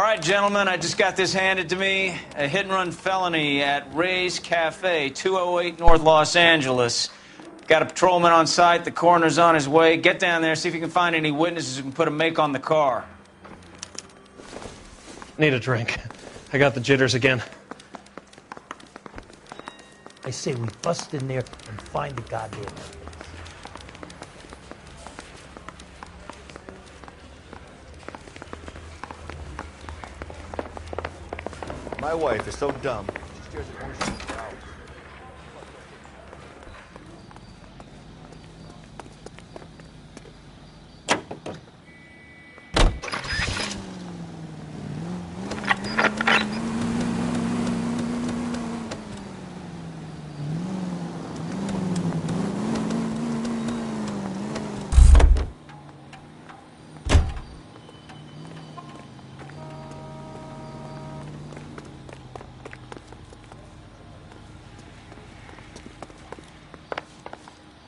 All right, gentlemen, I just got this handed to me. A hit-and-run felony at Ray's Cafe, 208 North Los Angeles. Got a patrolman on site. The coroner's on his way. Get down there, see if you can find any witnesses who can put a make on the car. Need a drink. I got the jitters again. I say we bust in there and find the goddamn evidence. My wife is so dumb. She stares at oceans for hours.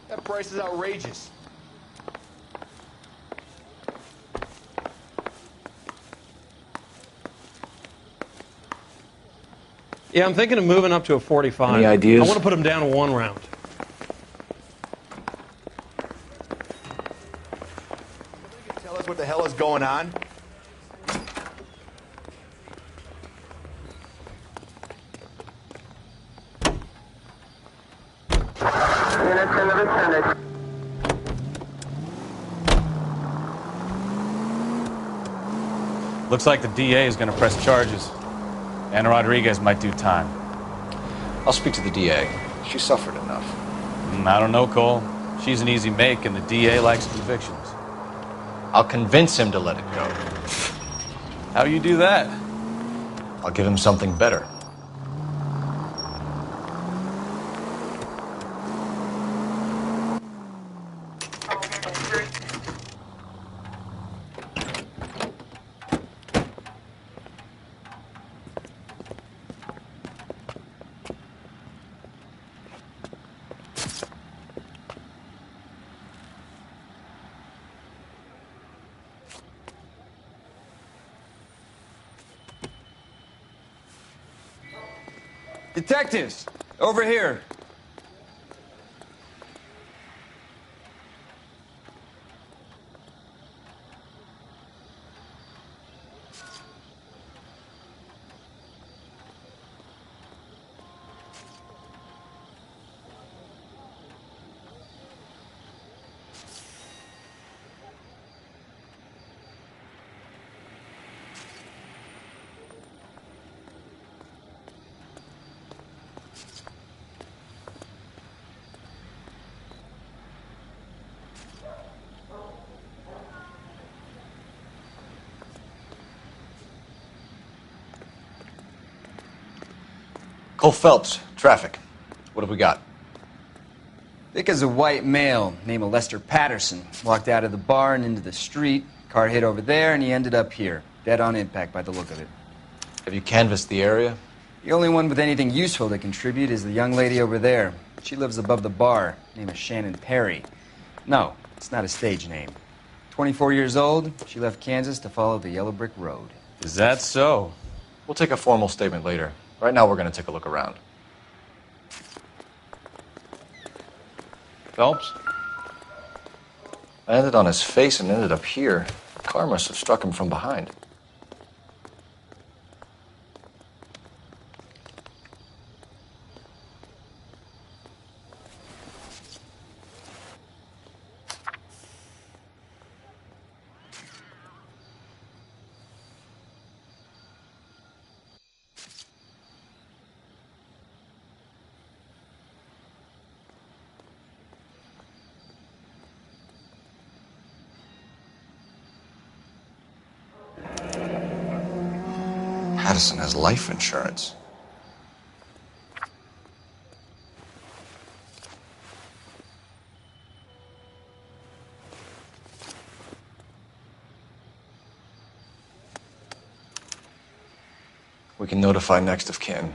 That price is outrageous. Yeah, I'm thinking of moving up to a 45. Any ideas? I want to put him down 1 round. Tell us what the hell is going on? Looks like the DA is going to press charges. Anna Rodriguez might do time. I'll speak to the DA. She suffered enough. I don't know, Cole. She's an easy make, and the DA likes convictions. I'll convince him to let it go. How you do that? I'll give him something better. Detectives, over here. Cole Phelps, traffic. What have we got? Vic is a white male named Lester Patterson. Walked out of the bar and into the street. Car hit over there, and he ended up here. Dead on impact by the look of it. Have you canvassed the area? The only one with anything useful to contribute is the young lady over there. She lives above the bar. Name is Shannon Perry. No, it's not a stage name. 24 years old, she left Kansas to follow the Yellow Brick Road. Is that so? We'll take a formal statement later. Right now, we're going to take a look around. Phelps? I landed on his face and ended up here. The car must have struck him from behind. Patterson has life insurance. We can notify next of kin.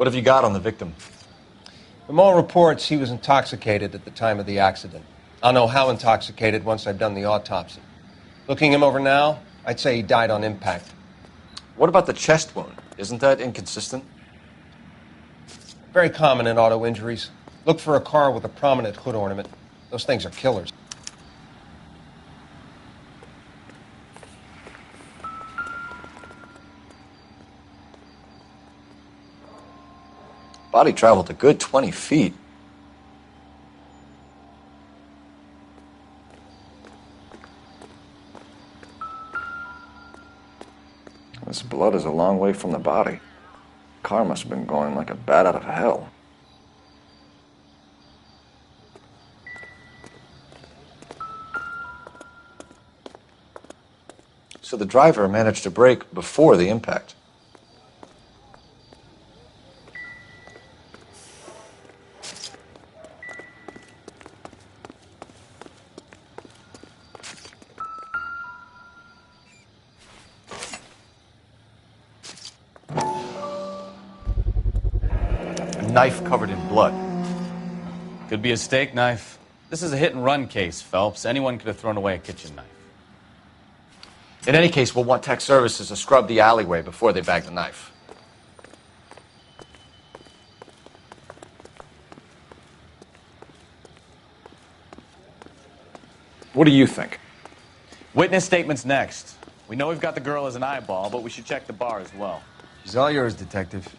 What have you got on the victim? From all reports, he was intoxicated at the time of the accident. I'll know how intoxicated once I've done the autopsy. Looking him over now, I'd say he died on impact. What about the chest wound? Isn't that inconsistent? Very common in auto injuries. Look for a car with a prominent hood ornament. Those things are killers. Body traveled a good 20 feet. This blood is a long way from the body. Car must have been going like a bat out of hell. So the driver managed to brake before the impact. Knife covered in blood. Could be a steak knife. This is a hit-and-run case, Phelps. Anyone could have thrown away a kitchen knife. In any case, we'll want tech services to scrub the alleyway before they bag the knife. What do you think? Witness statements next. We know we've got the girl as an eyeball, but we should check the bar as well. She's all yours, Detective.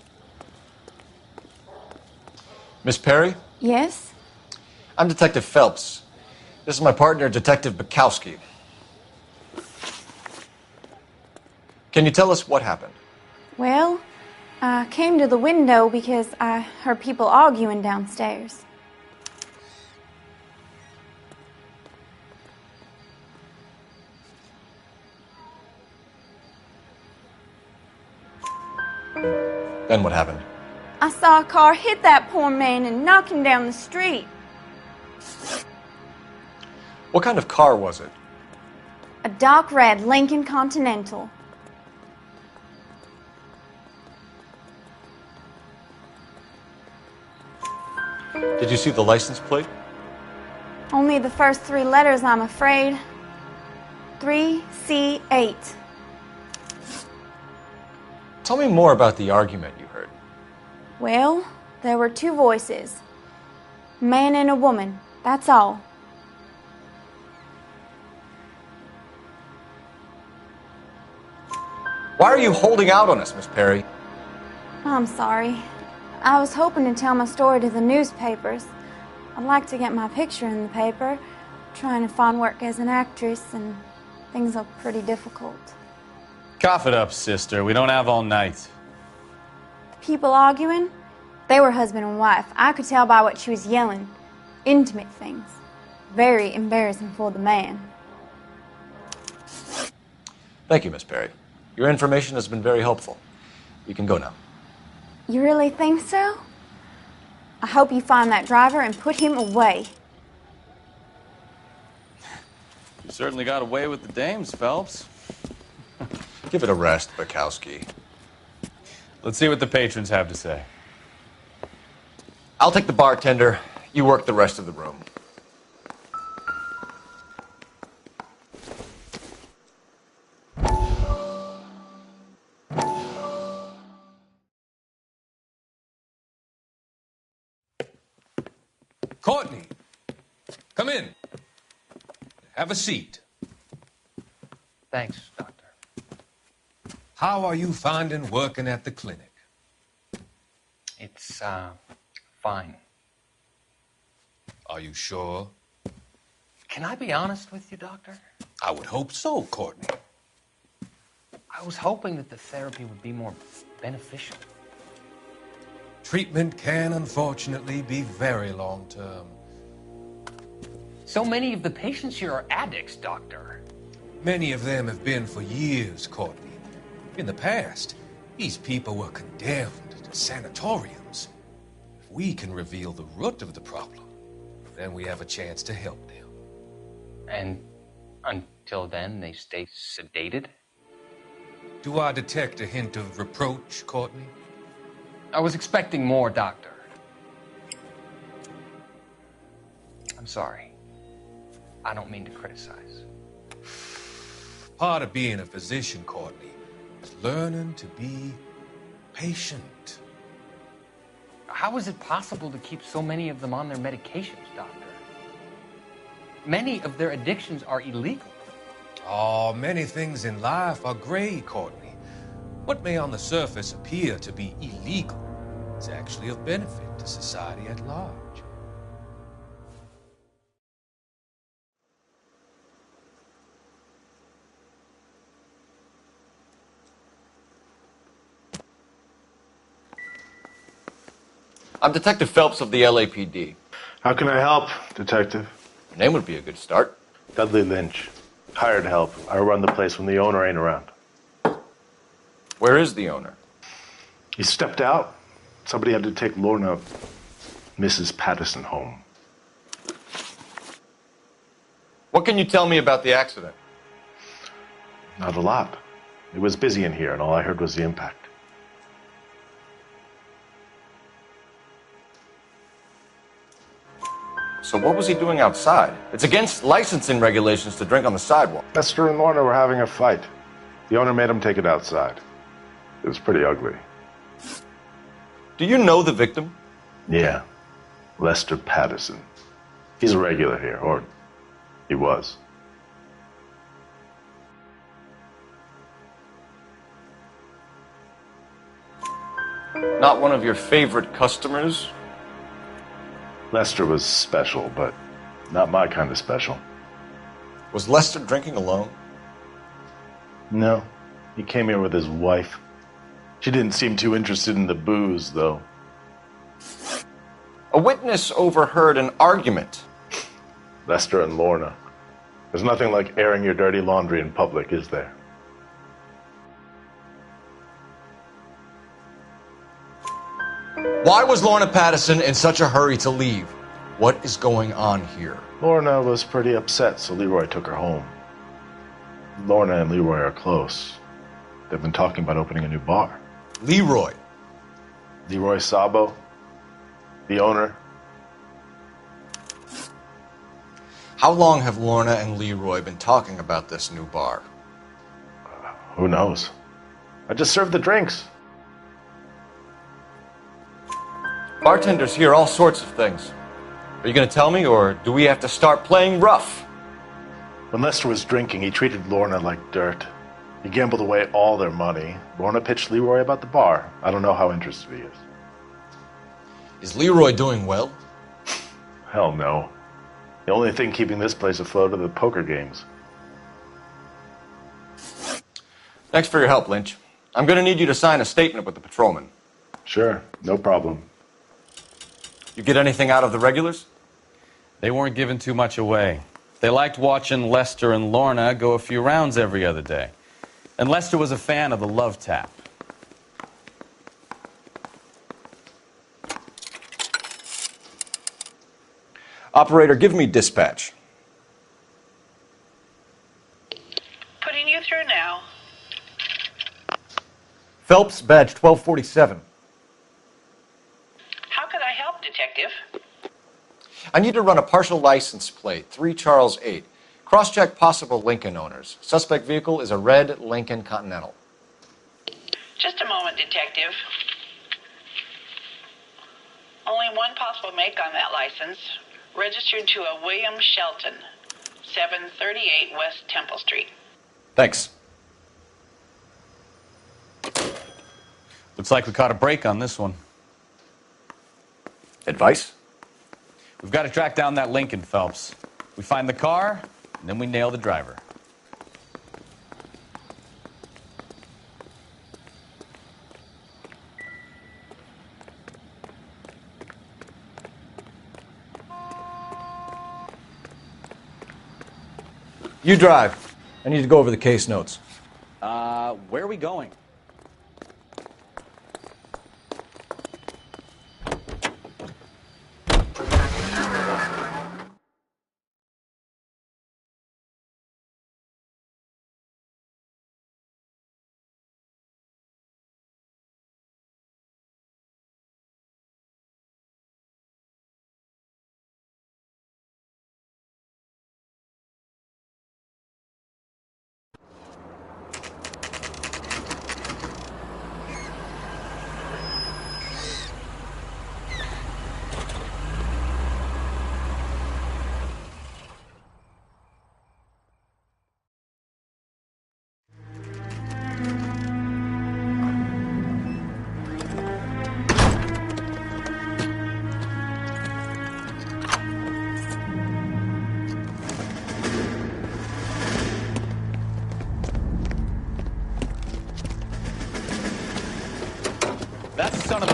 Miss Perry? Yes? I'm Detective Phelps. This is my partner, Detective Bukowski. Can you tell us what happened? Well, I came to the window because I heard people arguing downstairs. Then what happened? I saw a car hit that poor man and knock him down the street. What kind of car was it? A dark red Lincoln Continental. Did you see the license plate? Only the first three letters, I'm afraid. 3C8. Tell me more about the argument you heard. Well, there were two voices. A man and a woman, that's all. Why are you holding out on us, Miss Perry? I'm sorry. I was hoping to tell my story to the newspapers. I'd like to get my picture in the paper. Trying to find work as an actress, and things are pretty difficult. Cough it up, sister. We don't have all night. People arguing? They were husband and wife. I could tell by what she was yelling. Intimate things. Very embarrassing for the man. Thank you, Miss Perry. Your information has been very helpful. You can go now. You really think so? I hope you find that driver and put him away. You certainly got away with the dames, Phelps. Give it a rest, Bukowski. Let's see what the patrons have to say. I'll take the bartender. You work the rest of the room. Courtney, come in. Have a seat. Thanks, Doctor. How are you finding working at the clinic? It's, fine. Are you sure? Can I be honest with you, Doctor? I would hope so, Courtney. I was hoping that the therapy would be more beneficial. Treatment can, unfortunately, be very long-term. So many of the patients here are addicts, Doctor. Many of them have been for years, Courtney. In the past, these people were condemned to sanatoriums. If we can reveal the root of the problem, then we have a chance to help them. And until then, they stay sedated? Do I detect a hint of reproach, Courtney? I was expecting more, Doctor. I'm sorry. I don't mean to criticize. Part of being a physician, Courtney, is learning to be patient. How is it possible to keep so many of them on their medications, Doctor? Many of their addictions are illegal. Oh, many things in life are gray, Courtney. What may on the surface appear to be illegal is actually of benefit to society at large. I'm Detective Phelps of the LAPD. How can I help, Detective? Your name would be a good start. Dudley Lynch. Hired help. I run the place when the owner ain't around. Where is the owner? He stepped out. Somebody had to take Lorna, Mrs. Patterson, home. What can you tell me about the accident? Not a lot. It was busy in here, and all I heard was the impact. So what was he doing outside? It's against licensing regulations to drink on the sidewalk. Lester and Lorna were having a fight. The owner made him take it outside. It was pretty ugly. Do you know the victim? Yeah. Lester Patterson. He's a regular here, or he was. Not one of your favorite customers? Lester was special, but not my kind of special. Was Lester drinking alone? No. He came here with his wife. She didn't seem too interested in the booze, though. A witness overheard an argument. Lester and Lorna. There's nothing like airing your dirty laundry in public, is there? Why was Lorna Patterson in such a hurry to leave? What is going on here? Lorna was pretty upset, so Leroy took her home. Lorna and Leroy are close. They've been talking about opening a new bar. Leroy? Leroy Sabo, the owner. How long have Lorna and Leroy been talking about this new bar? Who knows? I just served the drinks. Bartenders hear all sorts of things. Are you going to tell me, or do we have to start playing rough? When Lester was drinking, he treated Lorna like dirt. He gambled away all their money. Lorna pitched Leroy about the bar. I don't know how interested he is. Is Leroy doing well? Hell no. The only thing keeping this place afloat are the poker games. Thanks for your help, Lynch. I'm going to need you to sign a statement with the patrolman. Sure, no problem. You get anything out of the regulars? They weren't giving too much away. They liked watching Lester and Lorna go a few rounds every other day. And Lester was a fan of the love tap. Operator, give me dispatch. Putting you through now. Phelps, badge 1247. How could I help, Detective? I need to run a partial license plate, 3 Charles 8. Cross-check possible Lincoln owners. Suspect vehicle is a red Lincoln Continental. Just a moment, Detective. Only one possible make on that license. Registered to a William Shelton, 738 West Temple Street. Thanks. Looks like we caught a break on this one. Advice? We've got to track down that Lincoln, Phelps. We find the car, and then we nail the driver. You drive. I need to go over the case notes. Where are we going?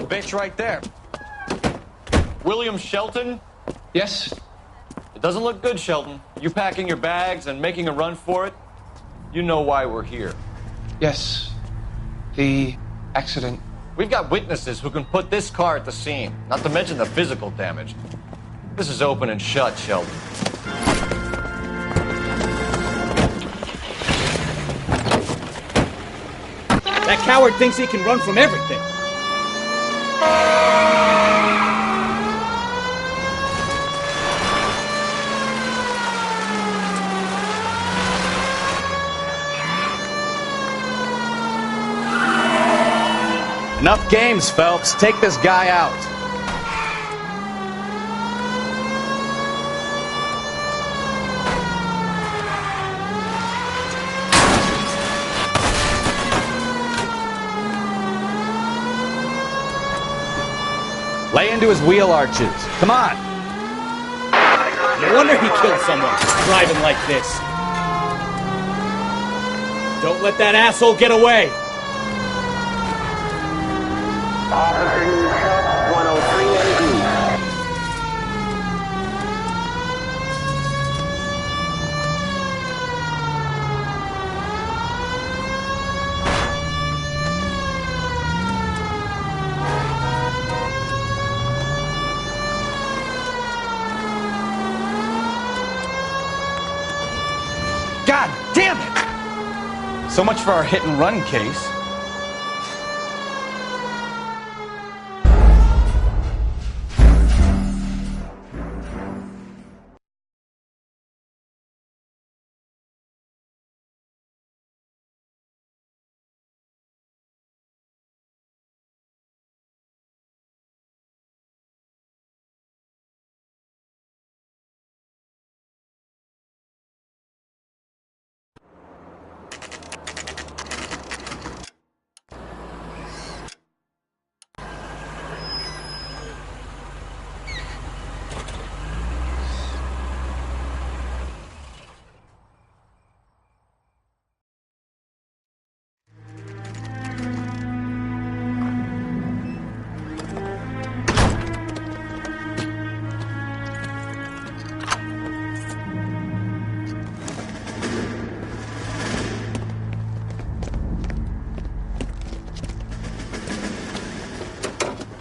bitch right there. William Shelton? Yes? It doesn't look good, Shelton. You packing your bags and making a run for it? You know why we're here. Yes. The accident. We've got witnesses who can put this car at the scene, not to mention the physical damage. This is open and shut, Shelton. That coward thinks he can run from everything. Enough games, Phelps. Take this guy out. Lay into his wheel arches. Come on. No wonder he killed someone driving like this. Don't let that asshole get away. Officer needs help, 103 AD. God damn it! So much for our hit and run case.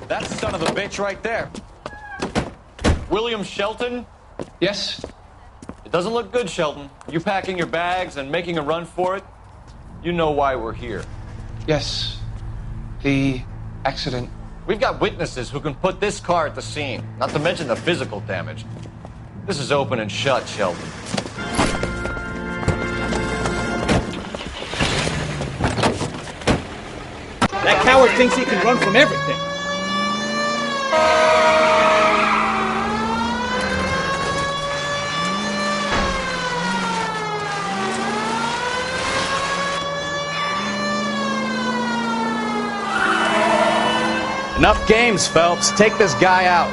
That son of a bitch right there. William Shelton? Yes? It doesn't look good, Shelton. You packing your bags and making a run for it? You know why we're here. Yes. The accident. We've got witnesses who can put this car at the scene, not to mention the physical damage. This is open and shut, Shelton. That coward thinks he can run from everything. Enough games, Phelps. Take this guy out.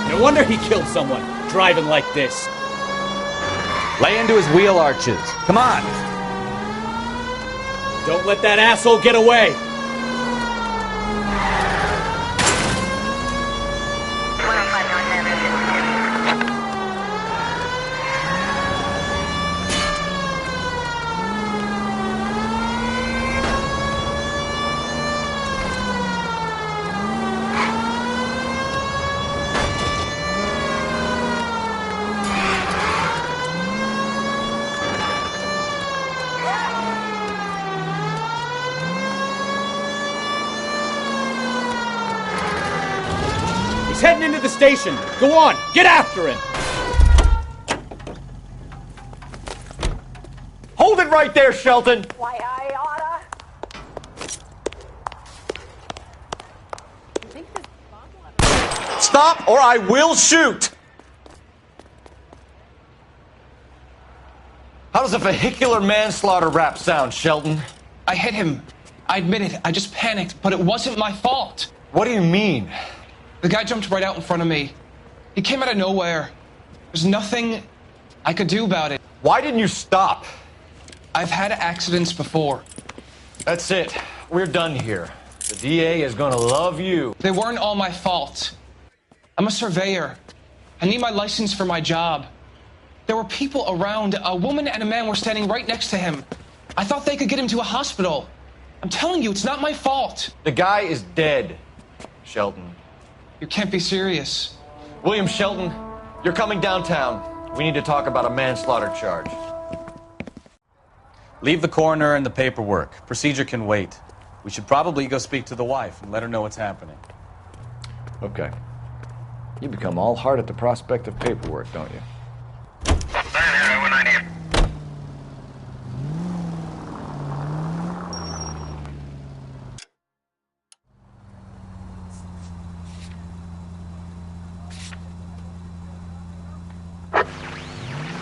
No wonder he killed someone driving like this. Lay into his wheel arches. Come on. Don't let that asshole get away. He's heading into the station. Go on, get after him. Hold it right there, Shelton. Why, I oughta. Stop or I will shoot. How does a vehicular manslaughter rap sound, Shelton? I hit him. I admit it. I just panicked, but it wasn't my fault. What do you mean? The guy jumped right out in front of me. He came out of nowhere. There's nothing I could do about it. Why didn't you stop? I've had accidents before. That's it. We're done here. The DA is gonna love you. They weren't all my fault. I'm a surveyor. I need my license for my job. There were people around. A woman and a man were standing right next to him. I thought they could get him to a hospital. I'm telling you, it's not my fault. The guy is dead, Shelton. You can't be serious. William Shelton, you're coming downtown. We need to talk about a manslaughter charge. Leave the coroner and the paperwork. Procedure can wait. We should probably go speak to the wife and let her know what's happening. Okay. You become all heart at the prospect of paperwork, don't you?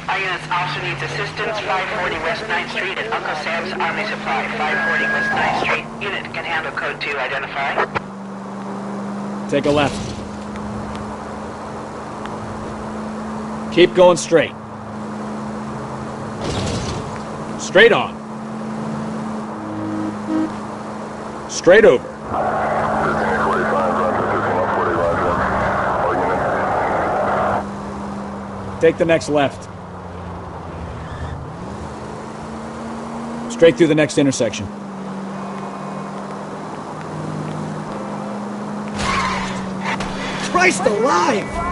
Our units also needs assistance. 540 West 9th Street at Uncle Sam's Army Supply. 540 West 9th Street. Unit can handle code 2. Identify. Take a left. Keep going straight. Straight on. Straight over. Take the next left. Straight through the next intersection. Christ alive!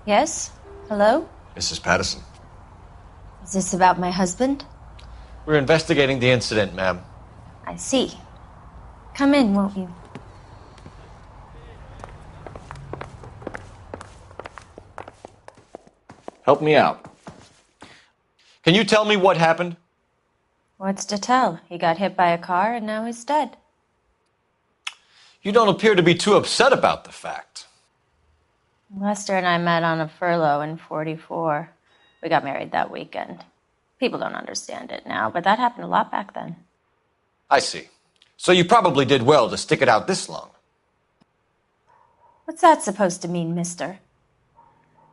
Yes? Hello? Mrs. Patterson. Is this about my husband? We're investigating the incident, ma'am. I see. Come in, won't you? Help me out. Can you tell me what happened? What's to tell? He got hit by a car and now he's dead. You don't appear to be too upset about the fact. Lester and I met on a furlough in '44. We got married that weekend. People don't understand it now, but that happened a lot back then. I see. So you probably did well to stick it out this long. What's that supposed to mean, mister?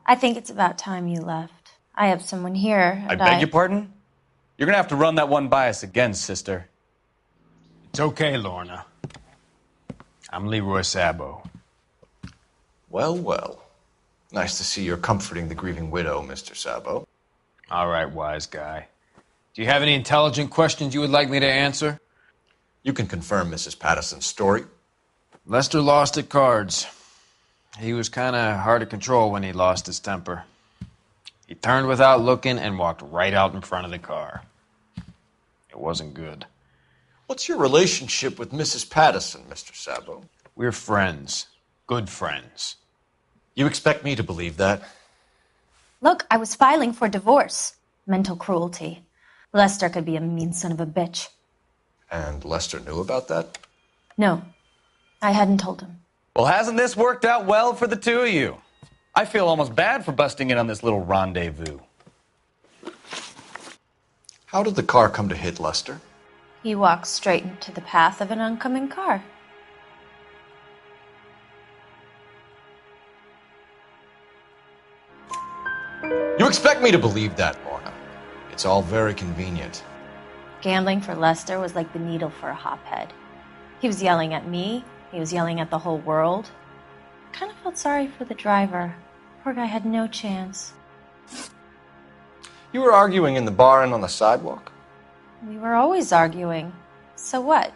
I think it's about time you left. I have someone here. I beg your pardon? You're gonna have to run that one by us again, sister. It's okay, Lorna. I'm Leroy Sabo. Well, well. Nice to see you're comforting the grieving widow, Mr. Sabo. All right, wise guy. Do you have any intelligent questions you would like me to answer? You can confirm Mrs. Patterson's story. Lester lost at cards. He was kind of hard to control when he lost his temper. He turned without looking and walked right out in front of the car. It wasn't good. What's your relationship with Mrs. Patterson, Mr. Sabo? We're friends. Good friends. You expect me to believe that? Look, I was filing for divorce. Mental cruelty. Lester could be a mean son of a bitch. And Lester knew about that? No, I hadn't told him. Well, hasn't this worked out well for the two of you? I feel almost bad for busting in on this little rendezvous. How did the car come to hit Lester? He walked straight into the path of an oncoming car. You expect me to believe that, Lorna? It's all very convenient. Gambling for Lester was like the needle for a hophead. He was yelling at me. He was yelling at the whole world. I kind of felt sorry for the driver. Poor guy had no chance. You were arguing in the bar and on the sidewalk? We were always arguing. So what?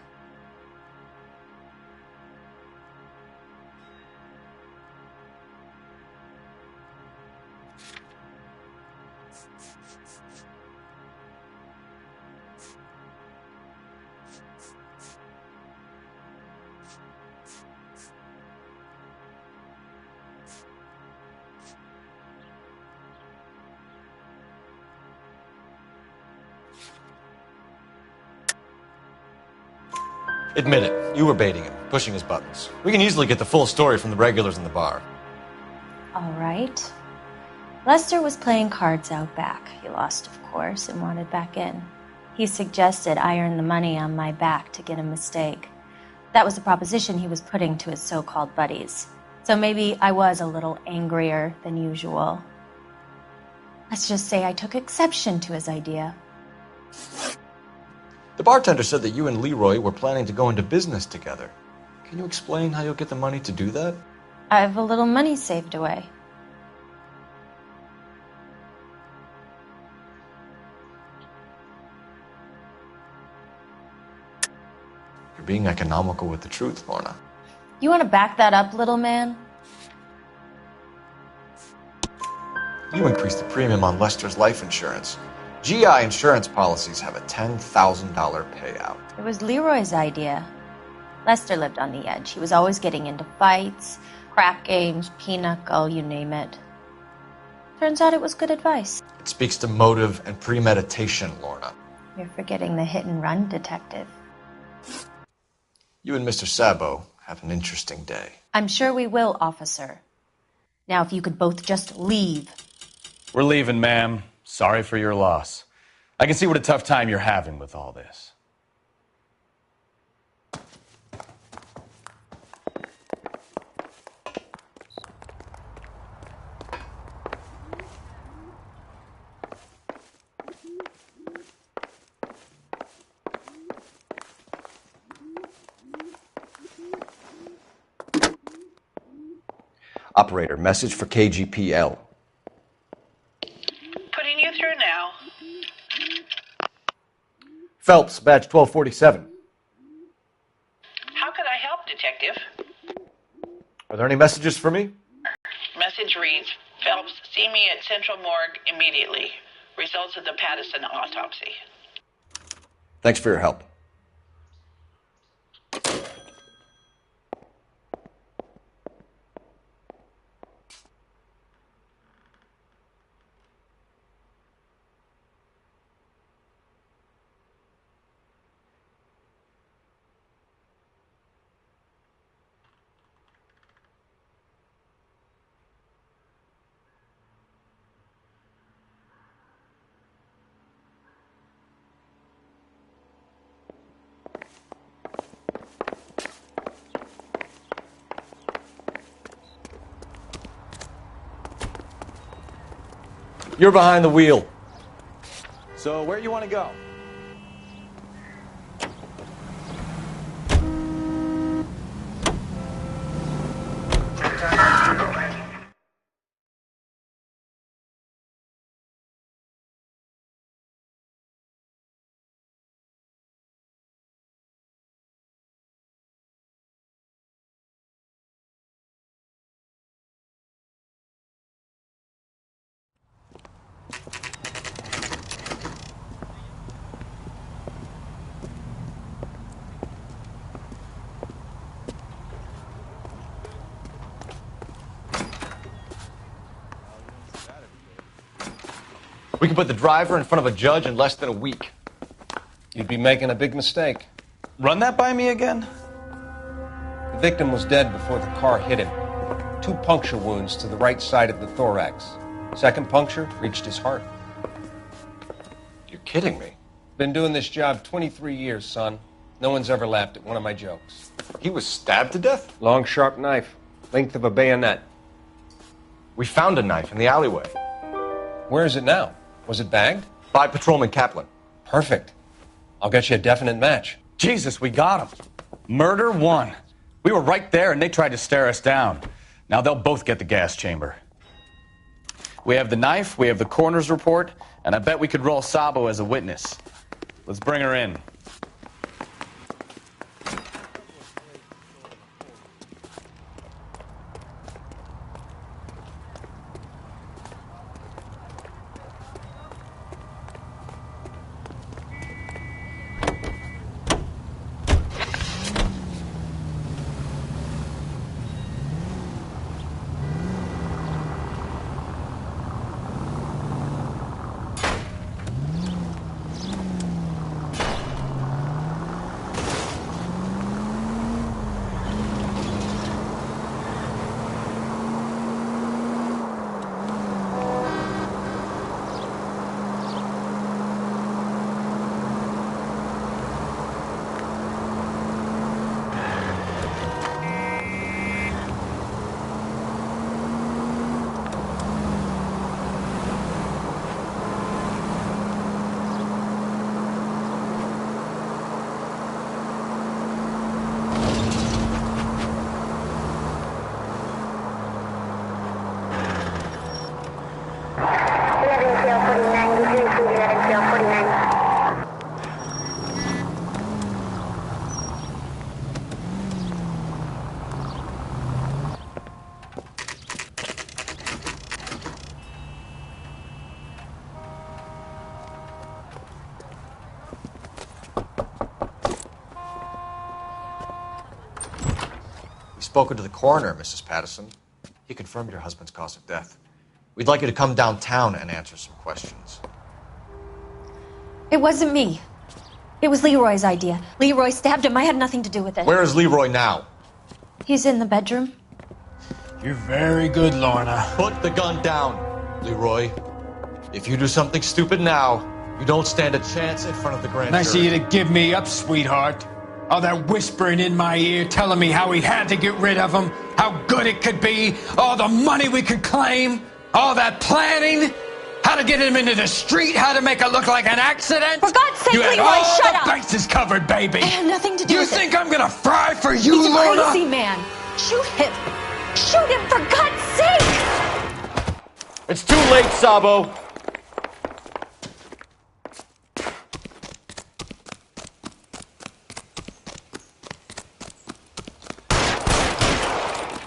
Admit it, you were baiting him, pushing his buttons. We can easily get the full story from the regulars in the bar. All right. Lester was playing cards out back. He lost, of course, and wanted back in. He suggested I earn the money on my back to get a mistake. That was the proposition he was putting to his so-called buddies. So maybe I was a little angrier than usual. Let's just say I took exception to his idea. The bartender said that you and Leroy were planning to go into business together. Can you explain how you'll get the money to do that? I have a little money saved away. You're being economical with the truth, Lorna. You want to back that up, little man? You increased the premium on Lester's life insurance. GI insurance policies have a $10,000 payout. It was Leroy's idea. Lester lived on the edge. He was always getting into fights, crack games, pinochle, you name it. Turns out it was good advice. It speaks to motive and premeditation, Lorna. You're forgetting the hit-and-run detective. You and Mr. Sabo have an interesting day. I'm sure we will, officer. Now, if you could both just leave. We're leaving, ma'am. Sorry for your loss. I can see what a tough time you're having with all this. Operator, message for KGPL. Putting you through now. Phelps, badge 1247. How could I help, Detective? Are there any messages for me? Message reads, Phelps, see me at Central Morgue immediately. Results of the Pattison autopsy. Thanks for your help. You're behind the wheel. So where you want to go? We can put the driver in front of a judge in less than a week. You'd be making a big mistake. Run that by me again? The victim was dead before the car hit him. 2 puncture wounds to the right side of the thorax. Second puncture reached his heart. You're kidding me. Been doing this job 23 years, son. No one's ever laughed at one of my jokes. He was stabbed to death? Long, sharp knife. Length of a bayonet. We found a knife in the alleyway. Where is it now? Was it bagged? By Patrolman Kaplan. Perfect. I'll get you a definite match. Jesus, we got him. Murder one. We were right there and they tried to stare us down. Now they'll both get the gas chamber. We have the knife, we have the coroner's report, and I bet we could roll Sabo as a witness. Let's bring her in. Spoken to the coroner, Mrs. Patterson. He confirmed your husband's cause of death. We'd like you to come downtown and answer some questions. It wasn't me. It was Leroy's idea. Leroy stabbed him. I had nothing to do with it. Where is Leroy now? He's in the bedroom. You're very good, Lorna. Put the gun down, Leroy. If you do something stupid now, you don't stand a chance in front of the grand jury. Nice of you to give me up, sweetheart. All that whispering in my ear telling me how we had to get rid of him, how good it could be, all the money we could claim, all that planning, how to get him into the street, how to make it look like an accident. For God's sake, you had Leroy, all shut the up! bases covered, baby. I had nothing to do with it. You think I'm gonna fry for you, He's a Lorna? crazy man. Shoot him. Shoot him, for God's sake! It's too late, Sabo.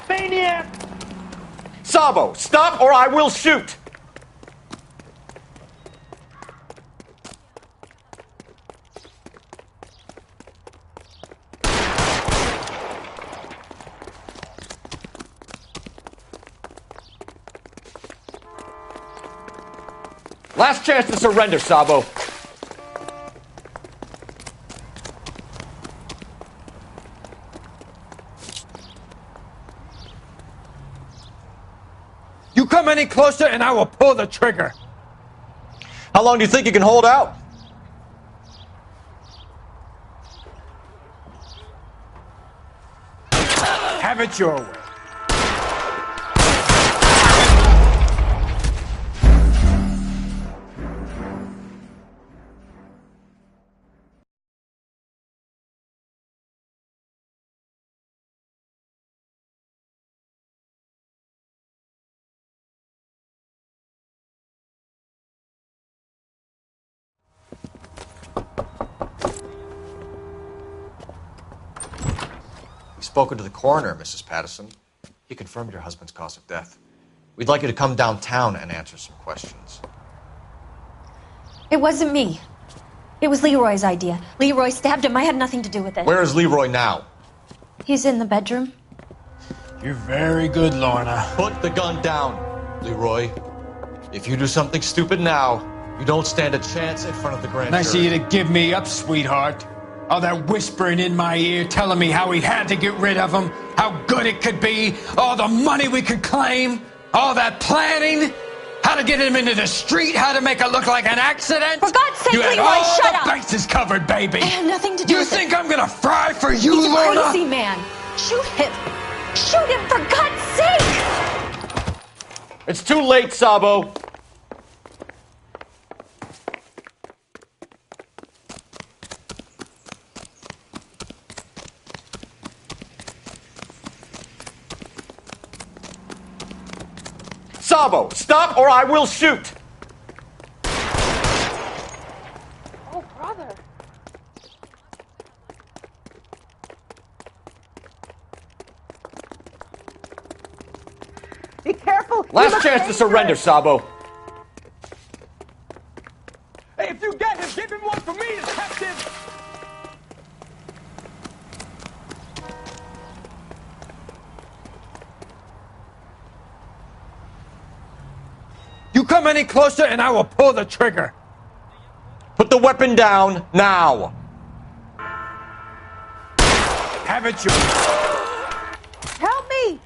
Maniac! Sabo, stop or I will shoot! Last chance to surrender, Sabo. You come any closer and I will pull the trigger. How long do you think you can hold out? Have it your way. We've spoken to the coroner, Mrs. Patterson. He confirmed your husband's cause of death. We'd like you to come downtown and answer some questions. It wasn't me. It was Leroy's idea. Leroy stabbed him. I had nothing to do with it. Where is Leroy now? He's in the bedroom. You're very good, Lorna. Put the gun down, Leroy. If you do something stupid now, you don't stand a chance in front of the grand Nice of jury. you to give me up, sweetheart. All that whispering in my ear telling me how we had to get rid of him, how good it could be, all the money we could claim, all that planning, How to get him into the street, how to make it look like an accident. For God's sake, you had Leroy, all shut the up. bases covered, baby. I have nothing to do You with think it. I'm gonna fry for you, He's a Lorna? crazy man. Shoot him. Shoot him, for God's sake. It's too late, Sabo. Sabo, stop or I will shoot! Oh, brother. Be careful. Last chance to surrender, Sabo. Hey, if you get him, give him one for me, detective! You come any closer and I will pull the trigger. Put the weapon down, now. Have it your Help me.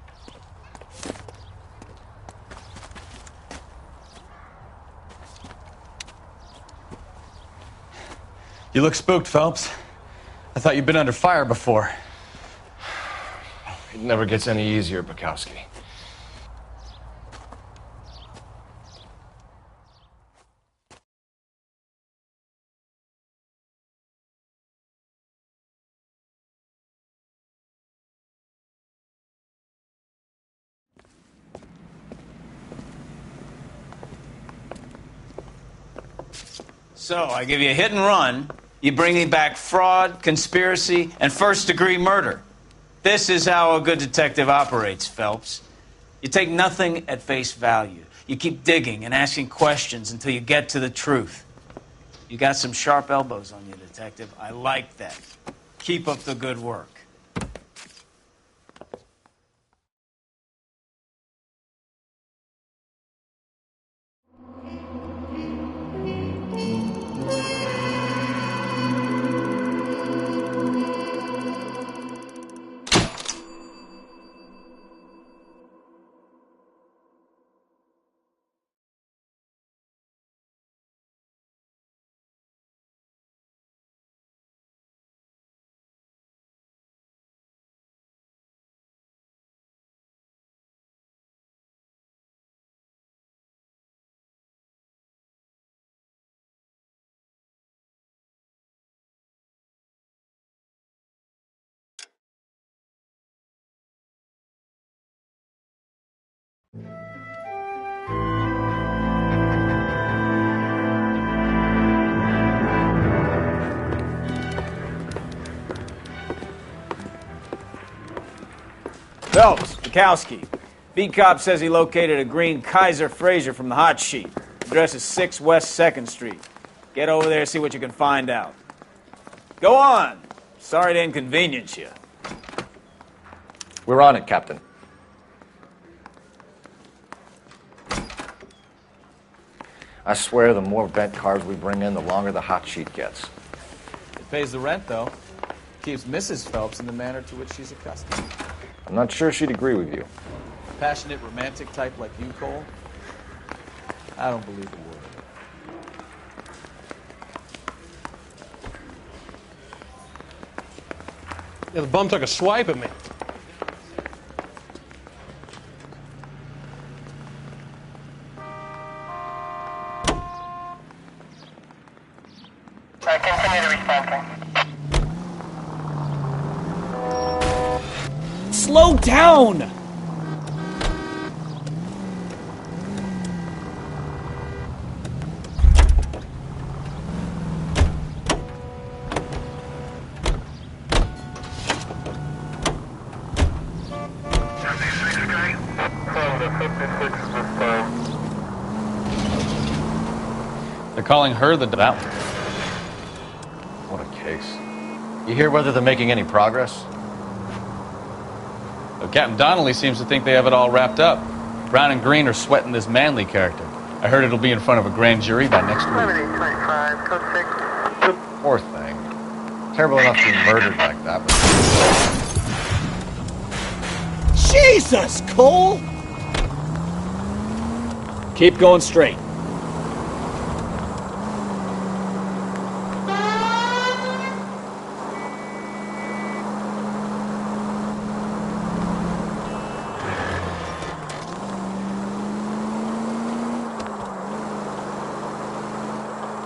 You look spooked, Phelps. I thought you'd been under fire before. It never gets any easier, Bukowski. So, I give you a hit and run. You bring me back fraud, conspiracy, and first-degree murder. This is how a good detective operates, Phelps. You take nothing at face value. You keep digging and asking questions until you get to the truth. You got some sharp elbows on you, detective. I like that. Keep up the good work. Phelps, Bukowski. Beat cop says he located a green Kaiser Fraser from the hot sheet. Address is 6 West 2nd Street. Get over there, see what you can find out. Go on. Sorry to inconvenience you. We're on it, Captain. I swear the more bent cars we bring in, the longer the hot sheet gets. It pays the rent, though. Keeps Mrs. Phelps in the manner to which she's accustomed. I'm not sure she'd agree with you. Passionate, romantic type like you, Cole? I don't believe a word. Yeah, the bum took a swipe at me. Continue to respond. Slow down! They're calling her the devout. What a case. You hear whether they're making any progress? Well, Captain Donnelly seems to think they have it all wrapped up. Brown and Green are sweating this Manley character. I heard it'll be in front of a grand jury by next week. 2825, code 6. Poor thing. Terrible enough to be murdered like that, but... Jesus, Cole! Keep going straight.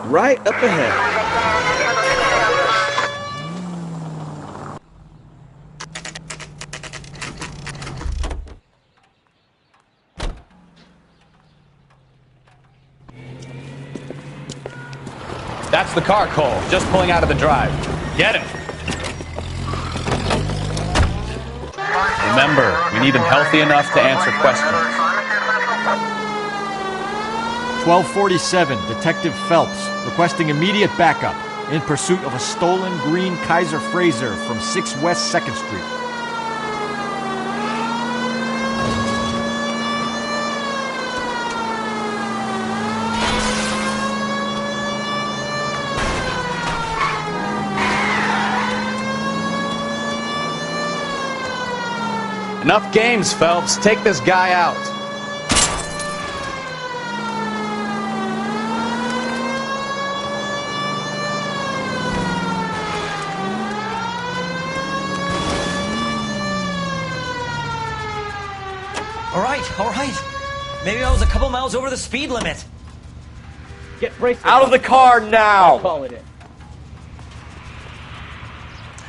Right up ahead. That's the car, Cole. Just pulling out of the drive. Get him. Remember, we need him healthy enough to answer questions. 1247, Detective Phelps, requesting immediate backup in pursuit of a stolen green Kaiser Frazer from 6 West 2nd Street. Enough games, Phelps. Take this guy out. All right. Maybe I was a couple miles over the speed limit. Get bracelet. Out of the car now! Call it in.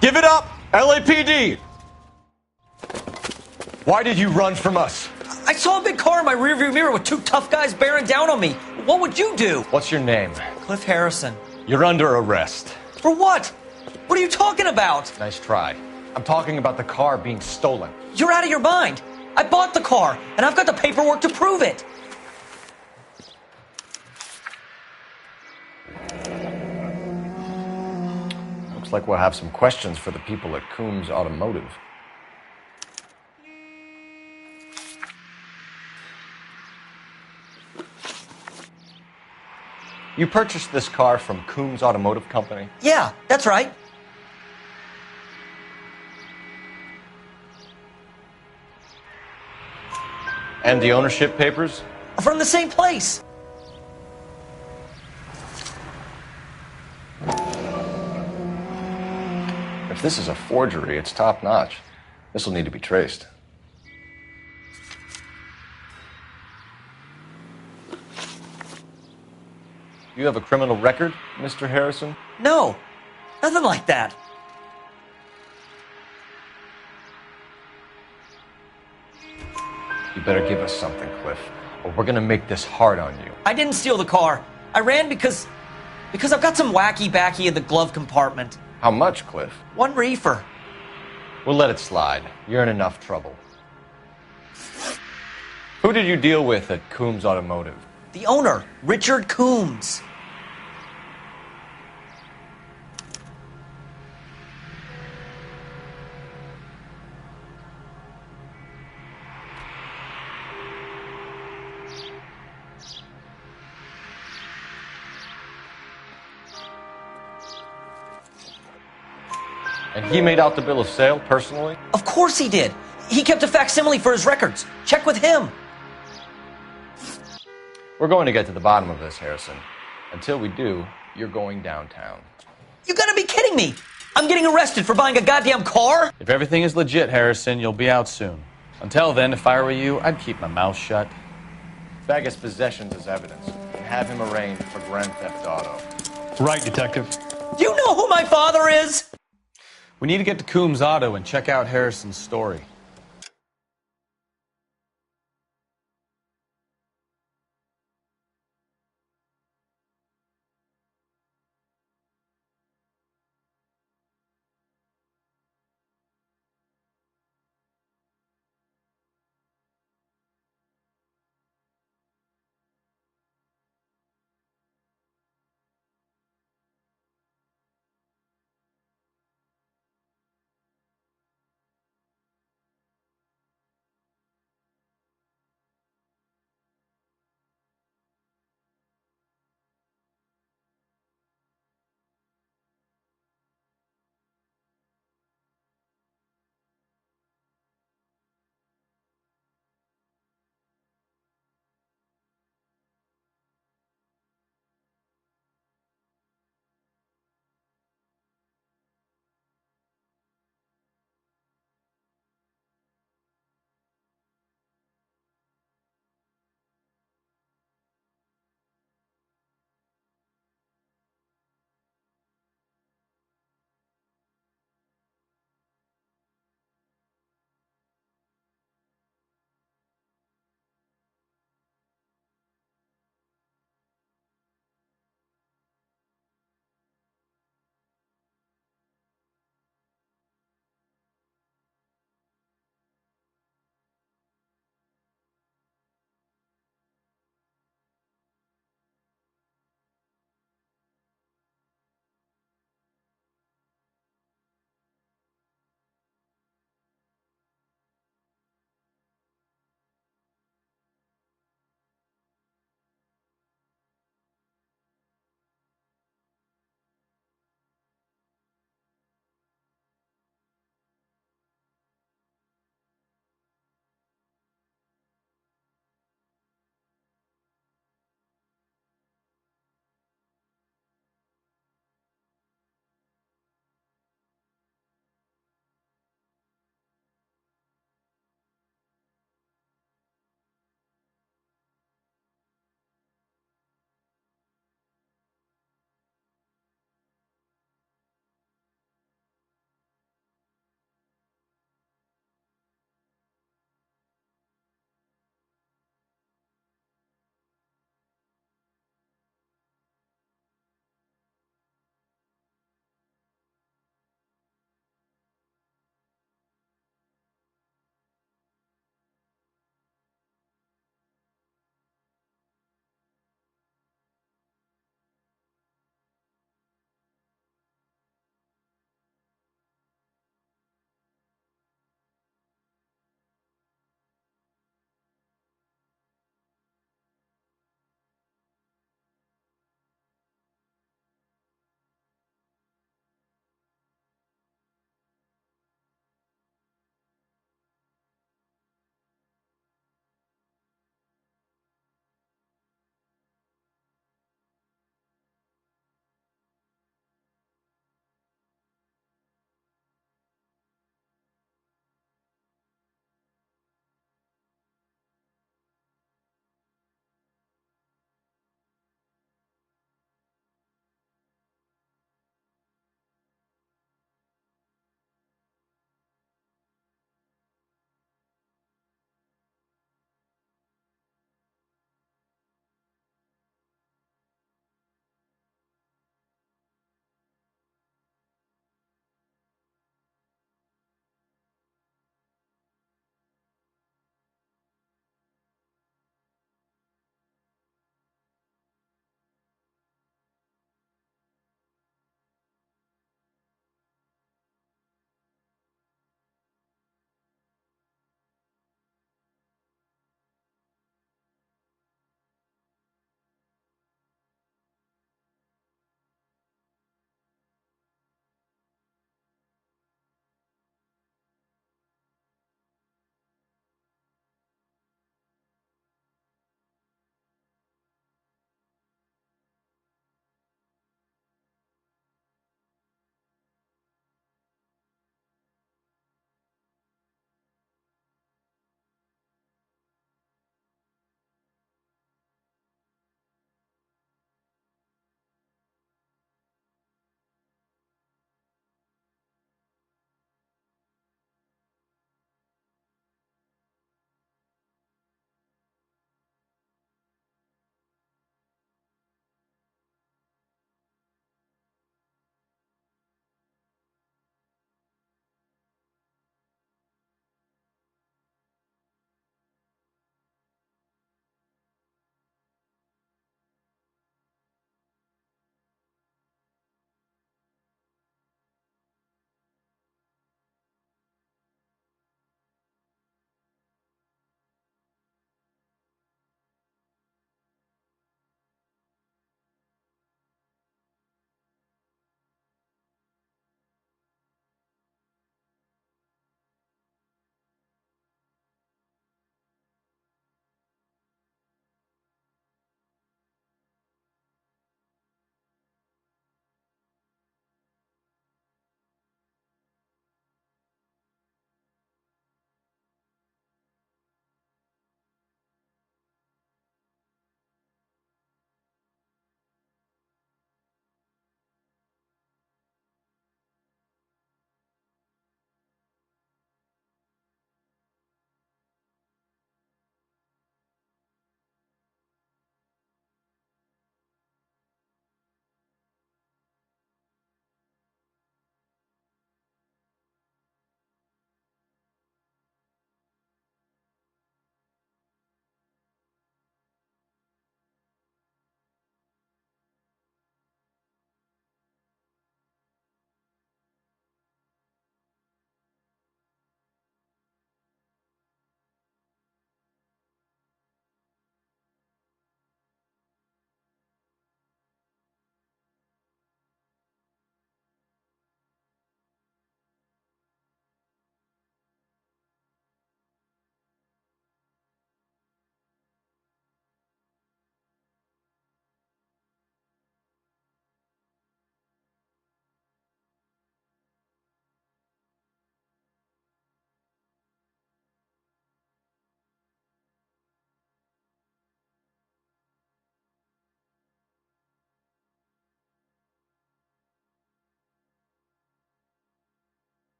Give it up, LAPD! Why did you run from us? I saw a big car in my rearview mirror with 2 tough guys bearing down on me. What would you do? What's your name? Cliff Harrison. You're under arrest. For what? What are you talking about? Nice try. I'm talking about the car being stolen. You're out of your mind. I bought the car, and I've got the paperwork to prove it. Looks like we'll have some questions for the people at Coombs Automotive. You purchased this car from Coombs Automotive Company? Yeah, that's right. And the ownership papers? From the same place. If this is a forgery, it's top-notch. This will need to be traced. You have a criminal record, Mr. Harrison? No, nothing like that. You better give us something, Cliff, or we're gonna make this hard on you. I didn't steal the car. I ran because I've got some wacky backy in the glove compartment. How much, Cliff? 1 reefer. We'll let it slide. You're in enough trouble. Who did you deal with at Coombs Automotive? The owner, Richard Coombs. And he made out the bill of sale personally? Of course he did. He kept a facsimile for his records. Check with him. We're going to get to the bottom of this, Harrison. Until we do, you're going downtown. You gotta be kidding me. I'm getting arrested for buying a goddamn car? If everything is legit, Harrison, you'll be out soon. Until then, if I were you, I'd keep my mouth shut. Bag his possessions as evidence and have him arraigned for grand theft auto. Right, Detective. Do you know who my father is? We need to get to Coombs Auto and check out Harrison's story.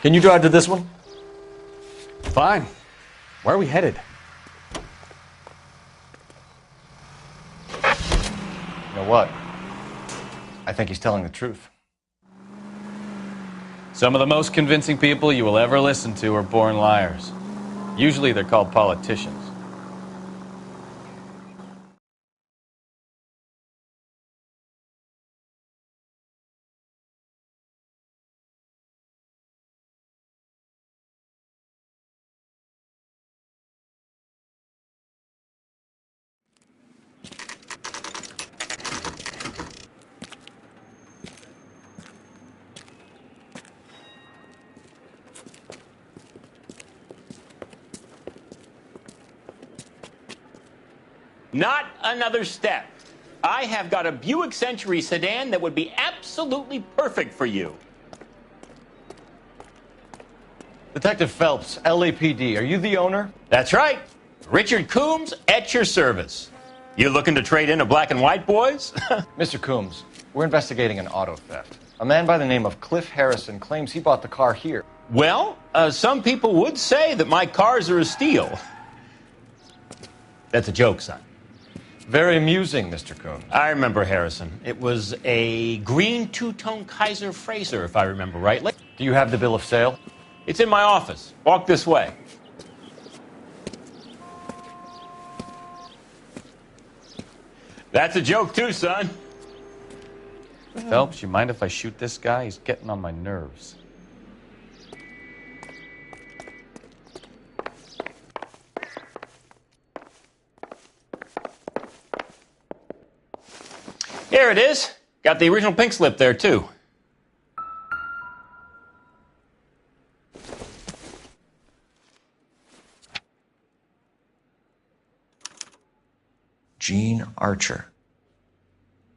Can you drive to this one? Fine. Where are we headed? You know what? I think he's telling the truth. Some of the most convincing people you will ever listen to are born liars. Usually they're called politicians. Not another step. I have got a Buick Century sedan that would be absolutely perfect for you. Detective Phelps, LAPD, are you the owner? That's right. Richard Coombs at your service. You looking to trade in a black and white, boys? Mr. Coombs, we're investigating an auto theft. A man by the name of Cliff Harrison claims he bought the car here. Well, some people would say that my cars are a steal. That's a joke, son. Very amusing, Mr. Coombs. I remember Harrison. It was a green two-tone Kaiser Frazer, if I remember rightly. Do you have the bill of sale? It's in my office. Walk this way. That's a joke too, son. Phelps, you mind if I shoot this guy? He's getting on my nerves. Here it is. Got the original pink slip there, too. Gene Archer,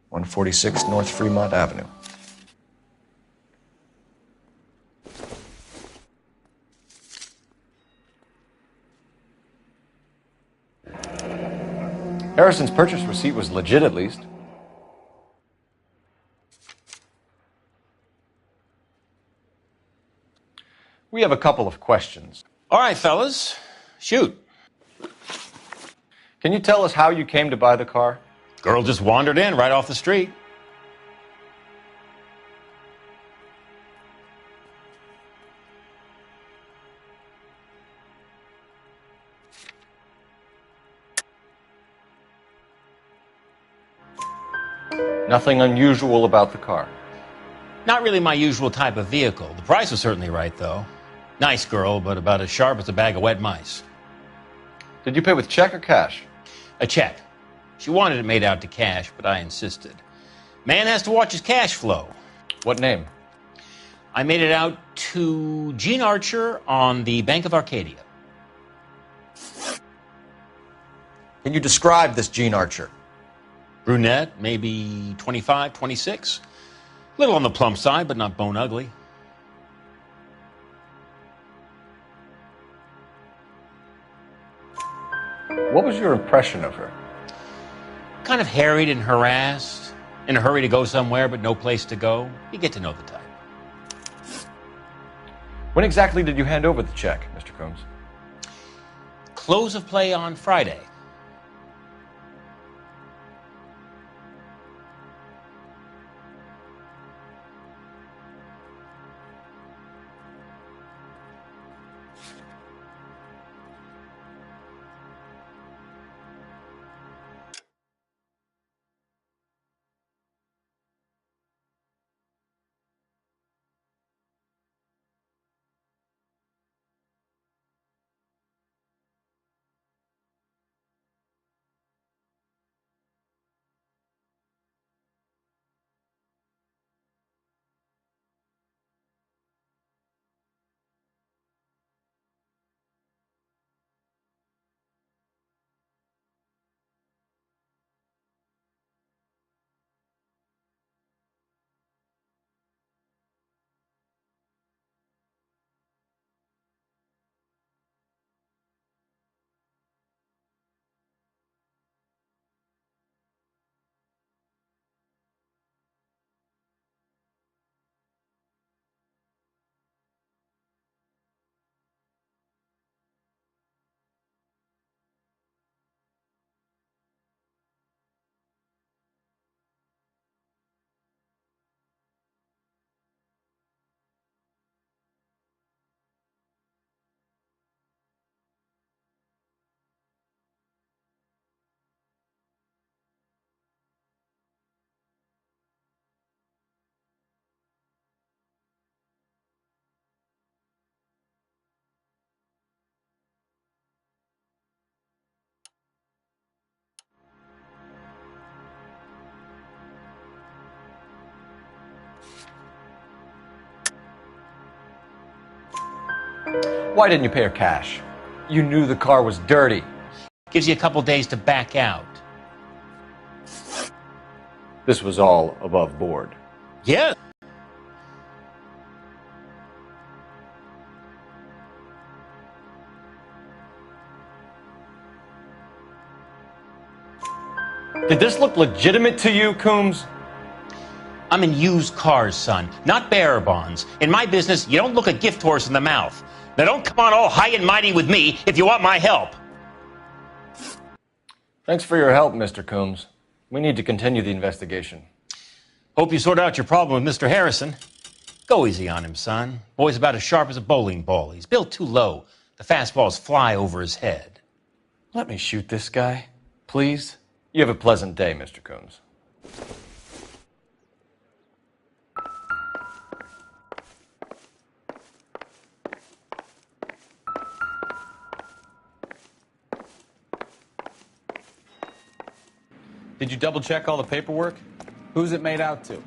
146 North Fremont Avenue. Harrison's purchase receipt was legit, at least. We have a couple of questions. All right, fellas. Shoot. Can you tell us how you came to buy the car? Girl just wandered in right off the street. Nothing unusual about the car. Not really my usual type of vehicle. The price was certainly right, though. Nice girl, but about as sharp as a bag of wet mice. Did you pay with check or cash? A check. She wanted it made out to cash, but I insisted. Man has to watch his cash flow. What name? I made it out to Gene Archer on the Bank of Arcadia. Can you describe this Gene Archer? Brunette, maybe 25, 26. Little on the plump side, but not bone ugly. What was your impression of her? Kind of harried and harassed, in a hurry to go somewhere, but no place to go. You get to know the type. When exactly did you hand over the check, Mr. Coombs? Close of play on Friday. Why didn't you pay her cash? You knew the car was dirty. Gives you a couple days to back out. This was all above board. Yeah. Did this look legitimate to you, Coombs? I'm in used cars, son, not bearer bonds. In my business, you don't look a gift horse in the mouth. Now don't come on all high and mighty with me if you want my help. Thanks for your help, Mr. Coombs. We need to continue the investigation. Hope you sort out your problem with Mr. Harrison. Go easy on him, son. Boy's about as sharp as a bowling ball. He's built too low. The fastballs fly over his head. Let me shoot this guy, please. You have a pleasant day, Mr. Coombs. Did you double check all the paperwork? Who's it made out to?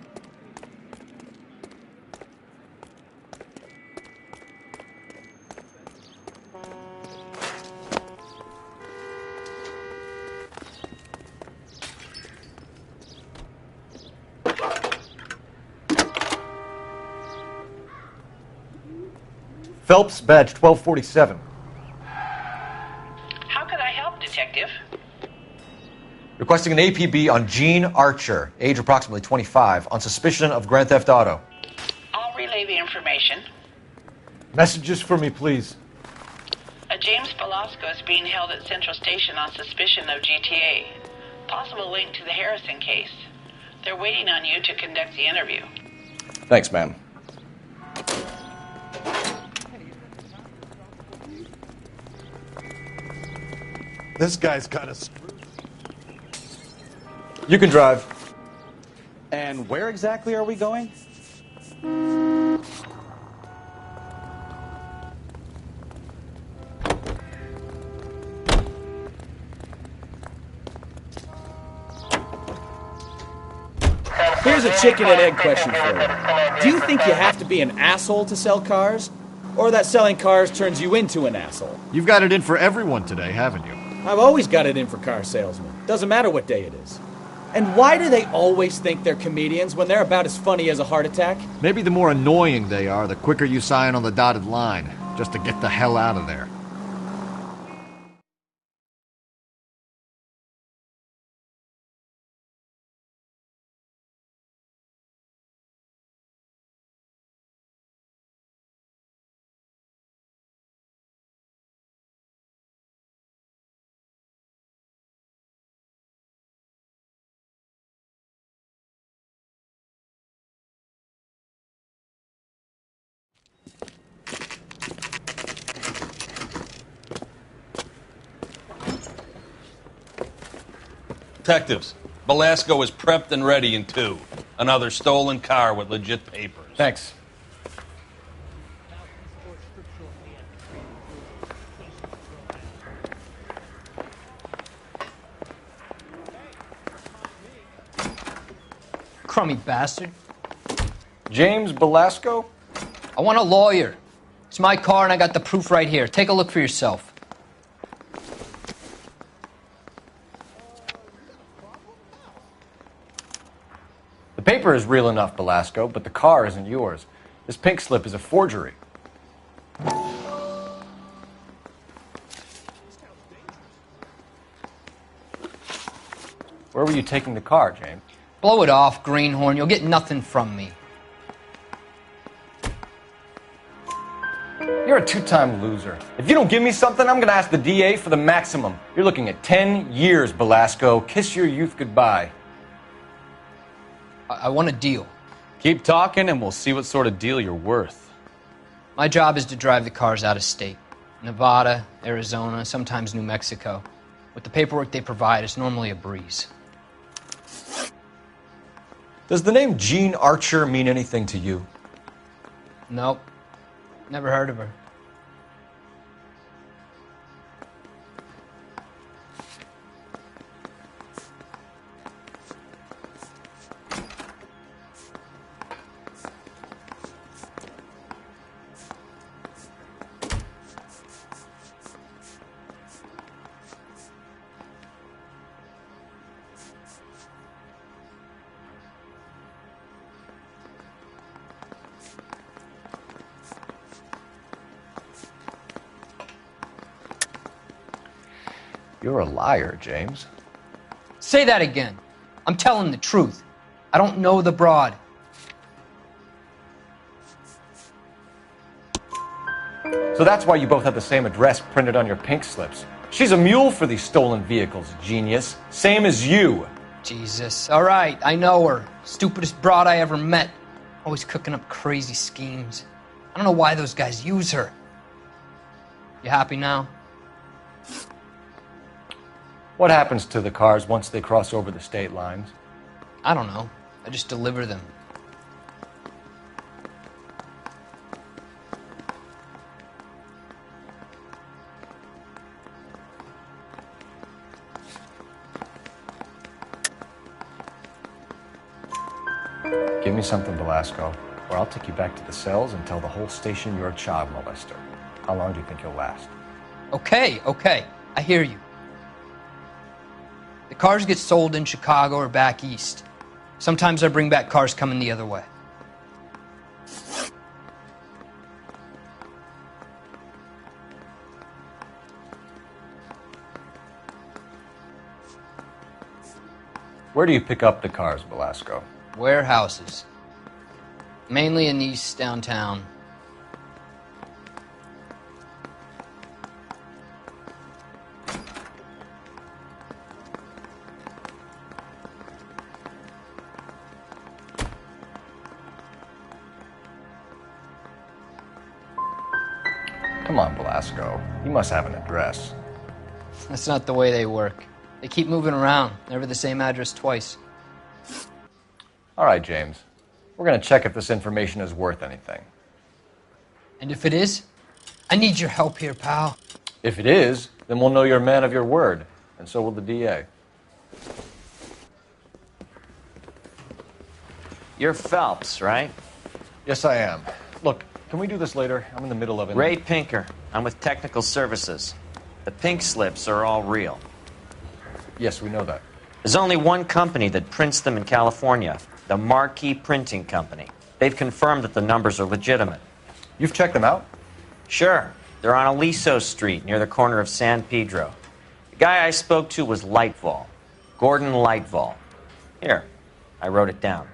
Phelps, badge 1247. How could I help, Detective? Requesting an APB on Gene Archer, age approximately 25, on suspicion of Grand Theft Auto. I'll relay the information. Messages for me, please. A James Velasco is being held at Central Station on suspicion of GTA. Possible link to the Harrison case. They're waiting on you to conduct the interview. Thanks, ma'am. This guy's kind of screwed. You can drive. And where exactly are we going? Here's a chicken and egg question for you. Do you think you have to be an asshole to sell cars? Or that selling cars turns you into an asshole? You've got it in for everyone today, haven't you? I've always got it in for car salesmen. Doesn't matter what day it is. And why do they always think they're comedians when they're about as funny as a heart attack? Maybe the more annoying they are, the quicker you sign on the dotted line, just to get the hell out of there. Detectives, Velasco is prepped and ready in 2. Another stolen car with legit papers. Thanks. Crummy bastard. James Velasco? I want a lawyer. It's my car and I got the proof right here. Take a look for yourself. The paper is real enough, Velasco, but the car isn't yours. This pink slip is a forgery. Where were you taking the car, James? Blow it off, greenhorn. You'll get nothing from me. You're a two-time loser. If you don't give me something, I'm going to ask the DA for the maximum. You're looking at 10 years, Velasco. Kiss your youth goodbye. I want a deal. Keep talking and we'll see what sort of deal you're worth. My job is to drive the cars out of state. Nevada, Arizona, sometimes New Mexico. With the paperwork they provide, it's normally a breeze. Does the name Gene Archer mean anything to you? Nope. Never heard of her. You're a liar, James. Say that again. I'm telling the truth. I don't know the broad. So that's why you both have the same address printed on your pink slips. She's a mule for these stolen vehicles, genius. Same as you. Jesus. All right, I know her. Stupidest broad I ever met. Always cooking up crazy schemes. I don't know why those guys use her. You happy now? What happens to the cars once they cross over the state lines? I don't know. I just deliver them. Give me something, Velasco, or I'll take you back to the cells and tell the whole station you're a child molester. How long do you think you'll last? Okay. I hear you. The cars get sold in Chicago or back east. Sometimes I bring back cars coming the other way. Where do you pick up the cars, Velasco? Warehouses. Mainly in East downtown. Come on, Velasco. You must have an address. That's not the way they work. They keep moving around, never the same address twice. All right, James. We're going to check if this information is worth anything. And if it is, I need your help here, pal. If it is, then we'll know you're a man of your word, and so will the DA. You're Phelps, right? Yes, I am. Look, can we do this later? I'm in the middle of it. Ray Pinker. I'm with Technical Services. The pink slips are all real. Yes, we know that. There's only one company that prints them in California, the Marquee Printing Company. They've confirmed that the numbers are legitimate. You've checked them out? Sure. They're on Aliso Street, near the corner of San Pedro. The guy I spoke to was Lightval. Gordon Lightval. Here, I wrote it down.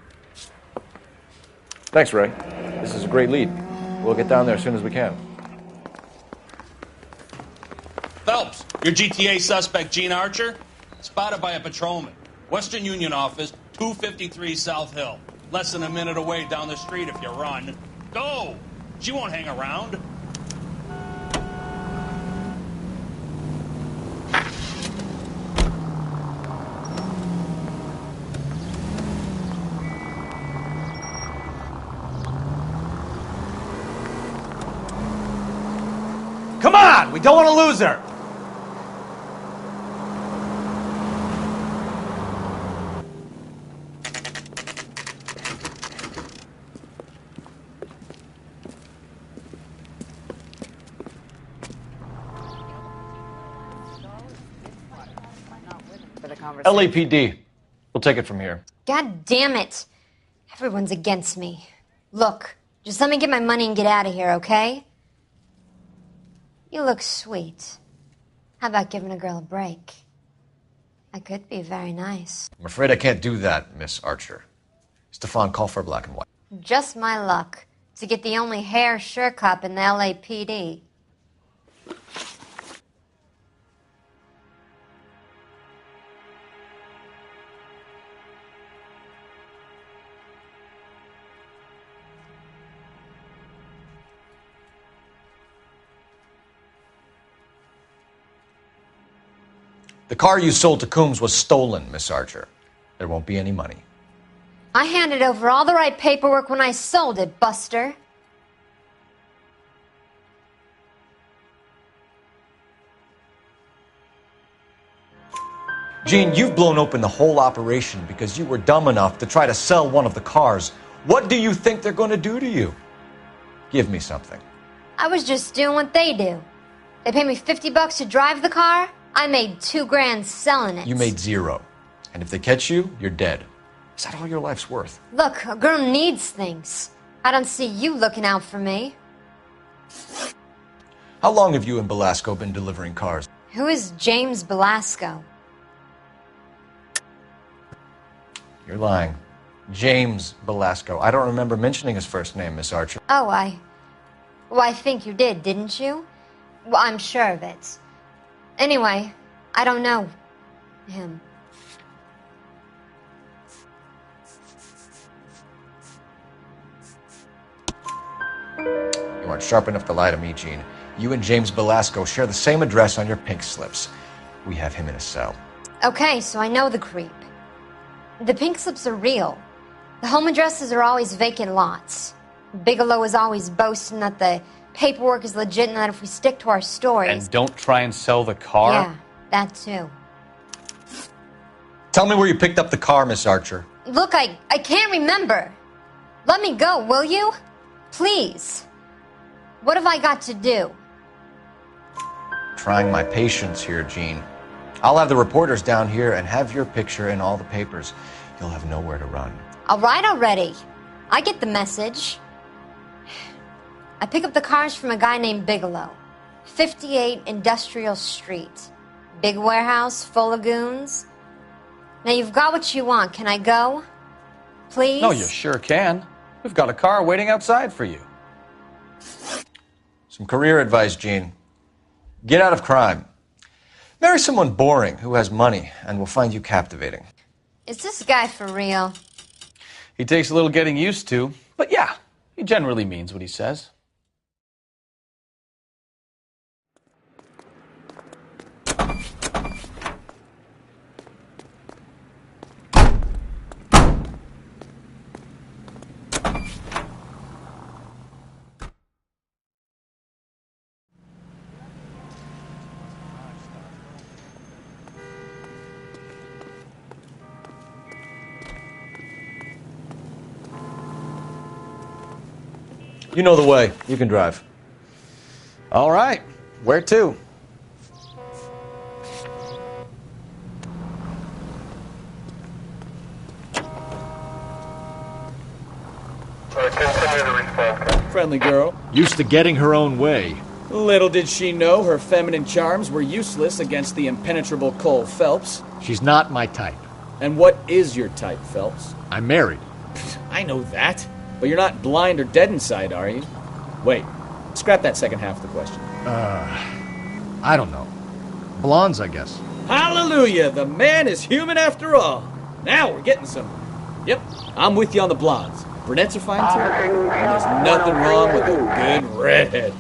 Thanks, Ray. This is a great lead. We'll get down there as soon as we can. Phelps, your GTA suspect, Gene Archer, spotted by a patrolman. Western Union office, 253 South Hill. Less than a minute away down the street if you run. Go! She won't hang around. Come on! We don't want to lose her! LAPD. We'll take it from here. God damn it. Everyone's against me. Look, just let me get my money and get out of here, okay? You look sweet. How about giving a girl a break? I could be very nice. I'm afraid I can't do that, Miss Archer. Stefan, call for black and white. Just my luck to get the only hair sure cop in the LAPD. The car you sold to Coombs was stolen, Miss Archer. There won't be any money. I handed over all the right paperwork when I sold it, Buster. Gene, you've blown open the whole operation because you were dumb enough to try to sell one of the cars. What do you think they're going to do to you? Give me something. I was just doing what they do. They pay me $50 to drive the car. I made $2 grand selling it. You made zero. And if they catch you, you're dead. Is that all your life's worth? Look, a girl needs things. I don't see you looking out for me. How long have you and Belasco been delivering cars? Who is James Belasco? You're lying. James Belasco. I don't remember mentioning his first name, Miss Archer. Oh, I think you did, didn't you? Well, I'm sure of it. Anyway, I don't know him. You aren't sharp enough to lie to me, Gene. You and James Belasco share the same address on your pink slips. We have him in a cell. Okay, so I know the creep. The pink slips are real. The home addresses are always vacant lots. Bigelow is always boasting that the paperwork is legit and that if we stick to our stories... And don't try and sell the car? Yeah, that too. Tell me where you picked up the car, Miss Archer. Look, I can't remember. Let me go, will you? Please. What have I got to do? Trying my patience here, Gene. I'll have the reporters down here and have your picture in all the papers. You'll have nowhere to run. All right already. I get the message. I pick up the cars from a guy named Bigelow. 58 Industrial Street. Big warehouse, full of goons. Now you've got what you want. Can I go? Please? No, you sure can. We've got a car waiting outside for you. Some career advice, Gene. Get out of crime. Marry someone boring who has money and will find you captivating. Is this guy for real? He takes a little getting used to, but yeah, he generally means what he says. You know the way. You can drive. All right. Where to? Friendly girl. Used to getting her own way. Little did she know her feminine charms were useless against the impenetrable Cole Phelps. She's not my type. And what is your type, Phelps? I'm married. I know that. But you're not blind or dead inside, are you? Wait, scrap that second half of the question. I don't know. Blondes, I guess. Hallelujah! The man is human after all. Now we're getting somewhere. Yep, I'm with you on the blondes. Brunettes are fine too. And there's nothing wrong with a good redhead.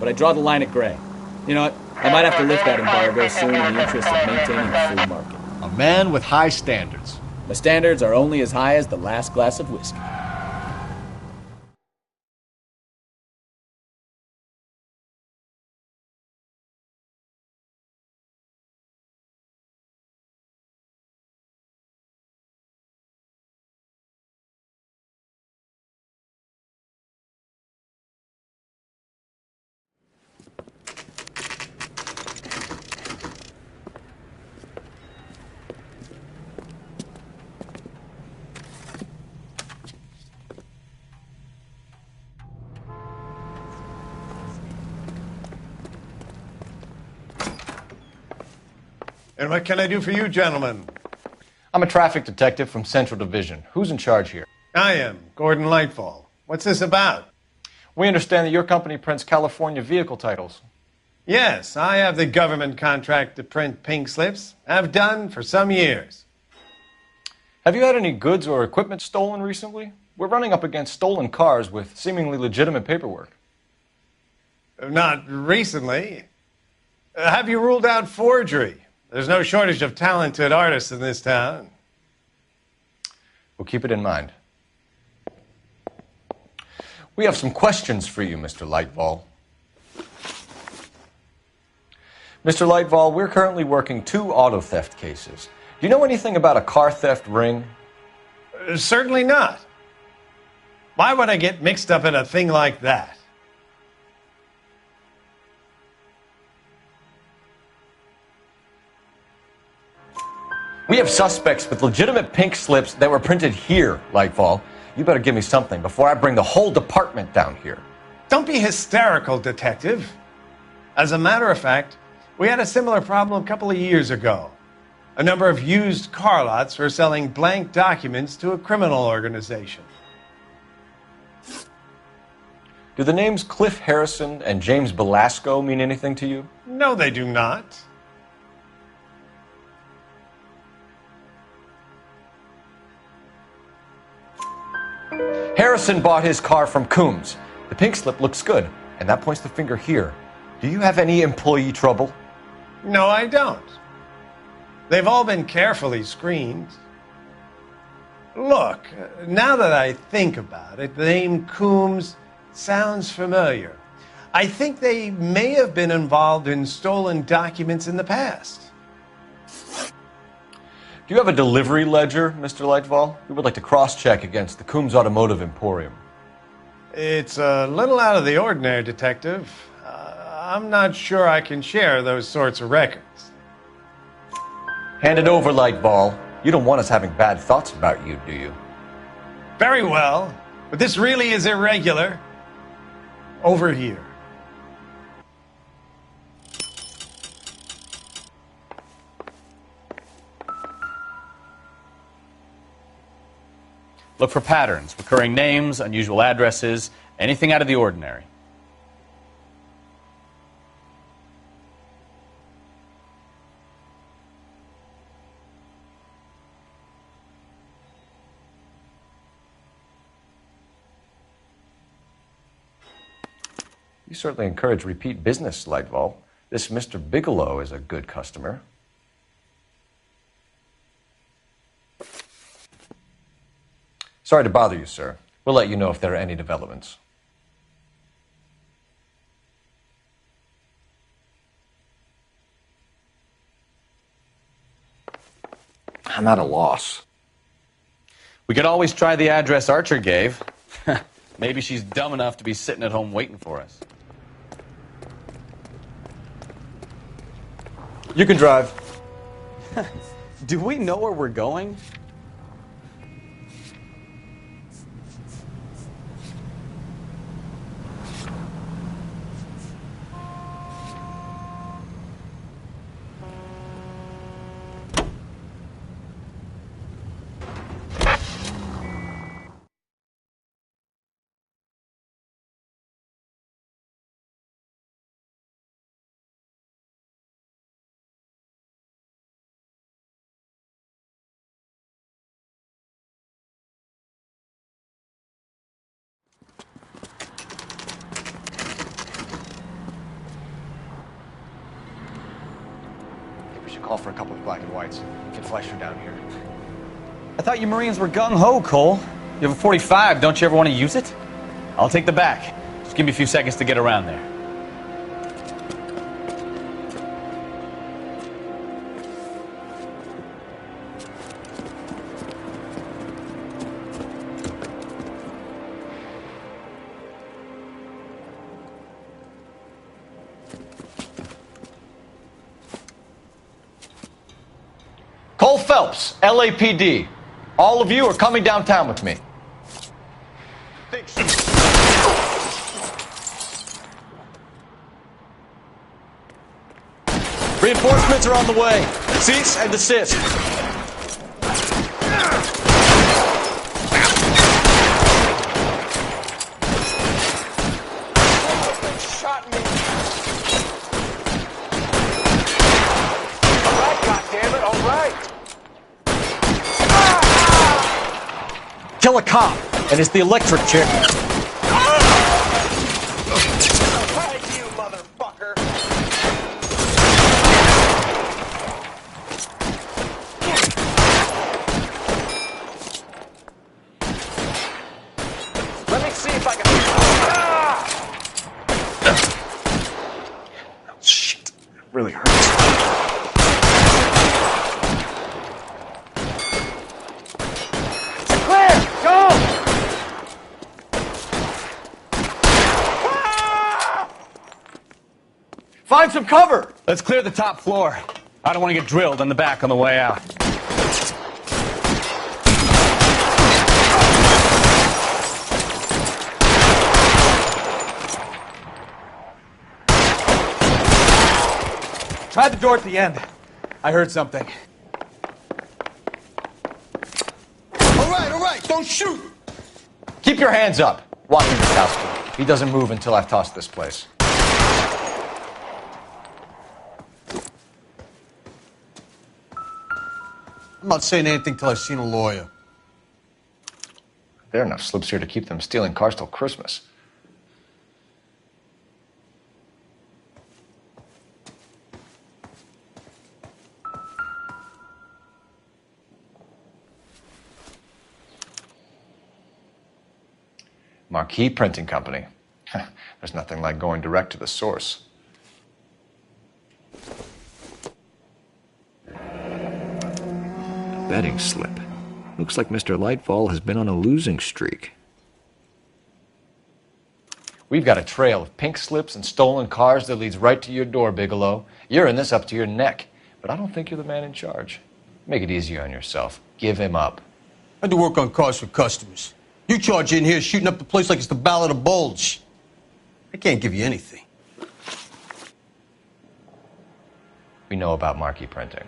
But I draw the line at gray. You know what? I might have to lift that embargo soon in the interest of maintaining the free market. A man with high standards. My standards are only as high as the last glass of whiskey. And what can I do for you, gentlemen? I'm a traffic detective from Central Division. Who's in charge here? I am, Gordon Lightfall. What's this about? We understand that your company prints California vehicle titles. Yes, I have the government contract to print pink slips. I've done for some years. Have you had any goods or equipment stolen recently? We're running up against stolen cars with seemingly legitimate paperwork. Not recently. Have you ruled out forgery? There's no shortage of talented artists in this town. We'll keep it in mind. We have some questions for you, Mr. Lightfall. Mr. Lightfall, we're currently working 2 auto theft cases. Do you know anything about a car theft ring? Certainly not. Why would I get mixed up in a thing like that? We have suspects with legitimate pink slips that were printed here, Lightfall. You better give me something before I bring the whole department down here. Don't be hysterical, detective. As a matter of fact, We had a similar problem a couple of years ago. A number of used car lots were selling blank documents to a criminal organization. Do the names Cliff Harrison and James Belasco mean anything to you? No, they do not. Harrison bought his car from Coombs. The pink slip looks good, and that points the finger here. Do you have any employee trouble? No, I don't. They've all been carefully screened. Look, now that I think about it, the name Coombs sounds familiar. I think they may have been involved in stolen documents in the past. Do you have a delivery ledger, Mr. Lightfall? We would like to cross-check against the Coombs Automotive Emporium. It's a little out of the ordinary, Detective. I'm not sure I can share those sorts of records. Hand it over, Lightball. You don't want us having bad thoughts about you, do you? Very well, but this really is irregular. Over here. Look for patterns, recurring names, unusual addresses, anything out of the ordinary. You certainly encourage repeat business, Lightball. This Mr. Bigelow is a good customer. Sorry to bother you, sir. We'll let you know if there are any developments. I'm at a loss. We could always try the address Archer gave. Maybe she's dumb enough to be sitting at home waiting for us. You can drive. Do we know where we're going? Call for a couple of black and whites. You can flash her down here. I thought you Marines were gung-ho, Cole. You have a 45. Don't you ever want to use it? I'll take the back. Just give me a few seconds to get around there. Cole Phelps, LAPD. All of you are coming downtown with me. Reinforcements are on the way. Cease and desist. Shot me. All right, goddammit, all right. Kill a cop, and it's the electric chick. Hey, you motherfucker. Let me see if I can... Oh, shit. It really hurts. Find some cover! Let's clear the top floor. I don't want to get drilled in the back on the way out. Try the door at the end. I heard something. All right, don't shoot! Keep your hands up. Watching this house. He doesn't move until I've tossed this place. I'm not saying anything till I've seen a lawyer. There are enough slips here to keep them stealing cars till Christmas. Marquee Printing Company. There's nothing like going direct to the source. Betting slip. Looks like Mr. Lightfall has been on a losing streak. We've got a trail of pink slips and stolen cars that leads right to your door, Bigelow. You're in this up to your neck, but I don't think you're the man in charge. Make it easier on yourself. Give him up. I do work on cars for customers. You charge in here shooting up the place like it's the Ballad of Bulge. I can't give you anything. We know about Marquee Printing.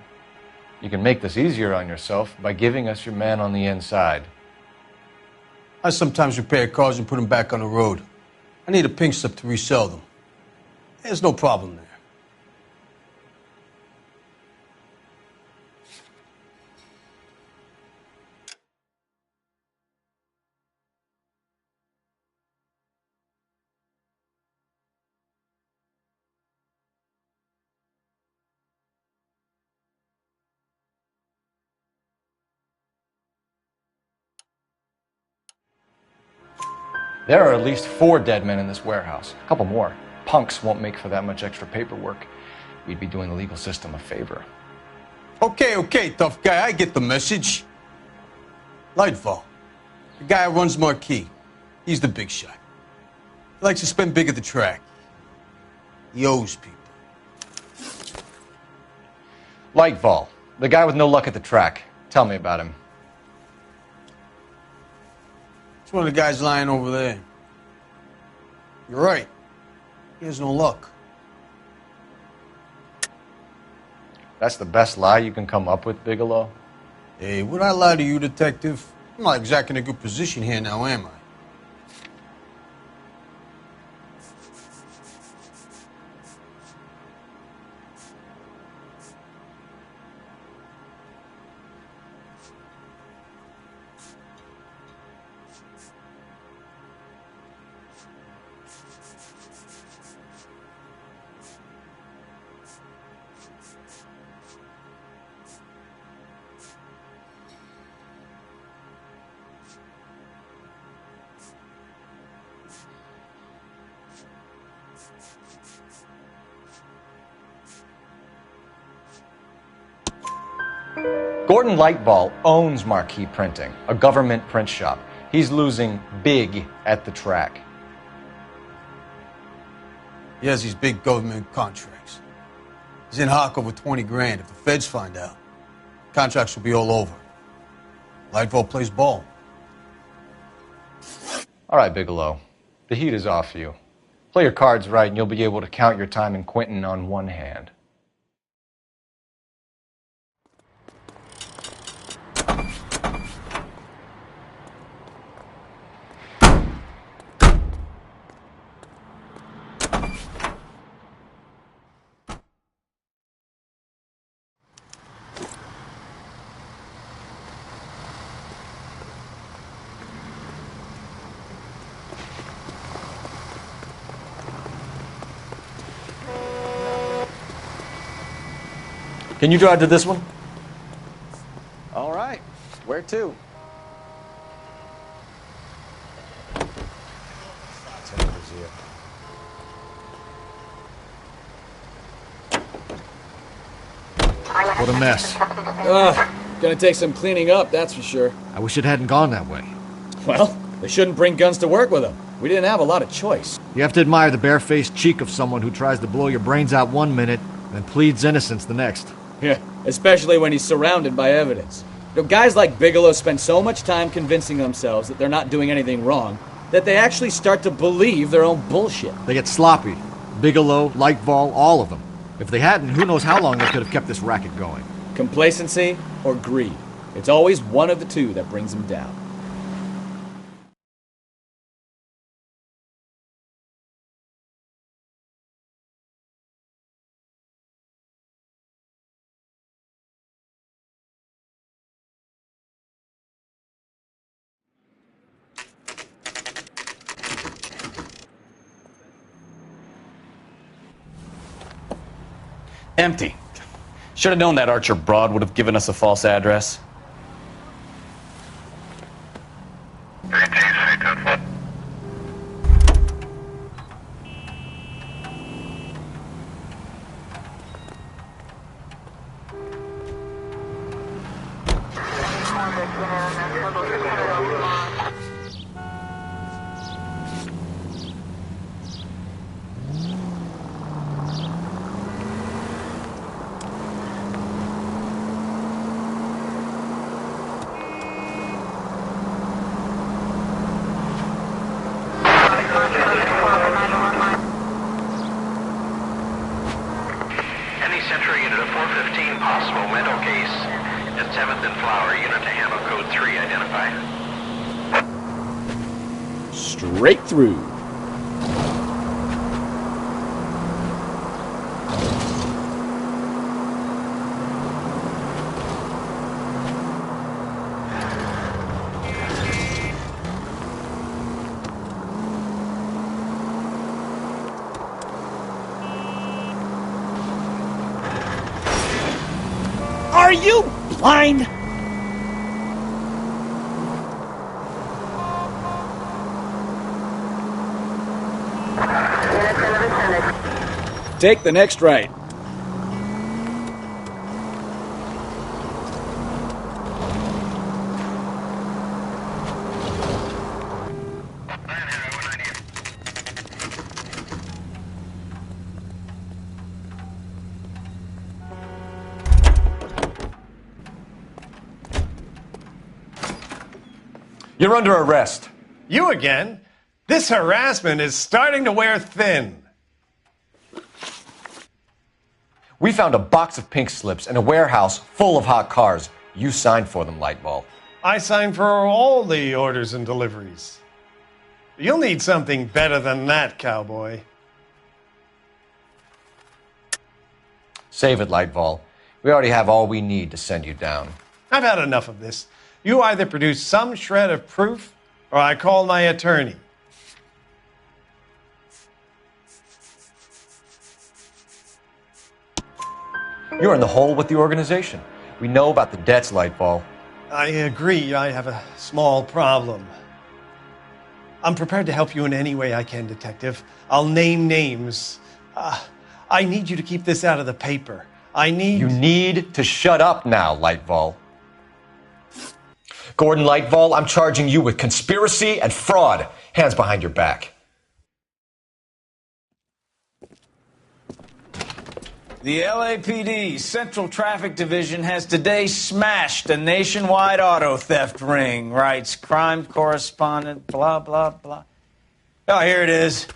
You can make this easier on yourself by giving us your man on the inside. I sometimes repair cars and put them back on the road. I need a pink slip to resell them. There's no problem there. There are at least 4 dead men in this warehouse. A couple more. Punks won't make for that much extra paperwork. We'd be doing the legal system a favor. Okay, tough guy. I get the message. Lightfall, the guy who runs Marquee. He's the big shot. He likes to spend big at the track. He owes people. Lightfall, the guy with no luck at the track. Tell me about him. It's one of the guys lying over there. You're right. He has no luck. That's the best lie you can come up with, Bigelow? Hey, would I lie to you, detective? I'm not exactly in a good position here now, am I? Gordon Lightfall owns Marquee Printing, a government print shop. He's losing big at the track. He has these big government contracts. He's in hock over 20 grand. If the feds find out, contracts will be all over. Lightfall plays ball. All right, Bigelow. The heat is off you. Play your cards right and you'll be able to count your time in Quentin on one hand. Can you drive to this one? All right. Where to? What a mess. Gonna take some cleaning up, that's for sure. I wish it hadn't gone that way. Well, they shouldn't bring guns to work with them. We didn't have a lot of choice. You have to admire the barefaced cheek of someone who tries to blow your brains out one minute, then pleads innocence the next. Yeah, especially when he's surrounded by evidence. You know, guys like Bigelow spend so much time convincing themselves that they're not doing anything wrong that they actually start to believe their own bullshit. They get sloppy. Bigelow, Lightfall, all of them. If they hadn't, who knows how long they could have kept this racket going. Complacency or greed. It's always one of the two that brings them down. Empty. Should have known that Archer broad would have given us a false address. Any Central unit of 415 possible mental case at 7th and Flower, unit to handle code 3, identify. Straight through. Are you blind? Take the next right. You're under arrest. You again? This harassment is starting to wear thin. We found a box of pink slips in a warehouse full of hot cars. You signed for them, Lightball. I signed for all the orders and deliveries. You'll need something better than that, cowboy. Save it, Lightball. We already have all we need to send you down. I've had enough of this. You either produce some shred of proof, or I call my attorney. You're in the hole with the organization. We know about the debts, Lightball. I agree, I have a small problem. I'm prepared to help you in any way I can, Detective. I'll name names. I need you to keep this out of the paper. You need to shut up now, Lightball. Gordon Lightball, I'm charging you with conspiracy and fraud. Hands behind your back. The LAPD Central Traffic Division has today smashed a nationwide auto theft ring, writes crime correspondent, blah, blah, blah. Oh, here it is.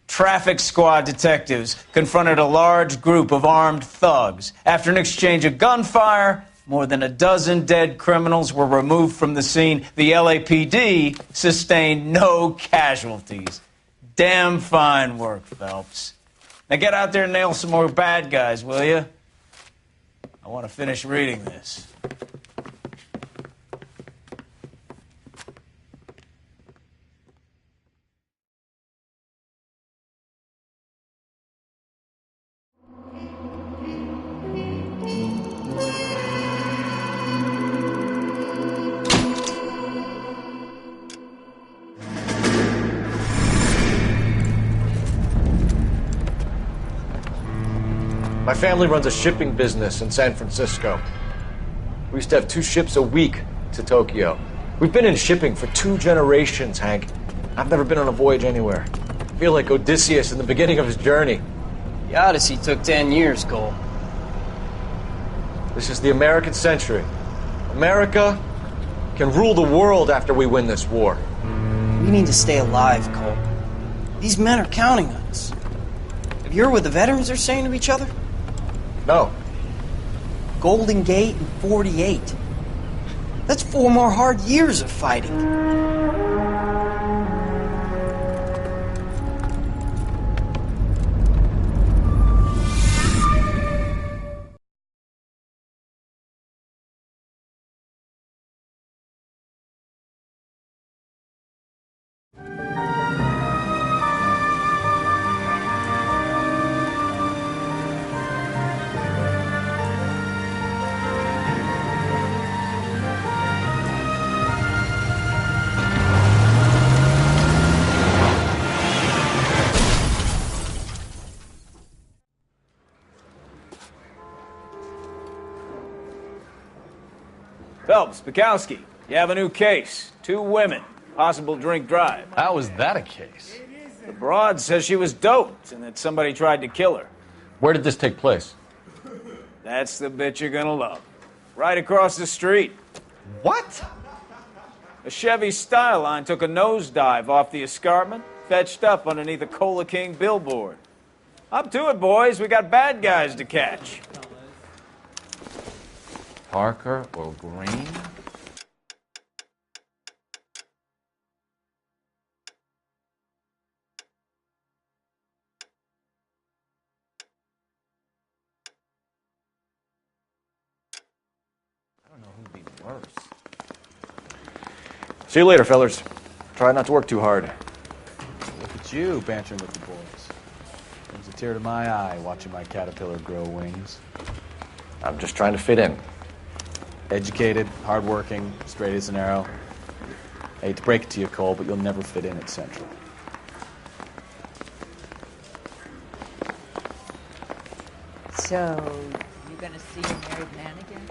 Traffic squad detectives confronted a large group of armed thugs. After an exchange of gunfire, more than a dozen dead criminals were removed from the scene. The LAPD sustained no casualties. Damn fine work, Phelps. Now get out there and nail some more bad guys, will you? I want to finish reading this. My family runs a shipping business in San Francisco. We used to have 2 ships a week to Tokyo. We've been in shipping for 2 generations, Hank. I've never been on a voyage anywhere. I feel like Odysseus in the beginning of his journey. The Odyssey took 10 years, Cole. This is the American century. America can rule the world after we win this war. We need to stay alive, Cole. These men are counting on us. Have you heard what the veterans are saying to each other? No. Golden Gate and 48. That's 4 more hard years of fighting. Phelps, Bukowski, you have a new case. 2 women, possible drink drive. How was that a case? The broad says she was doped and that somebody tried to kill her. Where did this take place? That's the bit you're gonna love. Right across the street. What? A Chevy Styline took a nosedive off the escarpment, fetched up underneath a Cola King billboard. Up to it, boys. We got bad guys to catch. Parker or Green? I don't know who'd be worse. See you later, fellers. Try not to work too hard. Look at you bantering with the boys. Brings a tear to my eye watching my caterpillar grow wings. I'm just trying to fit in. Educated, hardworking, straight as an arrow. I hate to break it to you, Cole, but you'll never fit in at Central. So, you gonna see your married man again?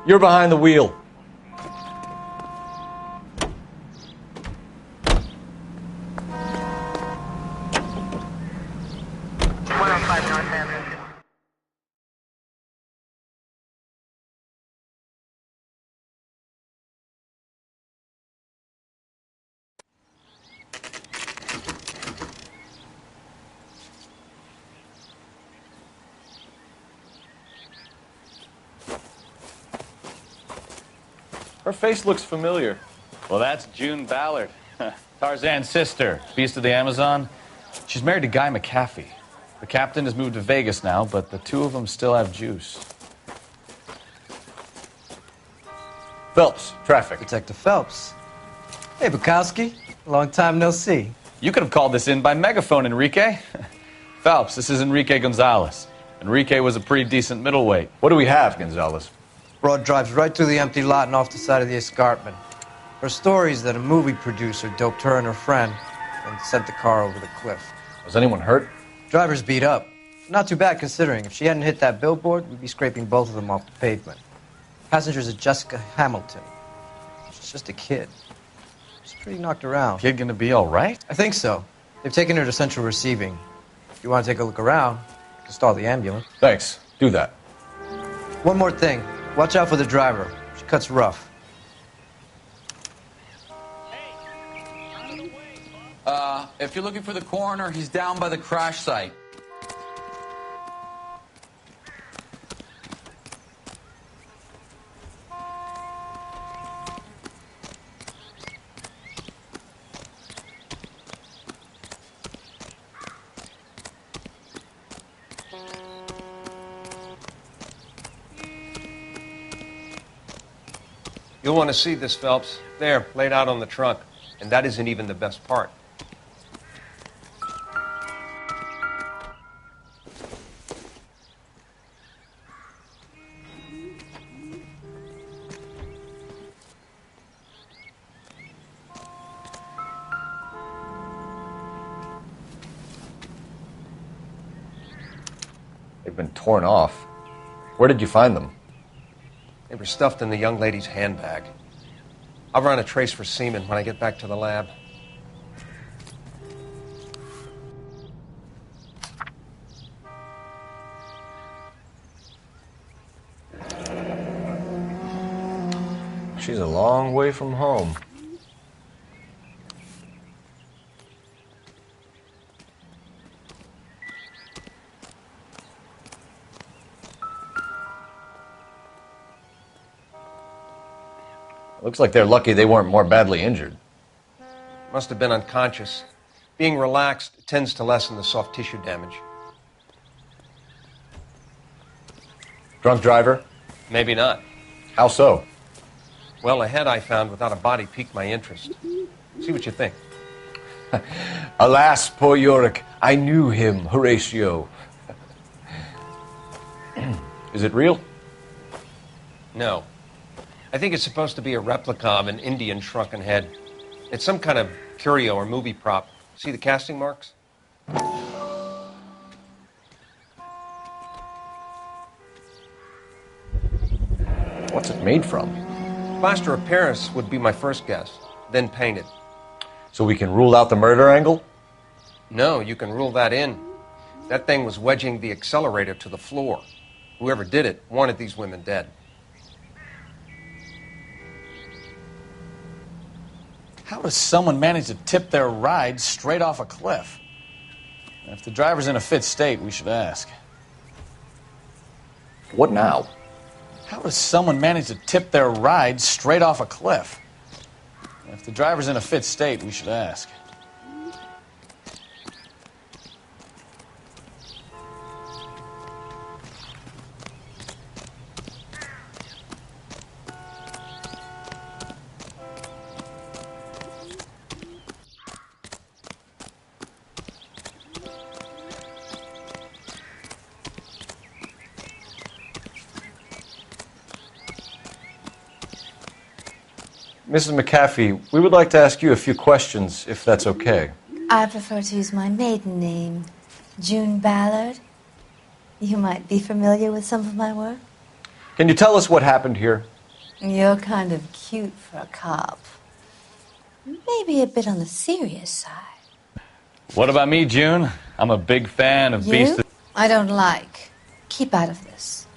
You're behind the wheel. Her face looks familiar. Well, that's June Ballard, Tarzan's sister, beast of the Amazon. She's married to Guy McAfee. The captain has moved to Vegas now, but the 2 of them still have juice. Phelps, traffic. Detective Phelps. Hey, Bukowski. Long time no see. You could have called this in by megaphone, Enrique. Phelps, this is Enrique Gonzalez. Enrique was a pretty decent middleweight. What do we have, Gonzalez? Broad drives right through the empty lot and off the side of the escarpment. Her story is that a movie producer doped her and her friend and sent the car over the cliff. Was anyone hurt? Driver's beat up. Not too bad considering. If she hadn't hit that billboard, we'd be scraping both of them off the pavement. Passenger's a Jessica Hamilton. She's just a kid. She's pretty knocked around. Kid gonna be all right? I think so. They've taken her to Central Receiving. If you want to take a look around, you can stall the ambulance. Thanks. Do that. One more thing. Watch out for the driver. She cuts rough. If you're looking for the coroner, he's down by the crash site. You'll want to see this, Phelps. There, laid out on the trunk. And that isn't even the best part. They've been torn off. Where did you find them? They were stuffed in the young lady's handbag. I'll run a trace for semen when I get back to the lab. She's a long way from home. Looks like they're lucky they weren't more badly injured. Must have been unconscious. Being relaxed tends to lessen the soft tissue damage. Drunk driver? Maybe not. How so? Well, a head I found without a body piqued my interest. See what you think. Alas, poor Yorick, I knew him, Horatio. Is it real? No. I think it's supposed to be a replica of an Indian shrunken head. It's some kind of curio or movie prop. See the casting marks? What's it made from? Plaster of Paris would be my first guess, then painted. So we can rule out the murder angle? No, you can rule that in. That thing was wedging the accelerator to the floor. Whoever did it wanted these women dead. How does someone manage to tip their ride straight off a cliff? If the driver's in a fit state, we should ask. What now? How does someone manage to tip their ride straight off a cliff? If the driver's in a fit state, we should ask. Mrs. McAfee, we would like to ask you a few questions, if that's okay. I prefer to use my maiden name, June Ballard. You might be familiar with some of my work. Can you tell us what happened here? You're kind of cute for a cop. Maybe a bit on the serious side. What about me, June? I'm a big fan of Beast. I don't like. Keep out of this.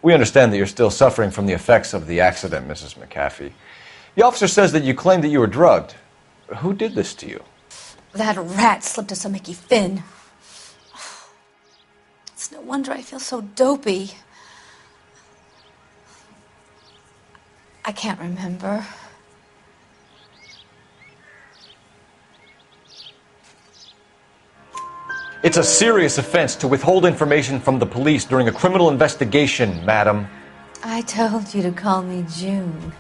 We understand that you're still suffering from the effects of the accident, Mrs. McAfee. The officer says that you claimed that you were drugged. Who did this to you? That rat slipped us a Mickey Finn. It's no wonder I feel so dopey. I can't remember. It's a serious offense to withhold information from the police during a criminal investigation, madam. I told you to call me June.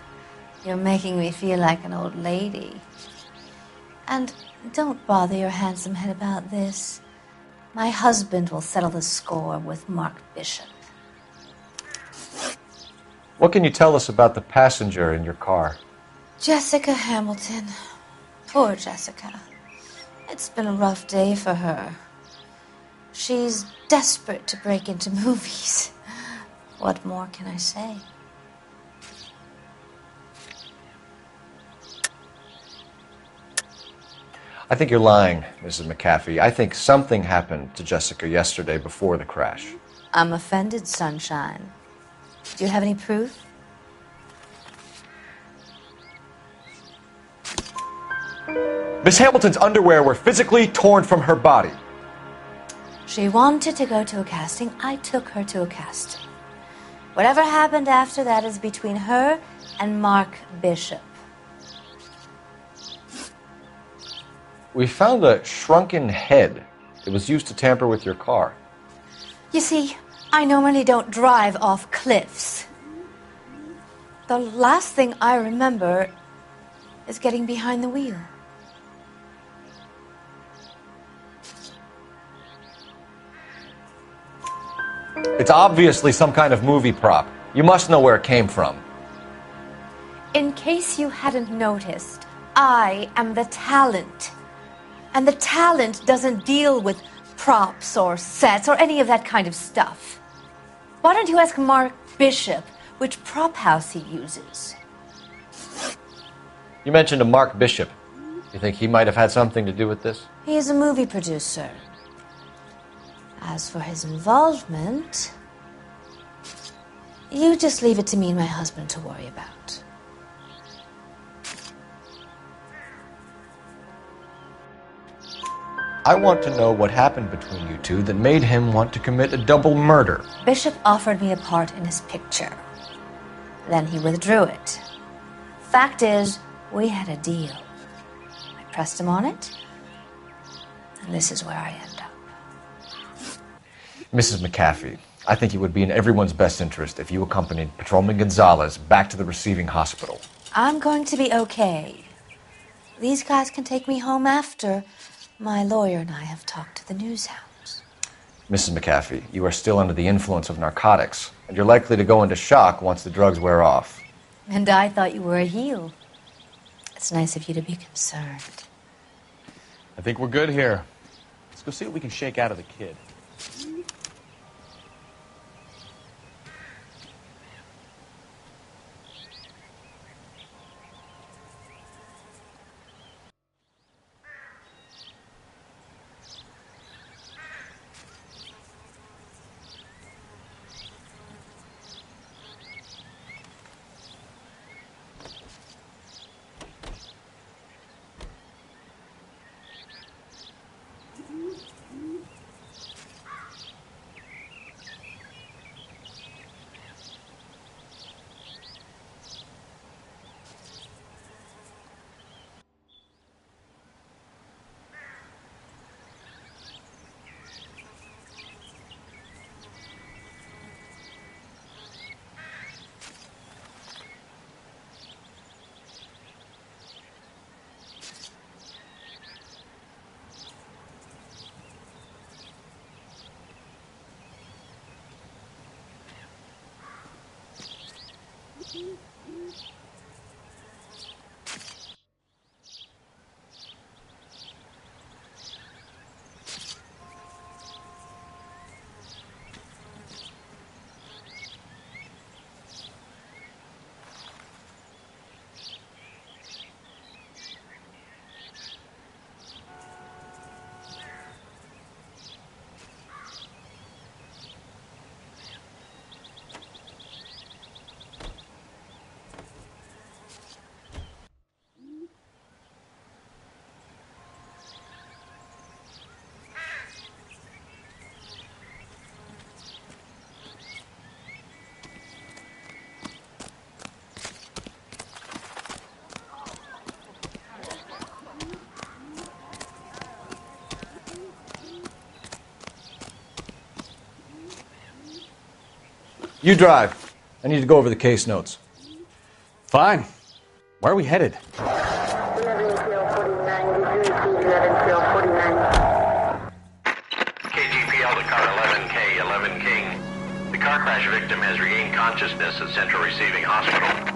You're making me feel like an old lady. And don't bother your handsome head about this. My husband will settle the score with Mark Bishop. What can you tell us about the passenger in your car? Jessica Hamilton. Poor Jessica. It's been a rough day for her. She's desperate to break into movies. What more can I say? I think you're lying, Mrs. McAfee. I think something happened to Jessica yesterday before the crash. I'm offended, Sunshine. Do you have any proof? Miss Hamilton's underwear were physically torn from her body. She wanted to go to a casting. I took her to a casting. Whatever happened after that is between her and Mark Bishop. We found a shrunken head. It was used to tamper with your car. You see, I normally don't drive off cliffs. The last thing I remember is getting behind the wheel. It's obviously some kind of movie prop. You must know where it came from. In case you hadn't noticed, I am the talent. And the talent doesn't deal with props or sets or any of that kind of stuff. Why don't you ask Mark Bishop which prop house he uses? You mentioned a Mark Bishop. You think he might have had something to do with this? He is a movie producer. As for his involvement, you just leave it to me and my husband to worry about. I want to know what happened between you two that made him want to commit a double murder. Bishop offered me a part in his picture. Then he withdrew it. Fact is, we had a deal. I pressed him on it, and this is where I end up. Mrs. McAfee, I think it would be in everyone's best interest if you accompanied Patrolman Gonzalez back to the receiving hospital. I'm going to be okay. These guys can take me home after my lawyer and I have talked to the news hounds. Mrs. McAfee, you are still under the influence of narcotics, and you're likely to go into shock once the drugs wear off. And I thought you were a heel. It's nice of you to be concerned. I think we're good here. Let's go see what we can shake out of the kid. You drive. I need to go over the case notes. Fine. Where are we headed? KGPL to car 11K, 11 King. The car crash victim has regained consciousness at Central Receiving Hospital.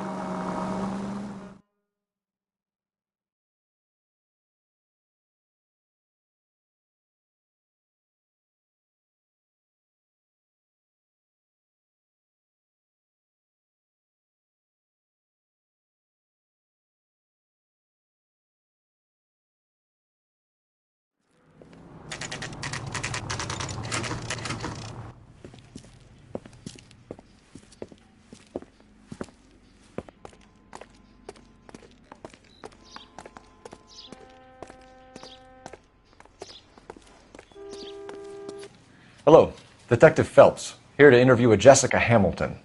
Hello, Detective Phelps, here to interview a Jessica Hamilton.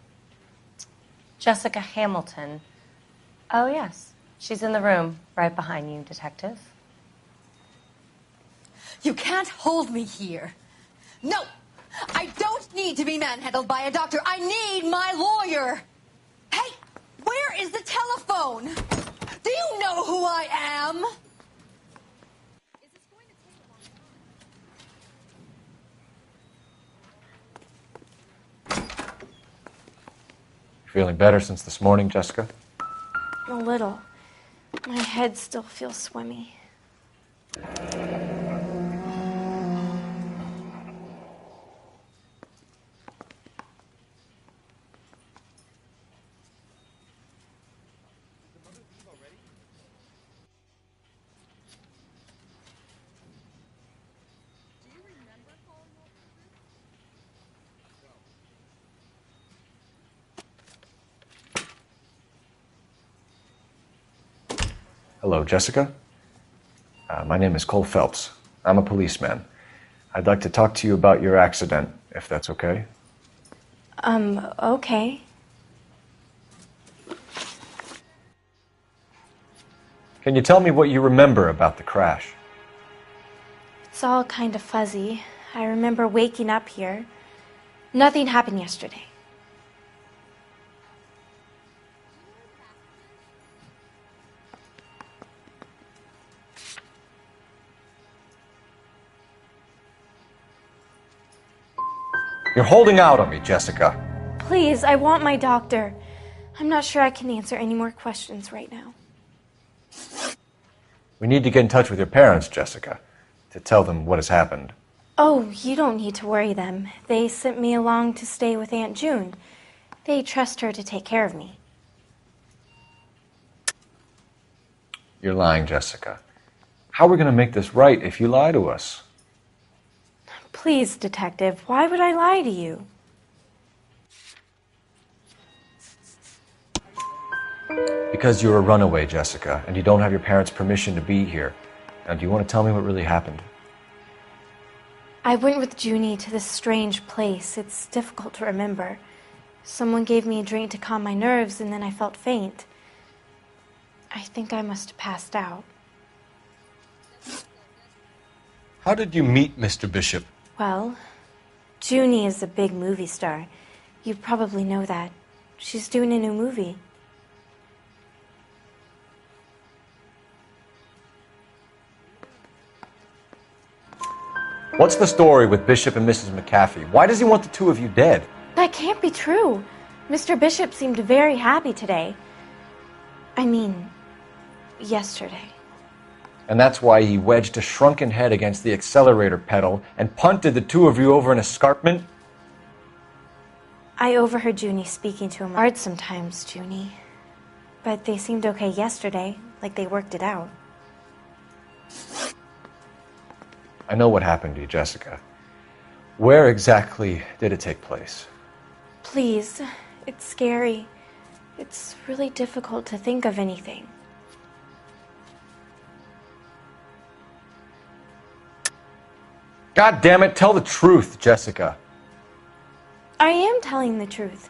Jessica Hamilton. Oh, yes. She's in the room, right behind you, Detective. You can't hold me here. No! I don't need to be manhandled by a doctor. I need my lawyer. Hey, where is the telephone? Do you know who I am? Feeling better since this morning, Jessica? A little. My head still feels swimmy. Hello, Jessica. My name is Cole Phelps. I'm a policeman. I'd like to talk to you about your accident, if that's okay. Okay. Can you tell me what you remember about the crash? It's all kind of fuzzy. I remember waking up here. Nothing happened yesterday. You're holding out on me, Jessica. Please, I want my doctor. I'm not sure I can answer any more questions right now. We need to get in touch with your parents, Jessica, to tell them what has happened. Oh, you don't need to worry them. They sent me along to stay with Aunt June. They trust her to take care of me. You're lying, Jessica. How are we going to make this right if you lie to us? Please, Detective, why would I lie to you? Because you're a runaway, Jessica, and you don't have your parents' permission to be here. Now, do you want to tell me what really happened? I went with Junie to this strange place. It's difficult to remember. Someone gave me a drink to calm my nerves, and then I felt faint. I think I must have passed out. How did you meet Mr. Bishop? Well, Junie is a big movie star. You probably know that. She's doing a new movie. What's the story with Bishop and Mrs. McAfee? Why does he want the two of you dead? That can't be true. Mr. Bishop seemed very happy today. I mean, yesterday. And that's why he wedged a shrunken head against the accelerator pedal and punted the two of you over an escarpment? I overheard Junie speaking to him hard sometimes, Junie. But they seemed okay yesterday, like they worked it out. I know what happened to you, Jessica. Where exactly did it take place? Please, it's scary. It's really difficult to think of anything. God damn it, tell the truth, Jessica. I am telling the truth.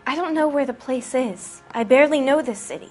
I don't know where the place is. I barely know this city.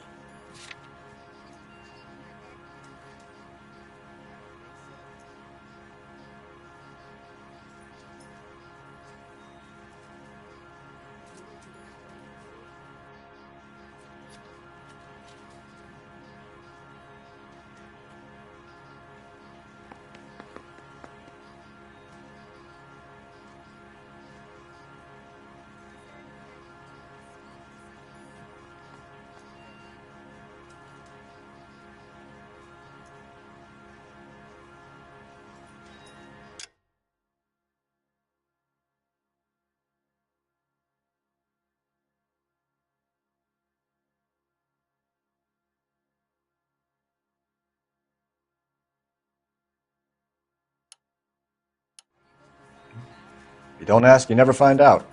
You don't ask, you never find out.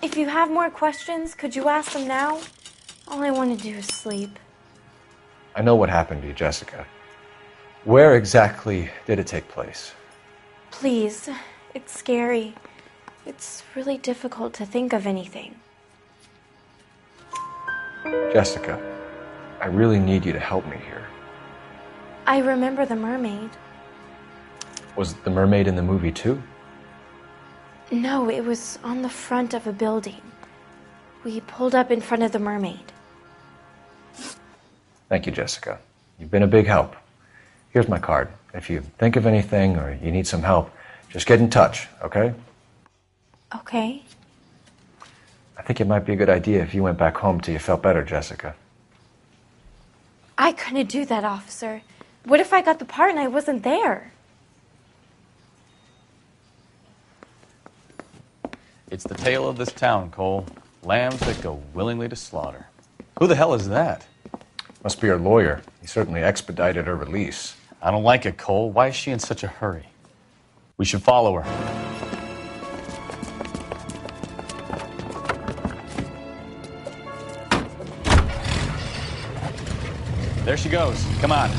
If you have more questions, could you ask them now? All I want to do is sleep. I know what happened to you, Jessica. Where exactly did it take place? Please, it's scary. It's really difficult to think of anything. Jessica, I really need you to help me here. I remember the mermaid. Was the mermaid in the movie too? No, it was on the front of a building. We pulled up in front of the mermaid. Thank you, Jessica. You've been a big help. Here's my card. If you think of anything or you need some help, just get in touch, okay? Okay. I think it might be a good idea if you went back home till you felt better, Jessica. I couldn't do that, officer. What if I got the part and I wasn't there? It's the tale of this town, Cole. Lambs that go willingly to slaughter. Who the hell is that? Must be her lawyer. He certainly expedited her release. I don't like it, Cole. Why is she in such a hurry? We should follow her. There she goes. Come on.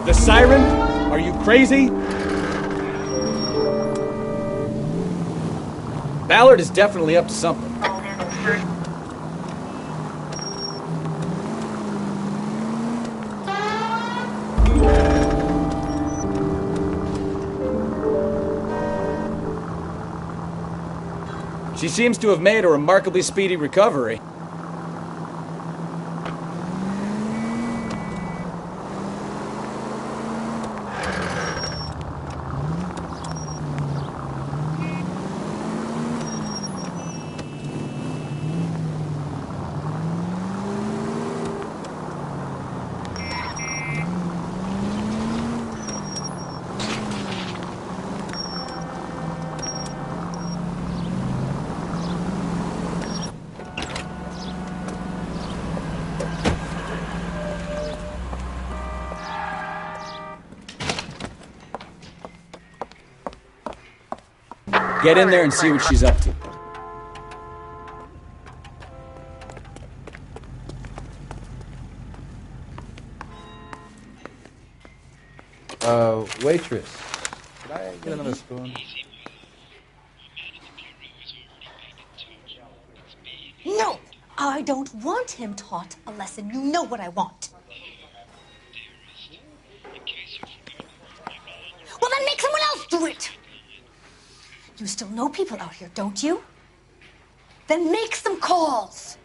The siren? Are you crazy? Ballard is definitely up to something. She seems to have made a remarkably speedy recovery. Get in there and see what she's up to. Waitress, could I get another spoon? No! I don't want him taught a lesson. You know what I want. Well, then make someone else do it! You still know people out here, don't you? Then make some calls!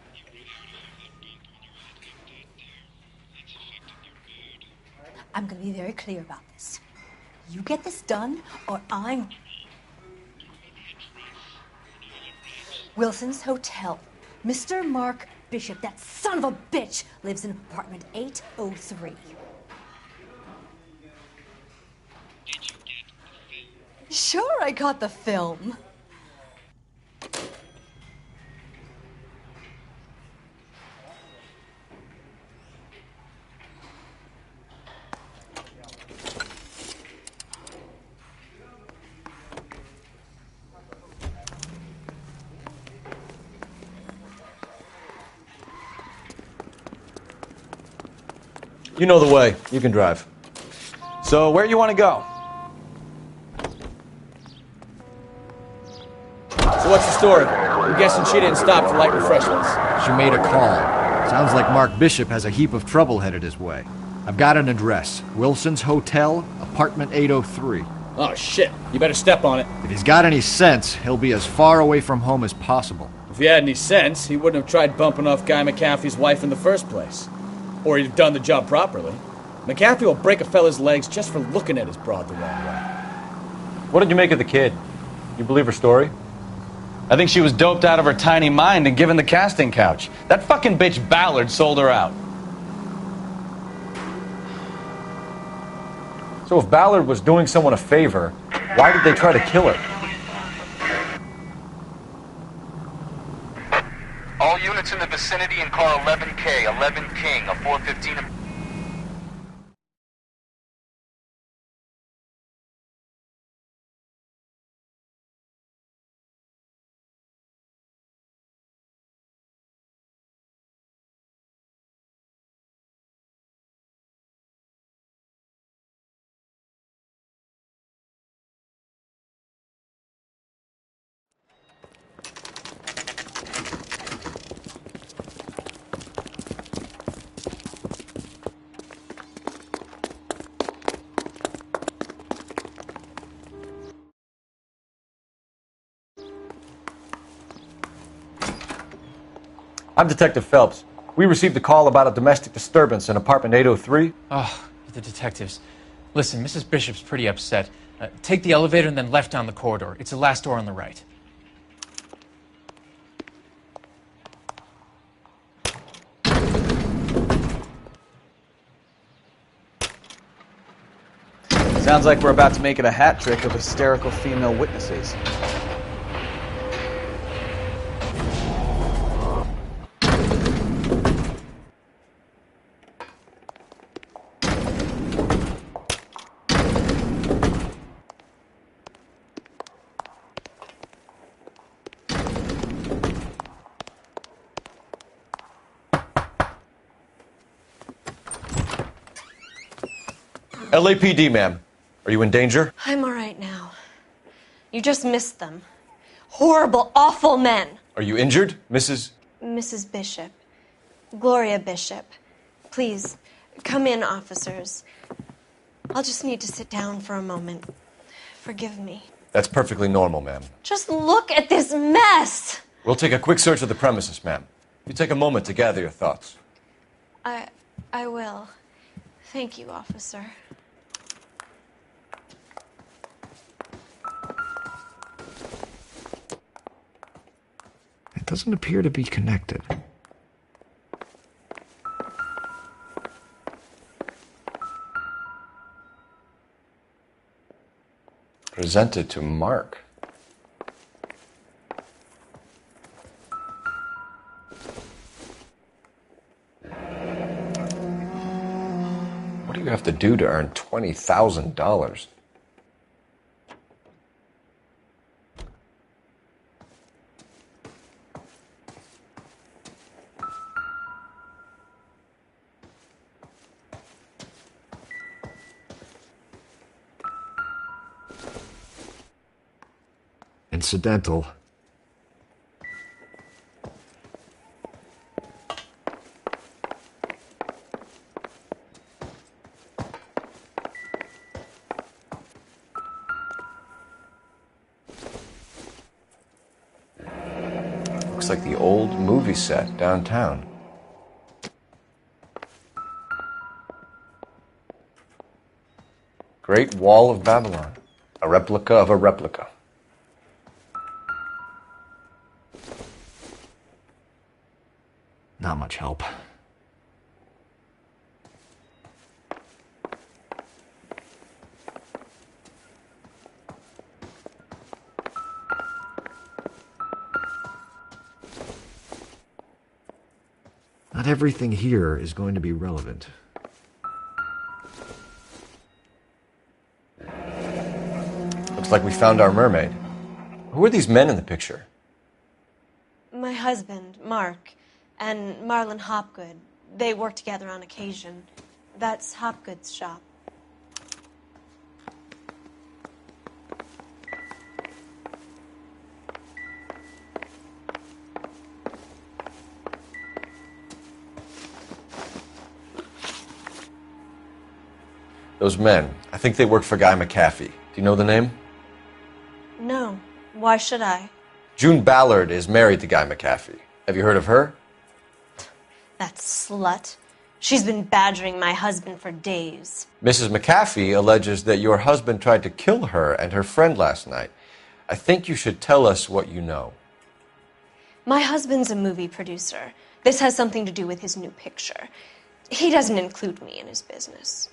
I'm gonna be very clear about this. You get this done, or I'm... Wilson's Hotel. Mr. Mark Bishop, that son of a bitch, lives in apartment 803. Sure, I got the film. You know the way. You can drive. So, where you want to go? So what's the story? I'm guessing she didn't stop for light refreshments. She made a call. Sounds like Mark Bishop has a heap of trouble headed his way. I've got an address. Wilson's Hotel, apartment 803. Oh, shit. You better step on it. If he's got any sense, he'll be as far away from home as possible. If he had any sense, he wouldn't have tried bumping off Guy McAfee's wife in the first place. Or he'd have done the job properly. McAfee will break a fella's legs just for looking at his broad the wrong way. What did you make of the kid? You believe her story? I think she was doped out of her tiny mind and given the casting couch. That fucking bitch Ballard sold her out. So if Ballard was doing someone a favor, why did they try to kill her? All units in the vicinity in car 11K, 11 King, a 415... I'm Detective Phelps. We received a call about a domestic disturbance in apartment 803. Oh, the detectives. Listen, Mrs. Bishop's pretty upset. Take the elevator and then left down the corridor. It's the last door on the right. Sounds like we're about to make it a hat trick of hysterical female witnesses. LAPD, ma'am. Are you in danger? I'm all right now. You just missed them. Horrible, awful men. Are you injured, Mrs.? Mrs. Bishop. Gloria Bishop. Please, come in, officers. I'll just need to sit down for a moment. Forgive me. That's perfectly normal, ma'am. Just look at this mess! We'll take a quick search of the premises, ma'am. You take a moment to gather your thoughts. I will. Thank you, officer. It doesn't appear to be connected. Presented to Mark. What do you have to do to earn $20,000? Incidental. Looks like the old movie set downtown. Great Wall of Babylon. A replica of a replica. Not much help. Not everything here is going to be relevant. Looks like we found our mermaid. Who are these men in the picture? My husband, Mark, and Marlon Hopgood. They work together on occasion. That's Hopgood's shop. Those men, I think they work for Guy McAfee. Do you know the name? No. Why should I? June Ballard is married to Guy McAfee. Have you heard of her? That slut. She's been badgering my husband for days. Mrs. McAfee alleges that your husband tried to kill her and her friend last night. I think you should tell us what you know. My husband's a movie producer. This has something to do with his new picture. He doesn't include me in his business.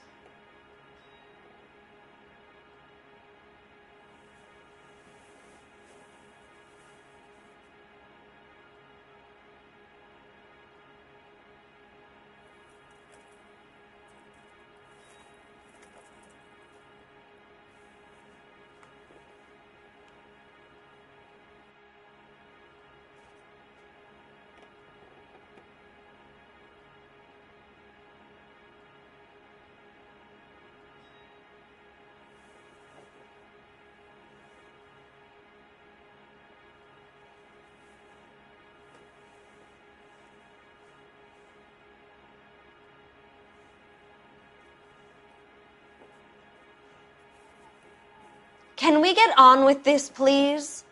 Can we get on with this, please?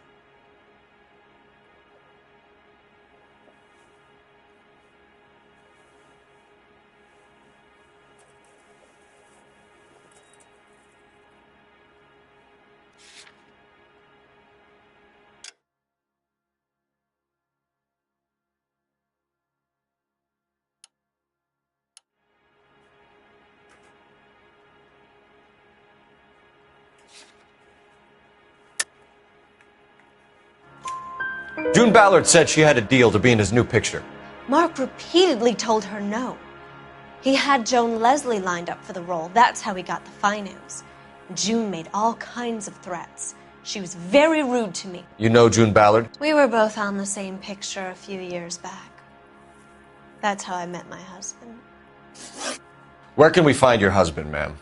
June Ballard said she had a deal to be in his new picture. Mark repeatedly told her no. He had Joan Leslie lined up for the role. That's how he got the finance. June made all kinds of threats. She was very rude to me. You know June Ballard? We were both on the same picture a few years back. That's how I met my husband. Where can we find your husband, ma'am?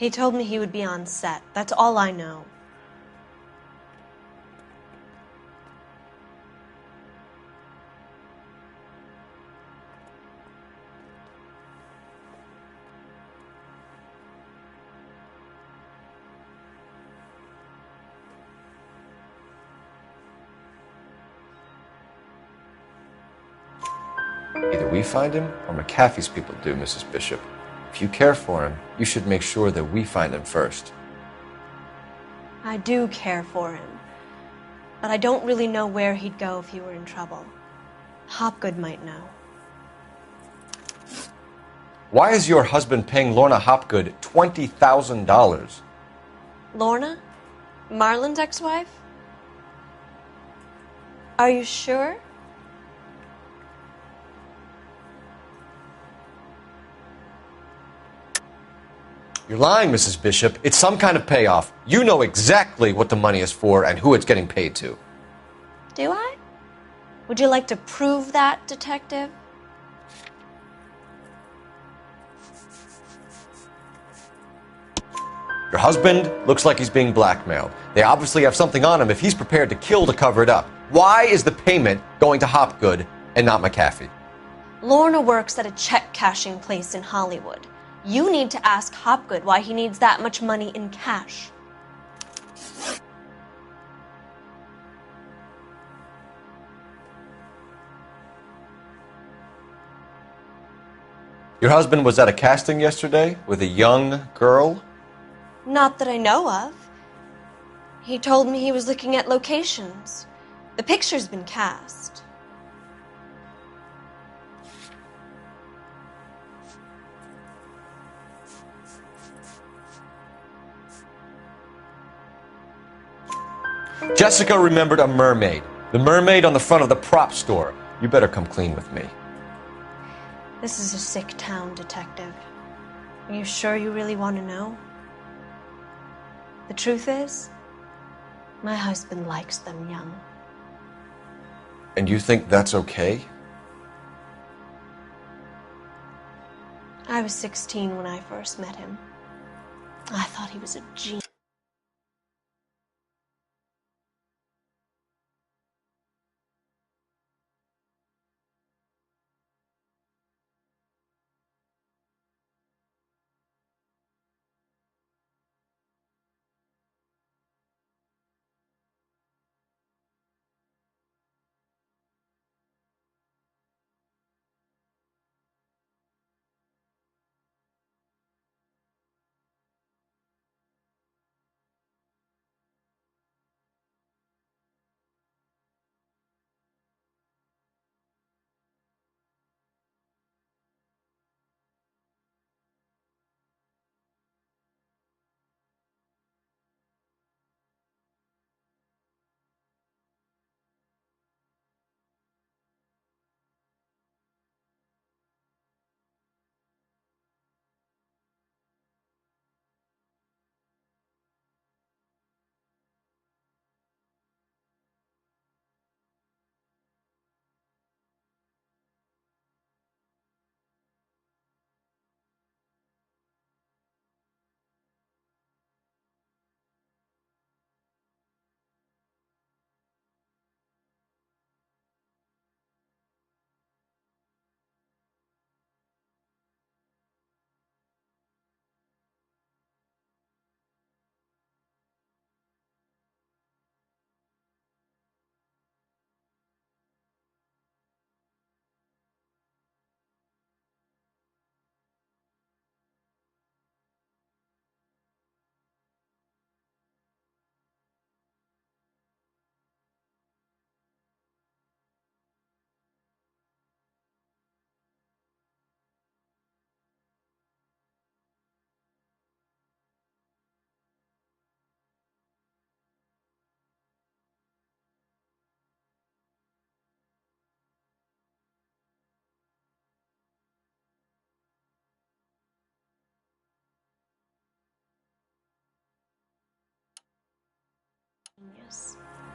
He told me he would be on set. That's all I know. Either we find him or McAfee's people do, Mrs. Bishop. If you care for him, you should make sure that we find him first. I do care for him. But I don't really know where he'd go if he were in trouble. Hopgood might know. Why is your husband paying Lorna Hopgood $20,000? Lorna? Marlon's ex-wife? Are you sure? You're lying, Mrs. Bishop. It's some kind of payoff. You know exactly what the money is for and who it's getting paid to. Do I? Would you like to prove that, Detective? Your husband looks like he's being blackmailed. They obviously have something on him if he's prepared to kill to cover it up. Why is the payment going to Hopgood and not McAfee? Lorna works at a check-cashing place in Hollywood. You need to ask Hopgood why he needs that much money in cash. Your husband was at a casting yesterday with a young girl? Not that I know of. He told me he was looking at locations. The picture's been cast. Jessica remembered a mermaid. The mermaid on the front of the prop store. You better come clean with me. This is a sick town, Detective. Are you sure you really want to know? The truth is, my husband likes them young. And you think that's okay? I was 16 when I first met him. I thought he was a genius.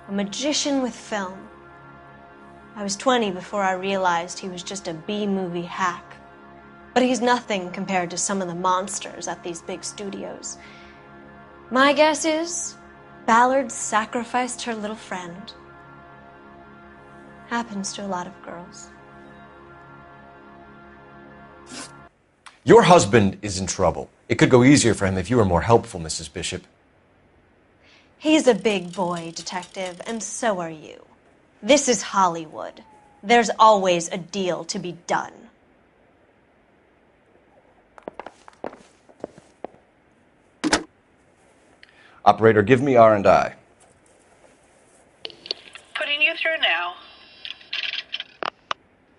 A magician with film. I was 20 before I realized he was just a B-movie hack. but he's nothing compared to some of the monsters at these big studios. My guess is Ballard sacrificed her little friend. Happens to a lot of girls. Your husband is in trouble. It could go easier for him if you were more helpful, Mrs. Bishop. He's a big boy, Detective, and so are you. This is Hollywood. There's always a deal to be done. Operator, give me R&I. Putting you through now.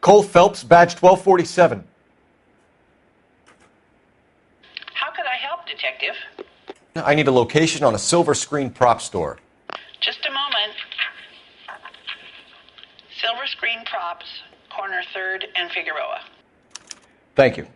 Cole Phelps, badge 1247. How could I help, Detective? I need a location on a silver screen prop store. Just a moment. Silver Screen Props, corner 3rd and Figueroa. Thank you.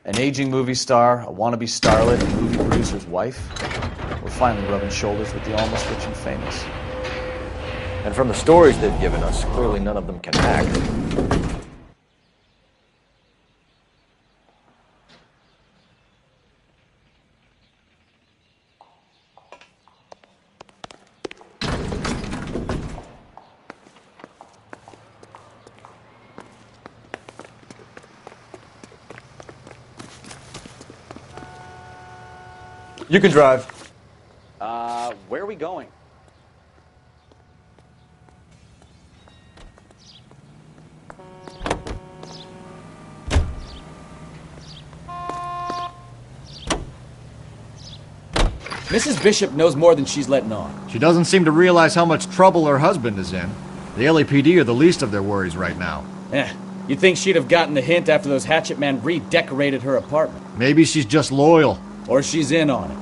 An aging movie star, a wannabe starlet, a movie producer's wife. We're finally rubbing shoulders with the almost rich and famous. And from the stories they've given us, clearly none of them can act. You can drive. Where are we going? Mrs. Bishop knows more than she's letting on. She doesn't seem to realize how much trouble her husband is in. The LAPD are the least of their worries right now. You'd think she'd have gotten the hint after those hatchet men redecorated her apartment. Maybe she's just loyal. Or she's in on it.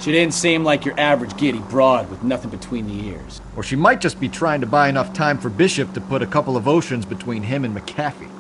She didn't seem like your average giddy broad with nothing between the ears. Or she might just be trying to buy enough time for Bishop to put a couple of oceans between him and McAfee.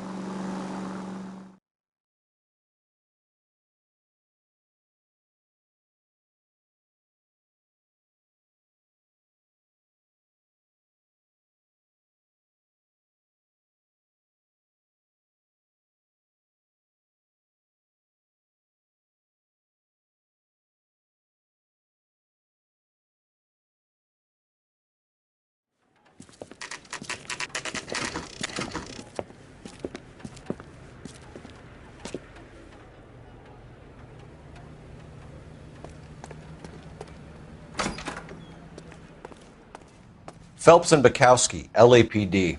Phelps and Bukowski, LAPD.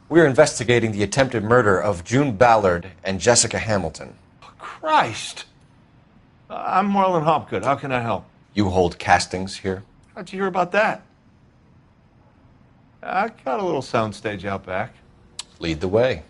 We're investigating the attempted murder of June Ballard and Jessica Hamilton. Christ! I'm Marlon Hopgood. How can I help? You hold castings here? How'd you hear about that? I got a little soundstage out back. Lead the way.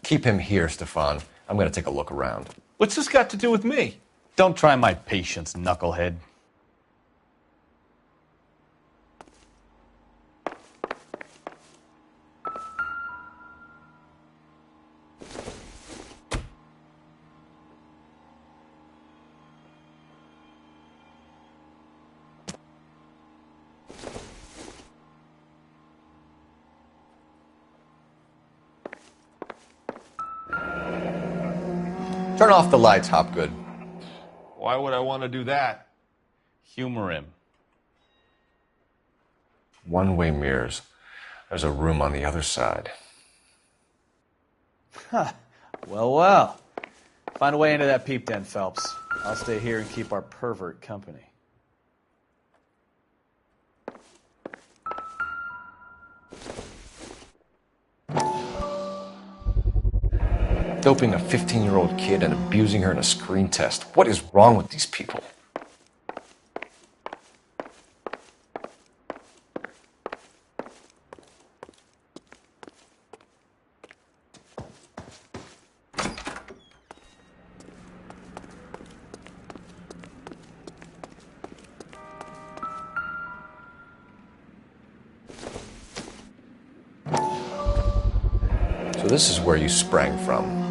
Keep him here, Stefan. I'm going to take a look around. What's this got to do with me? Don't try my patience, knucklehead. Turn off the lights, Hopgood. Why would I want to do that? Humor him. One-way mirrors. There's a room on the other side. Huh. Well. Find a way into that peep den, Phelps. I'll stay here and keep our pervert company. Doping a 15-year-old kid and abusing her in a screen test. What is wrong with these people? So this is where you sprang from.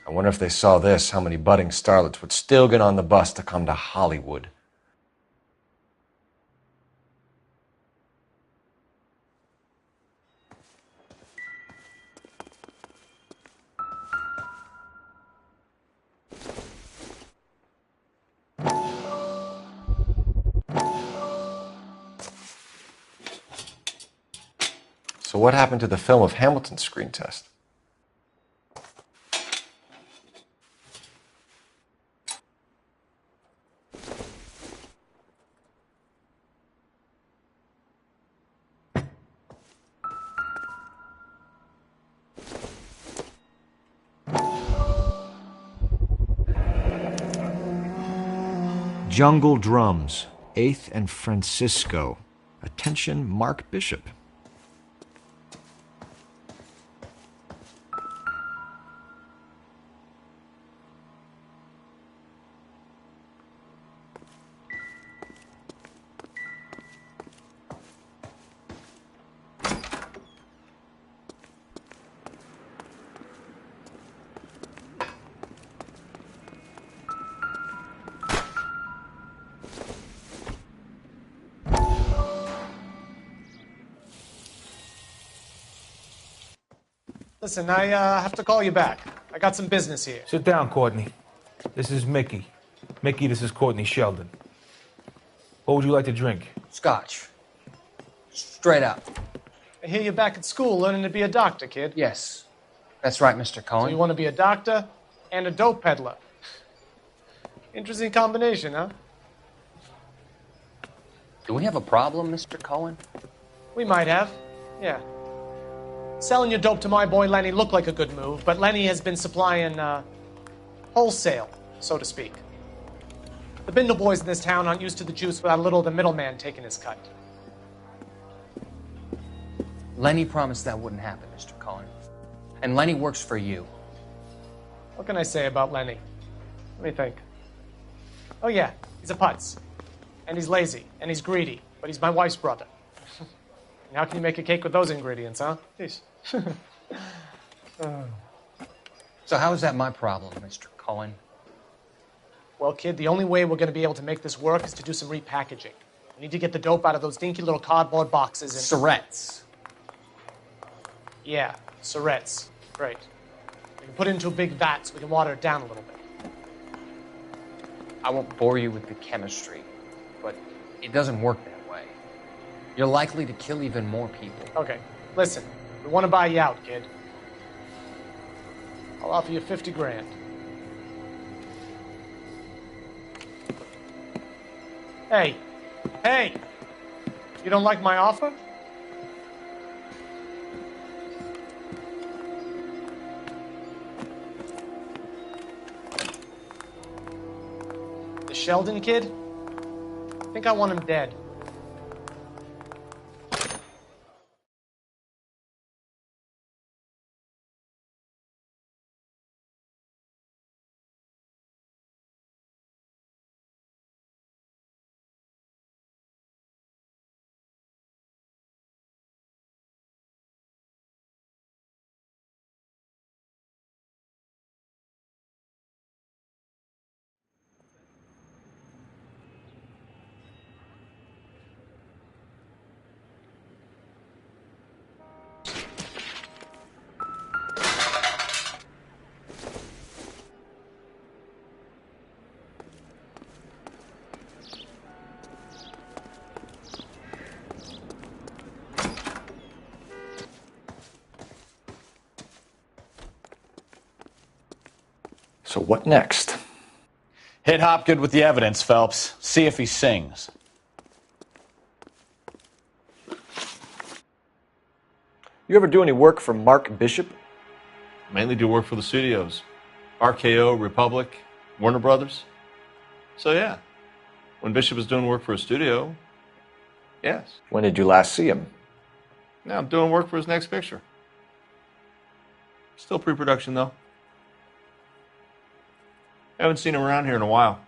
I wonder if they saw this, how many budding starlets would still get on the bus to come to Hollywood. So what happened to the film of Hamilton's screen test? Jungle Drums, 8th and Francisco. Attention, Mark Bishop. Listen, I have to call you back. I got some business here. Sit down, Courtney. This is Mickey. Mickey, this is Courtney Sheldon. What would you like to drink? Scotch. Straight up. I hear you're back at school learning to be a doctor, kid. Yes. That's right, Mr. Cohen. So you want to be a doctor and a dope peddler. Interesting combination, huh? Do we have a problem, Mr. Cohen? We might have, yeah. Selling your dope to my boy Lenny looked like a good move, but Lenny has been supplying, wholesale, so to speak. The Bindle boys in this town aren't used to the juice without a little of the middleman taking his cut. Lenny promised that wouldn't happen, Mr. Cohen. And Lenny works for you. What can I say about Lenny? Let me think. Oh yeah, he's a putz. And he's lazy, and he's greedy, but he's my wife's brother. And how can you make a cake with those ingredients, huh? Jeez. So how is that my problem, Mr. Cohen? Well, kid, the only way we're going to be able to make this work is to do some repackaging. We need to get the dope out of those dinky little cardboard boxes and... Surrettes. Yeah, Surrettes. Great. We can put it into a big vat so we can water it down a little bit. I won't bore you with the chemistry, but it doesn't work that way. You're likely to kill even more people. Okay, listen. We want to buy you out, kid. I'll offer you 50 grand. Hey. Hey! You don't like my offer? The Sheldon kid? I think I want him dead. So what next? Hit Hopgood with the evidence, Phelps. See if he sings. You ever do any work for Mark Bishop? Mainly do work for the studios. RKO, Republic, Warner Brothers. So yeah, when Bishop was doing work for a studio, yes. When did you last see him? Now I'm doing work for his next picture. Still pre-production though. Haven't seen him around here in a while.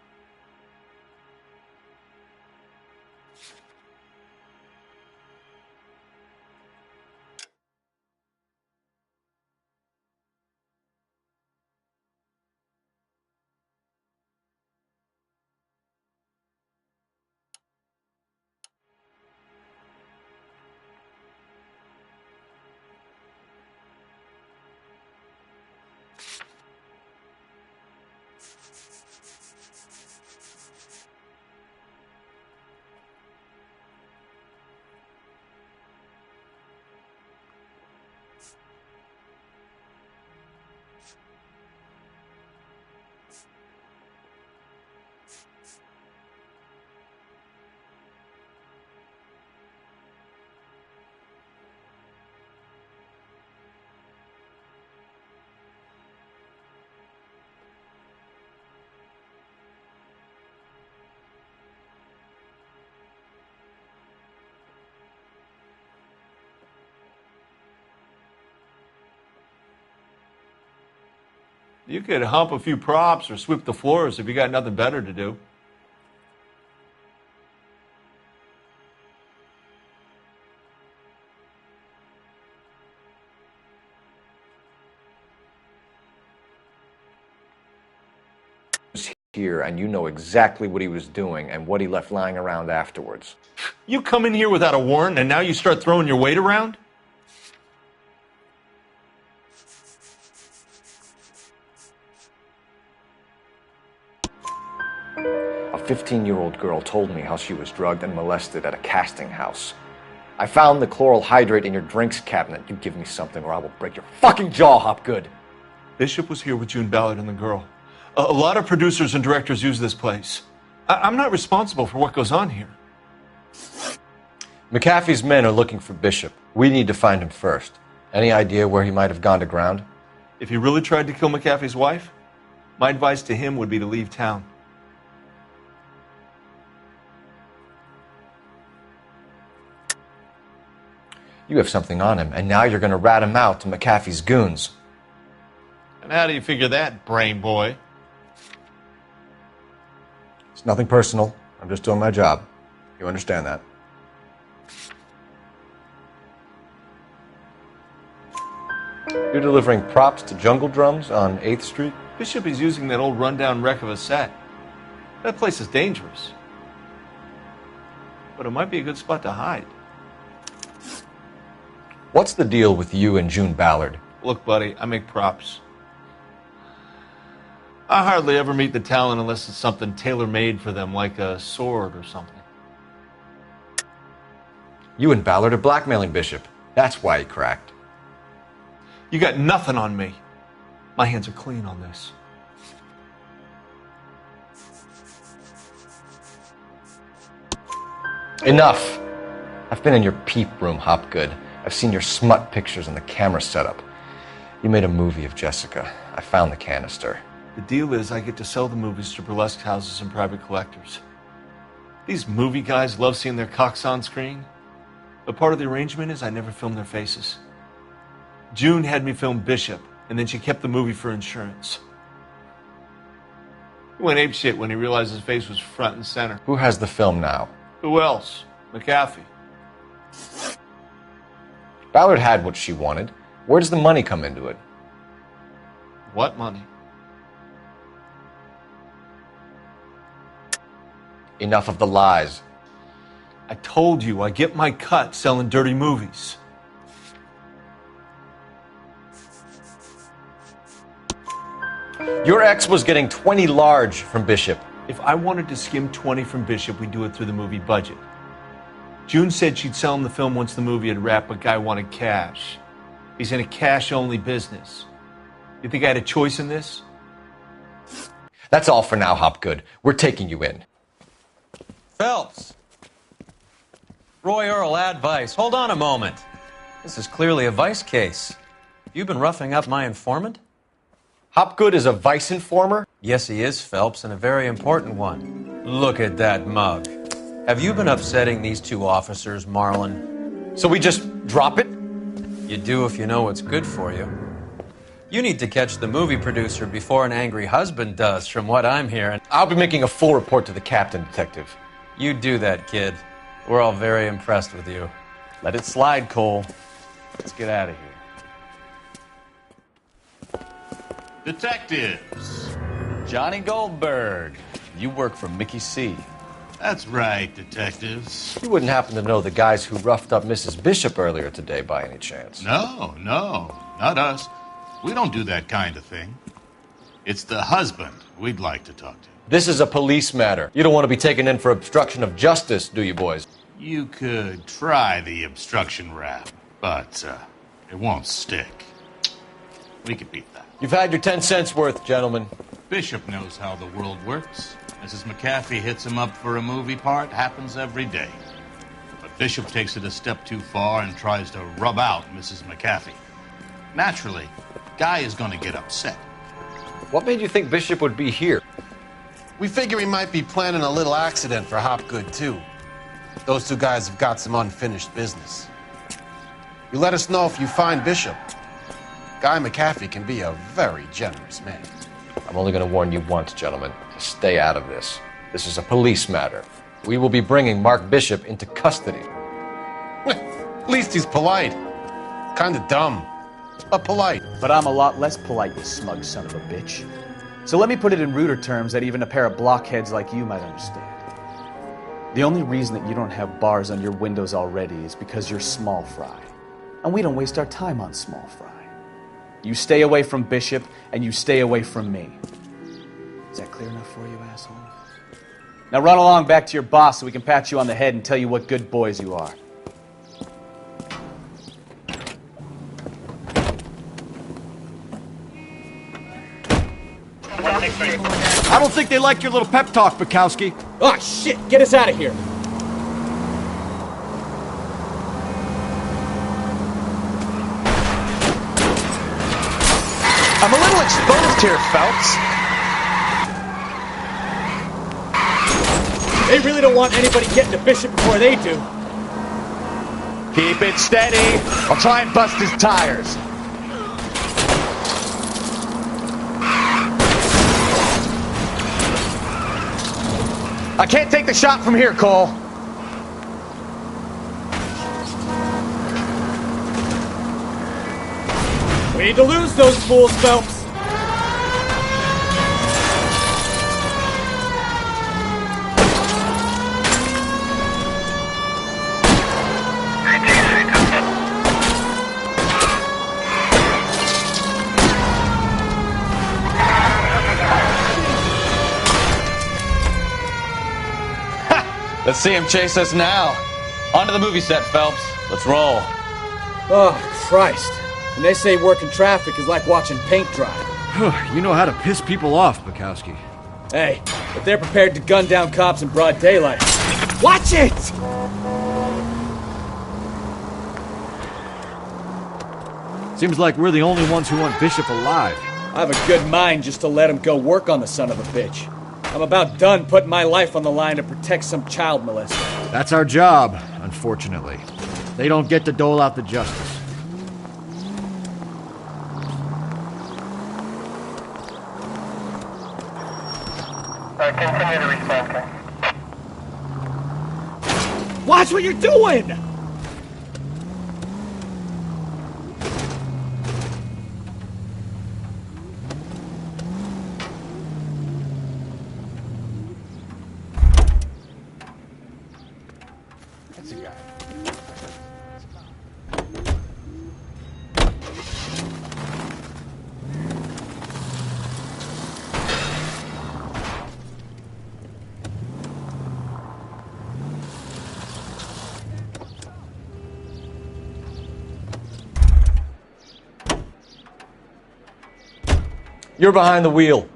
You could hump a few props or sweep the floors if you got nothing better to do. Here, and you know exactly what he was doing and what he left lying around afterwards. You come in here without a warrant and now you start throwing your weight around? A 15-year-old girl told me how she was drugged and molested at a casting house. I found the chloral hydrate in your drinks cabinet. You give me something or I will break your fucking jaw, Hopgood. Bishop was here with June Ballard and the girl. A lot of producers and directors use this place. I'm not responsible for what goes on here. McAfee's men are looking for Bishop. We need to find him first. Any idea where he might have gone to ground? If he really tried to kill McAfee's wife, my advice to him would be to leave town. You have something on him, and now you're going to rat him out to McAfee's goons. And how do you figure that, brain boy? It's nothing personal. I'm just doing my job. You understand that? You're delivering props to Jungle Drums on 8th Street? Bishop is using that old rundown wreck of a set. That place is dangerous. But it might be a good spot to hide. What's the deal with you and June Ballard? Look, buddy, I make props. I hardly ever meet the talent unless it's something tailor-made for them, like a sword or something. You and Ballard are blackmailing Bishop. That's why he cracked. You got nothing on me. My hands are clean on this. Enough! I've been in your peep room, Hopgood. I've seen your smut pictures and the camera setup. You made a movie of Jessica. I found the canister. The deal is I get to sell the movies to burlesque houses and private collectors. These movie guys love seeing their cocks on screen. But part of the arrangement is I never film their faces. June had me film Bishop, and then she kept the movie for insurance. He went apeshit when he realized his face was front and center. Who has the film now? Who else? McAfee. Ballard had what she wanted. Where does the money come into it? What money? Enough of the lies. I told you I get my cut selling dirty movies. Your ex was getting 20 large from Bishop. If I wanted to skim 20 from Bishop, we'd do it through the movie budget. June said she'd sell him the film once the movie had wrapped, but Guy wanted cash. He's in a cash-only business. You think I had a choice in this? That's all for now, Hopgood. We're taking you in. Phelps. Roy Earl, advice. Hold on a moment. This is clearly a vice case. You've been roughing up my informant? Hopgood is a vice informer? Yes, he is, Phelps, and a very important one. Look at that mug. Have you been upsetting these two officers, Marlin? So we just drop it? You do if you know what's good for you. You need to catch the movie producer before an angry husband does, from what I'm hearing. I'll be making a full report to the captain, Detective. You do that, kid. We're all very impressed with you. Let it slide, Cole. Let's get out of here. Detectives. Johnny Goldberg. You work for Mickey C. That's right, detectives. You wouldn't happen to know the guys who roughed up Mrs. Bishop earlier today by any chance? No, not us. We don't do that kind of thing. It's the husband we'd like to talk to. This is a police matter. You don't want to be taken in for obstruction of justice, do you, boys? You could try the obstruction rap, but it won't stick. We could beat that. You've had your 10 cents worth, gentlemen. Bishop knows how the world works. Mrs. McAfee hits him up for a movie part. Happens every day. But Bishop takes it a step too far and tries to rub out Mrs. McAfee. Naturally, Guy is going to get upset. What made you think Bishop would be here? We figure he might be planning a little accident for Hopgood, too. Those two guys have got some unfinished business. You let us know if you find Bishop. Guy McAfee can be a very generous man. I'm only going to warn you once, gentlemen. To stay out of this. This is a police matter. We will be bringing Mark Bishop into custody. At least he's polite. Kind of dumb, but polite. But I'm a lot less polite, you smug son of a bitch. So let me put it in ruder terms that even a pair of blockheads like you might understand. The only reason that you don't have bars on your windows already is because you're small fry. And we don't waste our time on small fry. You stay away from Bishop, and you stay away from me. Is that clear enough for you, asshole? Now run along back to your boss so we can pat you on the head and tell you what good boys you are. I don't think they like your little pep talk, Bukowski. Oh, shit! Get us out of here! I'm a little exposed here, Phelps. They really don't want anybody getting to Bishop before they do. Keep it steady. I'll try and bust his tires. I can't take the shot from here, Cole. We need to lose those fools, Phelps. Let's see him chase us now. Onto the movie set, Phelps. Let's roll. Oh, Christ. And they say working traffic is like watching paint dry. You know how to piss people off, Bukowski. Hey, if they're prepared to gun down cops in broad daylight, watch it! Seems like we're the only ones who want Bishop alive. I have a good mind just to let him go work on the son of a bitch. I'm about done putting my life on the line to protect some child molester. That's our job, unfortunately. They don't get to dole out the justice. Continue to respond. Watch what you're doing! That's a guy. You're behind the wheel.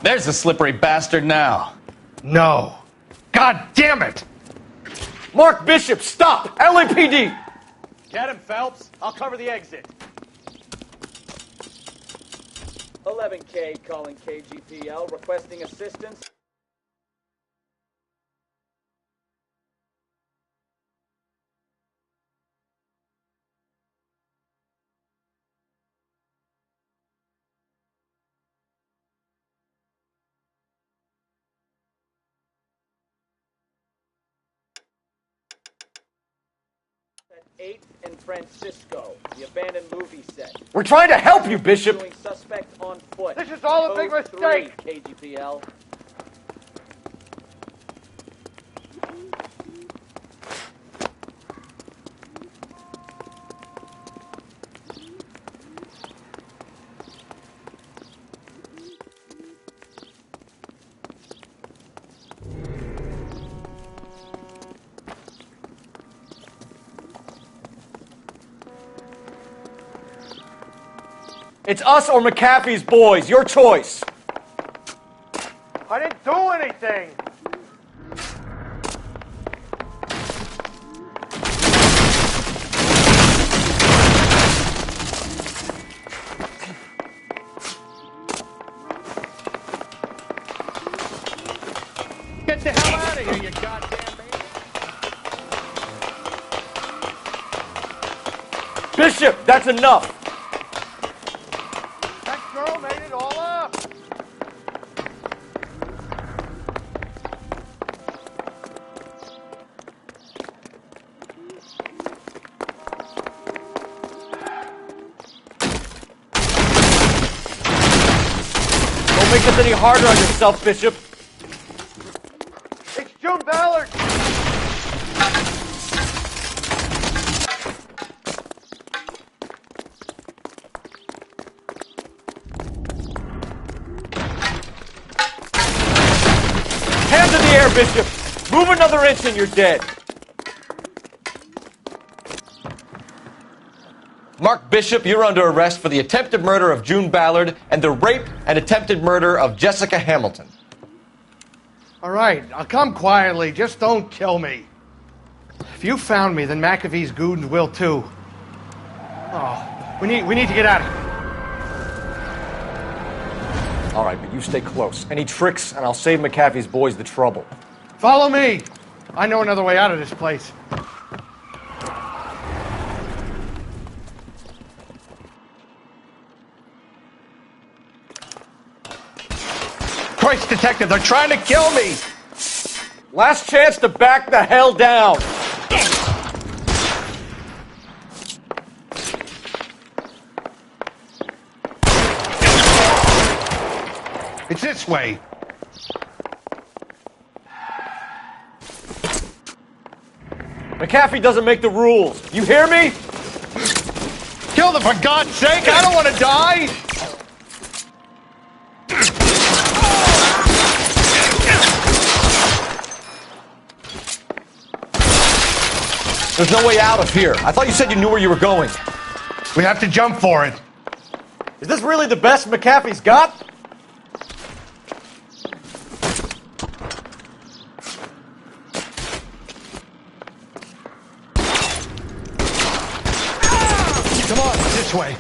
There's the slippery bastard now. No. God damn it! Mark Bishop, stop! LAPD! Get him, Phelps. I'll cover the exit. 11K calling KGPL, requesting assistance. At 8th and Francisco, the abandoned movie set. We're trying to help you, Bishop! Pursuing suspect on foot. This is all a big Code mistake! 3, KGPL. It's us or McAfee's boys. Your choice. I didn't do anything! Get the hell out of here, you goddamn man! Bishop, that's enough. That girl made it all up! Don't make this any harder on yourself, Bishop. It's June Ballard! Hands in the air, Bishop. Move another inch and you're dead. Mark Bishop, you're under arrest for the attempted murder of June Ballard and the rape and attempted murder of Jessica Hamilton. All right, I'll come quietly. Just don't kill me. If you found me, then McAfee's goons will too. Oh, we need to get out of here. All right, but you stay close. Any tricks, and I'll save McAfee's boys the trouble. Follow me. I know another way out of this place. Christ, detective, they're trying to kill me. Last chance to back the hell down. It's this way. McAfee doesn't make the rules. You hear me? Kill them, for God's sake! I don't want to die! There's no way out of here. I thought you said you knew where you were going. We have to jump for it. Is this really the best McAfee's got? Come on, this way.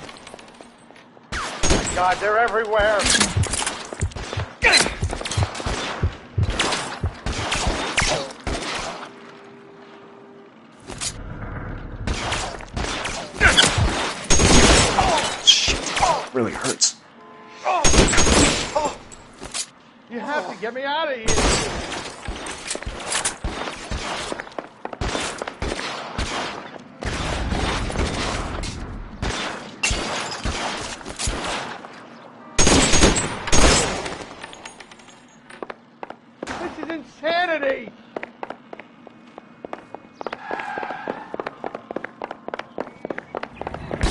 God, they're everywhere. Really hurts. You have to get me out of here. This is insanity.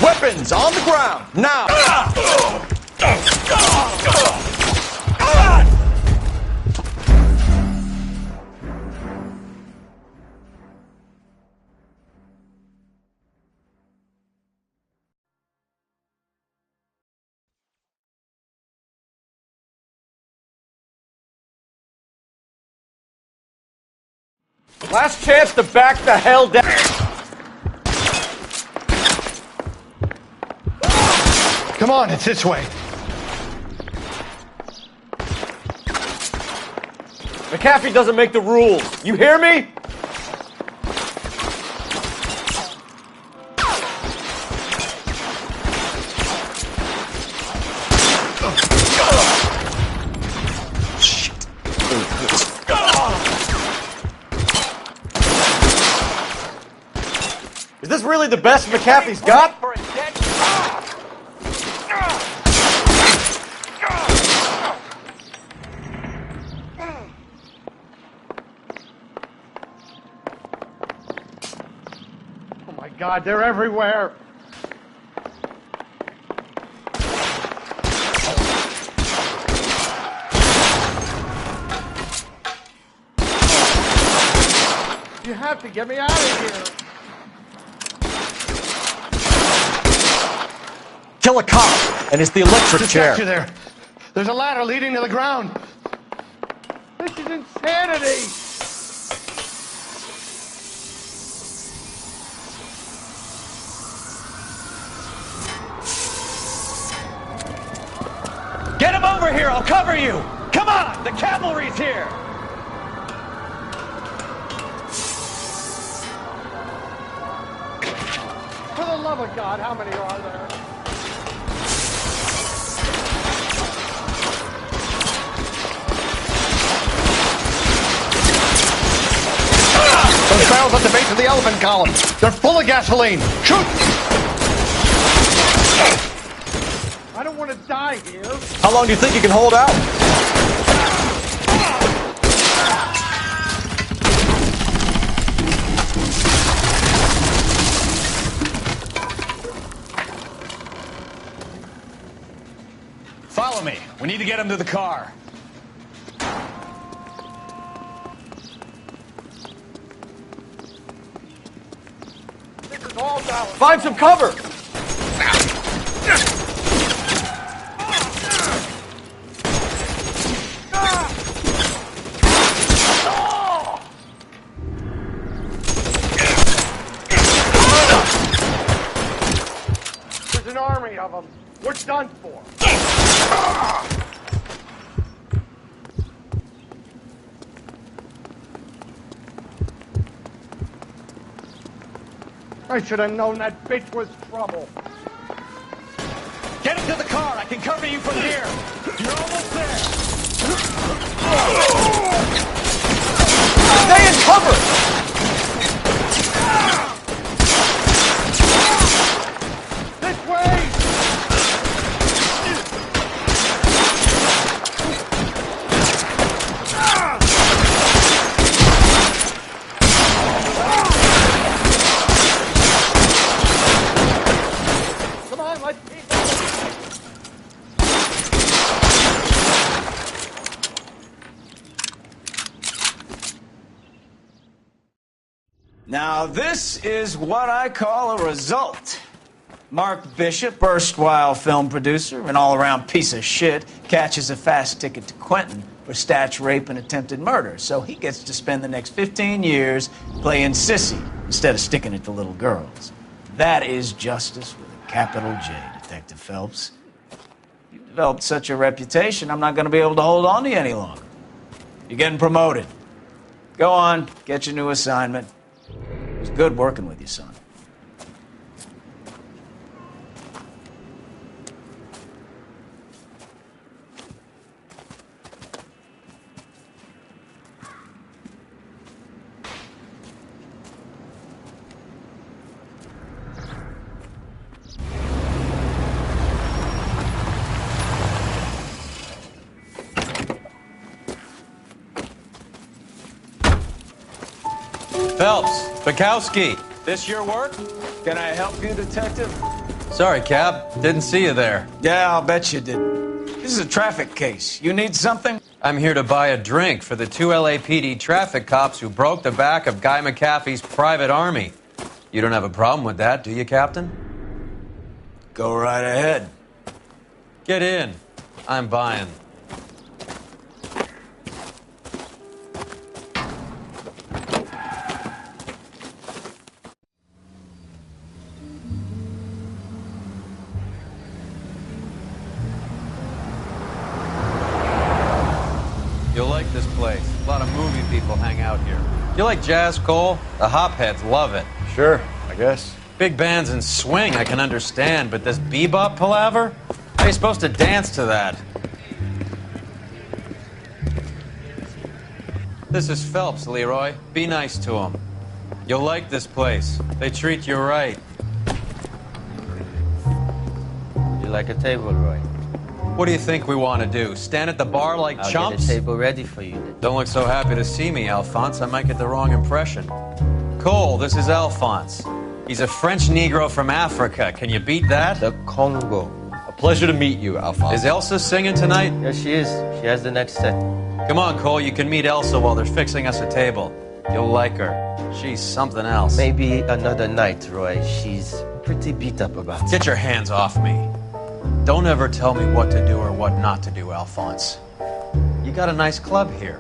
Weapons on the ground, now! Last chance to back the hell down. Come on, it's this way. McAfee doesn't make the rules. You hear me? Is this really the best McAfee's got? Oh my God, they're everywhere. You have to get me out of here. Kill a cop, and it's the electric Just chair. got you there. There's a ladder leading to the ground. This is insanity. Get him over here, I'll cover you! Come on, the cavalry's here! For the love of God, how many are there? Those barrels at the base of the elephant column. They're full of gasoline. Shoot! I don't want to die here. How long do you think you can hold out? Follow me. We need to get him to the car. This is all down. Find some cover! There's an army of them. We're done for. I should have known that bitch was trouble. Get him to the car. I can cover you from here. You're almost there. Stay in cover. This way. Come on, let's keep moving. Now, this is what I call a result. Mark Bishop, erstwhile film producer, an all-around piece of shit, catches a fast ticket to Quentin for statch rape and attempted murder. So he gets to spend the next 15 years playing sissy instead of sticking it to little girls. That is justice with a capital J, Detective Phelps. You've developed such a reputation, I'm not going to be able to hold on to you any longer. You're getting promoted. Go on, get your new assignment. It was good working with you, son. Phelps, Bukowski, this your work? Can I help you, Detective? Sorry, Cap. Didn't see you there. Yeah, I'll bet you didn't. This is a traffic case. You need something? I'm here to buy a drink for the 2 LAPD traffic cops who broke the back of Guy McAfee's private army. You don't have a problem with that, do you, Captain? Go right ahead. Get in. I'm buying. A lot of movie people hang out here. You like jazz, Cole? The hopheads love it. Sure, I guess. Big bands and swing I can understand, but this bebop palaver? How are you supposed to dance to that? This is Phelps, Leroy. Be nice to him. You'll like this place. They treat you right. You like a table, Roy? What do you think we want to do? Stand at the bar like I'll chumps? get a table ready for you then. Don't look so happy to see me, Alphonse. I might get the wrong impression. Cole, this is Alphonse. He's a French Negro from Africa. Can you beat that? The Congo. A pleasure to meet you, Alphonse. Is Elsa singing tonight? Yes, she is. She has the next set. Come on, Cole. You can meet Elsa while they're fixing us a table. You'll like her. She's something else. Maybe another night, Roy. She's pretty beat up about it. Get your hands off me. Don't ever tell me what to do or what not to do, Alphonse. You got a nice club here.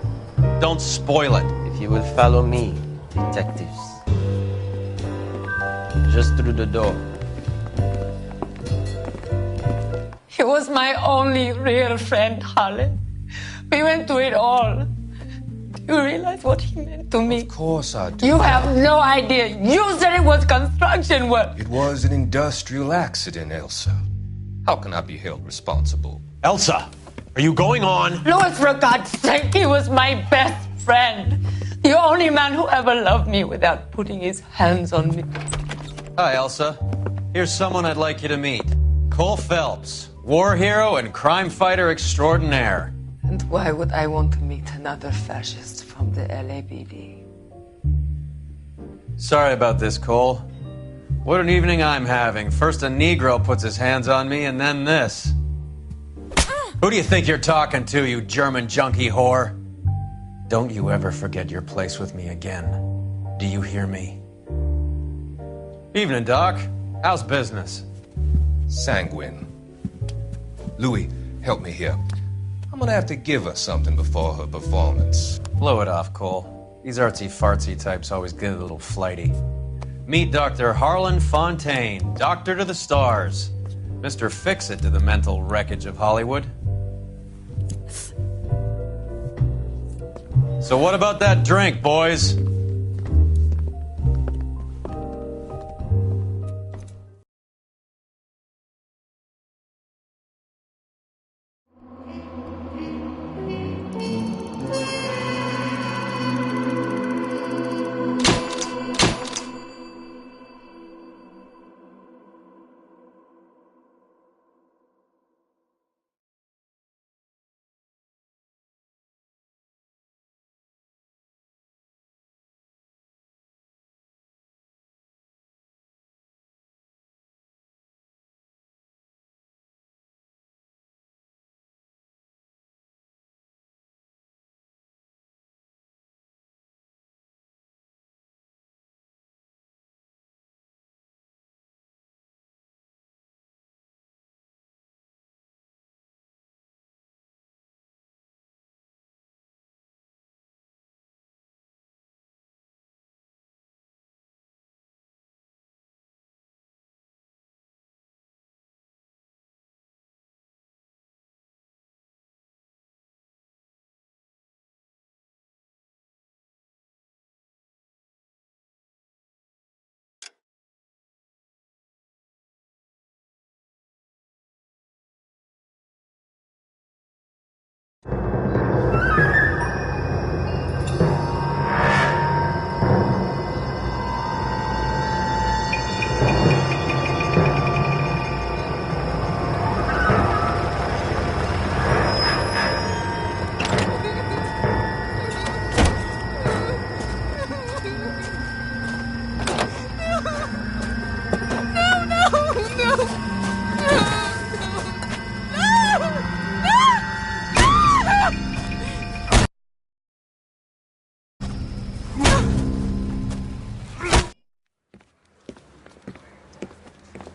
Don't spoil it. If you will follow me, detectives. Just through the door. He was my only real friend, Harlan. We went through it all. Do you realize what he meant to me? Of course I do. You have no idea. You said it was construction work. It was an industrial accident, Elsa. How can I be held responsible? Elsa, are you going on? Louis, for God's sake, he was my best friend. The only man who ever loved me without putting his hands on me. Hi, Elsa. Here's someone I'd like you to meet. Cole Phelps, war hero and crime fighter extraordinaire. And why would I want to meet another fascist from the LAPD? Sorry about this, Cole. What an evening I'm having. First a Negro puts his hands on me, and then this. Who do you think you're talking to, you German junkie whore? Don't you ever forget your place with me again. Do you hear me? Evening, Doc. How's business? Sanguine. Louis, help me here. I'm gonna have to give her something before her performance. Blow it off, Cole. These artsy-fartsy types always get a little flighty. Meet Dr. Harlan Fontaine, doctor to the stars. Mr. Fix-It to the mental wreckage of Hollywood. So what about that drink, boys?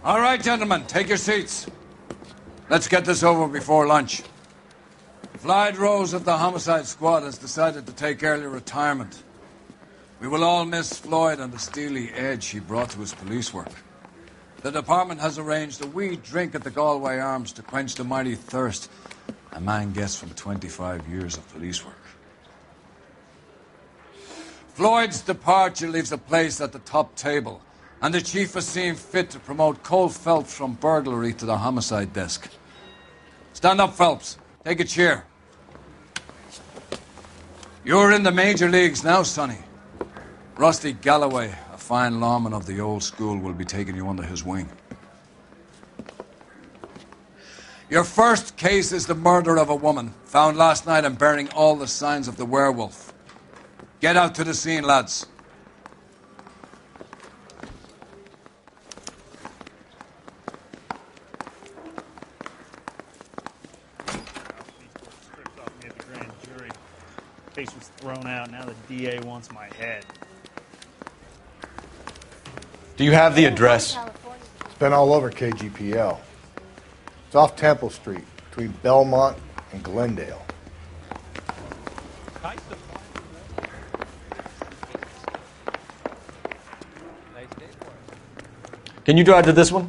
All right, gentlemen, take your seats. Let's get this over before lunch. Floyd Rose of the Homicide Squad has decided to take early retirement. We will all miss Floyd and the steely edge he brought to his police work. The department has arranged a wee drink at the Galway Arms to quench the mighty thirst a man gets from 25 years of police work. Floyd's departure leaves a place at the top table, and the chief has seen fit to promote Cole Phelps from burglary to the homicide desk. Stand up, Phelps. Take a chair. You're in the major leagues now, Sonny. Rusty Galloway, a fine lawman of the old school, will be taking you under his wing. Your first case is the murder of a woman, found last night and bearing all the signs of the werewolf. Get out to the scene, lads. Case was thrown out. Now the DA wants my head. Do you have the address? It's been all over KGPL. It's off Temple Street, between Belmont and Glendale. Can you drive to this one?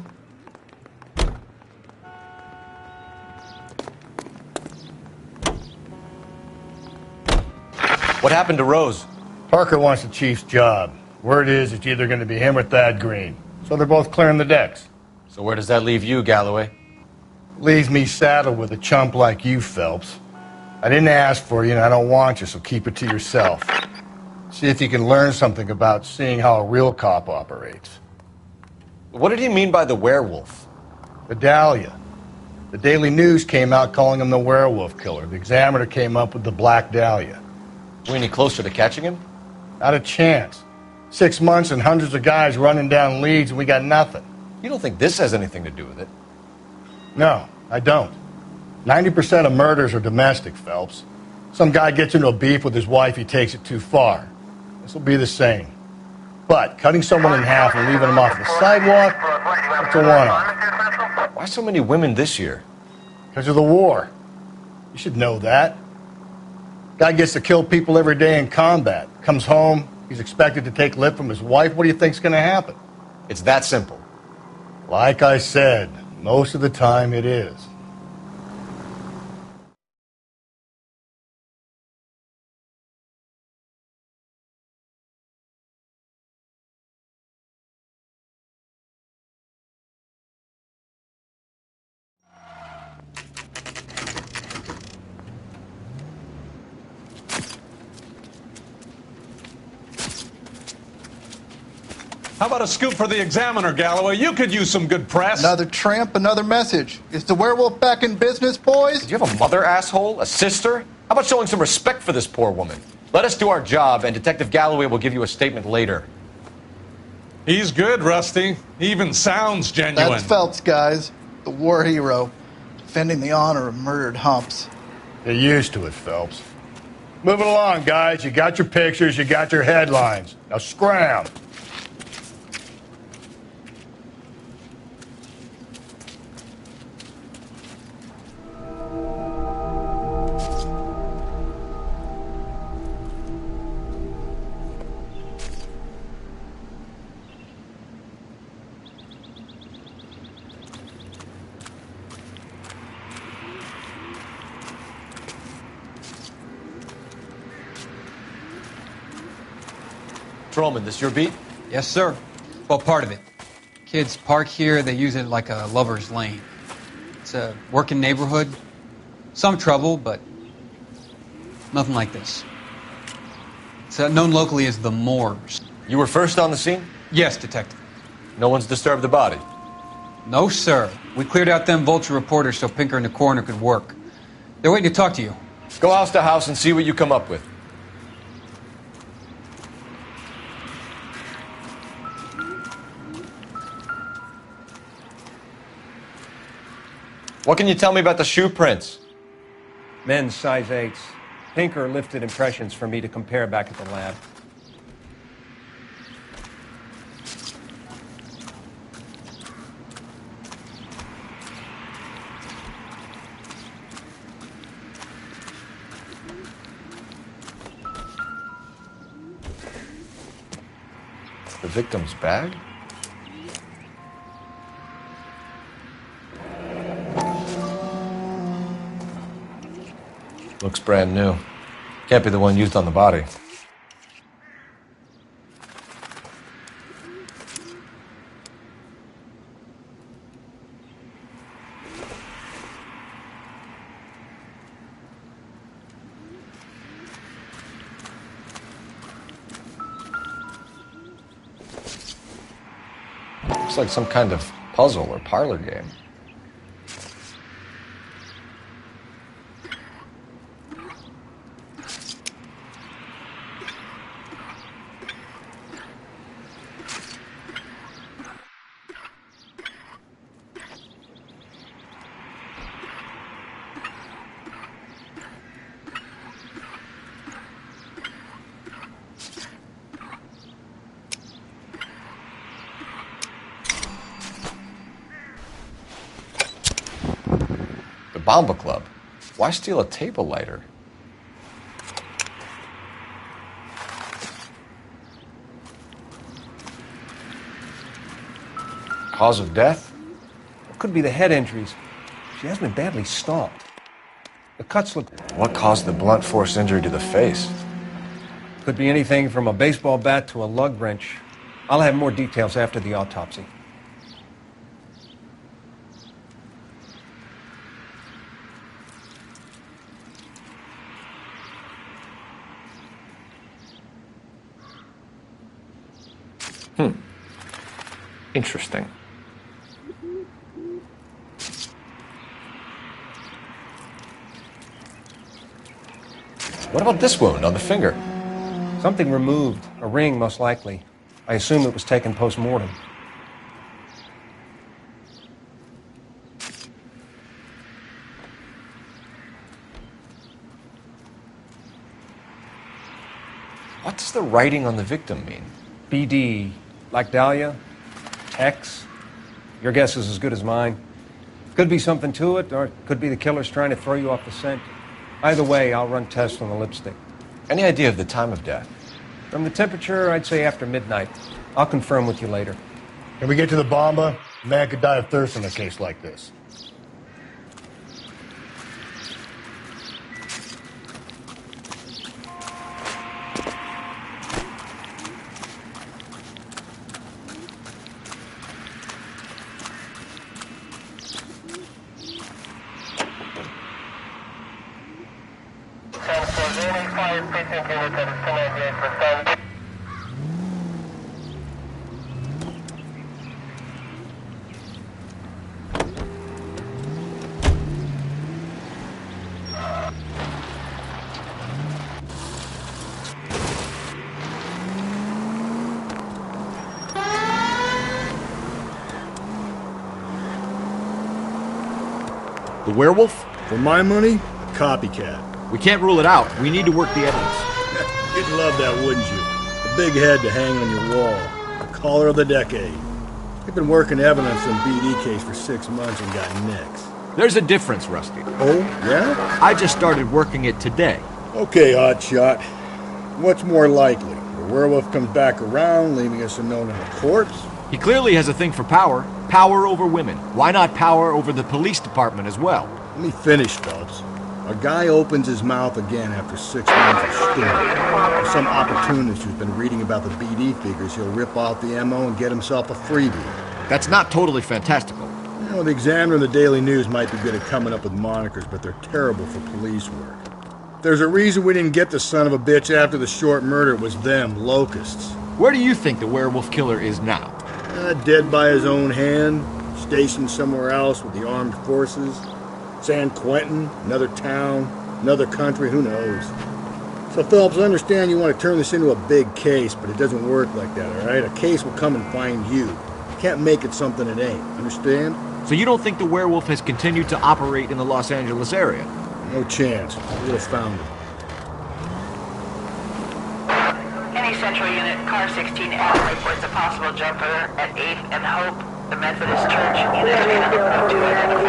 What happened to Rose? Parker wants the chief's job. Word is it's either going to be him or Thad Green. So they're both clearing the decks. So where does that leave you, Galloway? Leaves me saddled with a chump like you, Phelps. I didn't ask for you and I don't want you, so keep it to yourself. See if you can learn something about seeing how a real cop operates. What did he mean by the werewolf? The Dahlia. The Daily News came out calling him the werewolf killer. The Examiner came up with the Black Dahlia. We any closer to catching him? Not a chance. 6 months and hundreds of guys running down leads and we got nothing. You don't think this has anything to do with it? No, I don't. 90% of murders are domestic, Phelps. Some guy gets into a beef with his wife, he takes it too far. This will be the same. But cutting someone in half and leaving them off the sidewalk, that's a one-off. Why so many women this year? Because of the war. You should know that. Guy gets to kill people every day in combat. Comes home, he's expected to take lip from his wife. What do you think's going to happen? It's that simple. Like I said, most of the time it is. How about a scoop for the Examiner, Galloway? You could use some good press. Another tramp, another message. Is the werewolf back in business, boys? Do you have a mother, asshole? A sister? How about showing some respect for this poor woman? Let us do our job, and Detective Galloway will give you a statement later. He's good, Rusty. He even sounds genuine. That's Phelps, guys. The war hero. Defending the honor of murdered humps. Get used to it, Phelps. Moving along, guys. You got your pictures, you got your headlines. Now scram. Patrolman, this your beat? Yes, sir. Well, part of it. Kids park here, they use it like a lover's lane. It's a working neighborhood. Some trouble, but nothing like this. It's known locally as the Moors. You were first on the scene? Yes, Detective. No one's disturbed the body? No, sir. We cleared out them vulture reporters so Pinker and the coroner could work. They're waiting to talk to you. Go house to house and see what you come up with. What can you tell me about the shoe prints? Men's size 8s. Pinker lifted impressions for me to compare back at the lab. The victim's bag? Looks brand new. Can't be the one used on the body. Looks like some kind of puzzle or parlor game. Bomba Club. Why steal a table lighter? Cause of death? It could be the head injuries. She has been badly stomped. The cuts look... What caused the blunt force injury to the face? Could be anything from a baseball bat to a lug wrench. I'll have more details after the autopsy. Interesting. What about this wound on the finger? Something removed. A ring, most likely. I assume it was taken post-mortem. What does the writing on the victim mean? BD. Like Dahlia? X? Your guess is as good as mine. Could be something to it, or it could be the killer's trying to throw you off the scent. Either way, I'll run tests on the lipstick. Any idea of the time of death? From the temperature, I'd say after midnight. I'll confirm with you later. Can we get to the bomba? A man could die of thirst in a case like this. The werewolf? For my money, a copycat. We can't rule it out. We need to work the evidence. You'd love that, wouldn't you? A big head to hang on your wall. The caller of the decade. They've been working evidence on BD case for 6 months and got nicks. There's a difference, Rusty. Oh, yeah? I just started working it today. Okay, hotshot. What's more likely? The werewolf comes back around, leaving us unknown in a corpse? He clearly has a thing for power. Power over women. Why not power over the police department as well? Let me finish, Phelps. A guy opens his mouth again after 6 months of story. Some opportunist who's been reading about the BD figures, he'll rip off the MO and get himself a freebie. That's not totally fantastical. You know, the Examiner and the Daily News might be good at coming up with monikers, but they're terrible for police work. If there's a reason we didn't get the son of a bitch after the short murder, it was them, locusts. Where do you think the werewolf killer is now? Dead by his own hand, stationed somewhere else with the armed forces. San Quentin, another town, another country, who knows? So, Phillips, I understand you want to turn this into a big case, but it doesn't work like that, all right? A case will come and find you. You can't make it something it ain't, understand? So you don't think the werewolf has continued to operate in the Los Angeles area? No chance. We would have found him. Any Central Unit, Car 16L reports a possible jumper at 8th and Hope, the Methodist Church. Units being on to identify.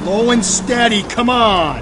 Slow and steady, come on!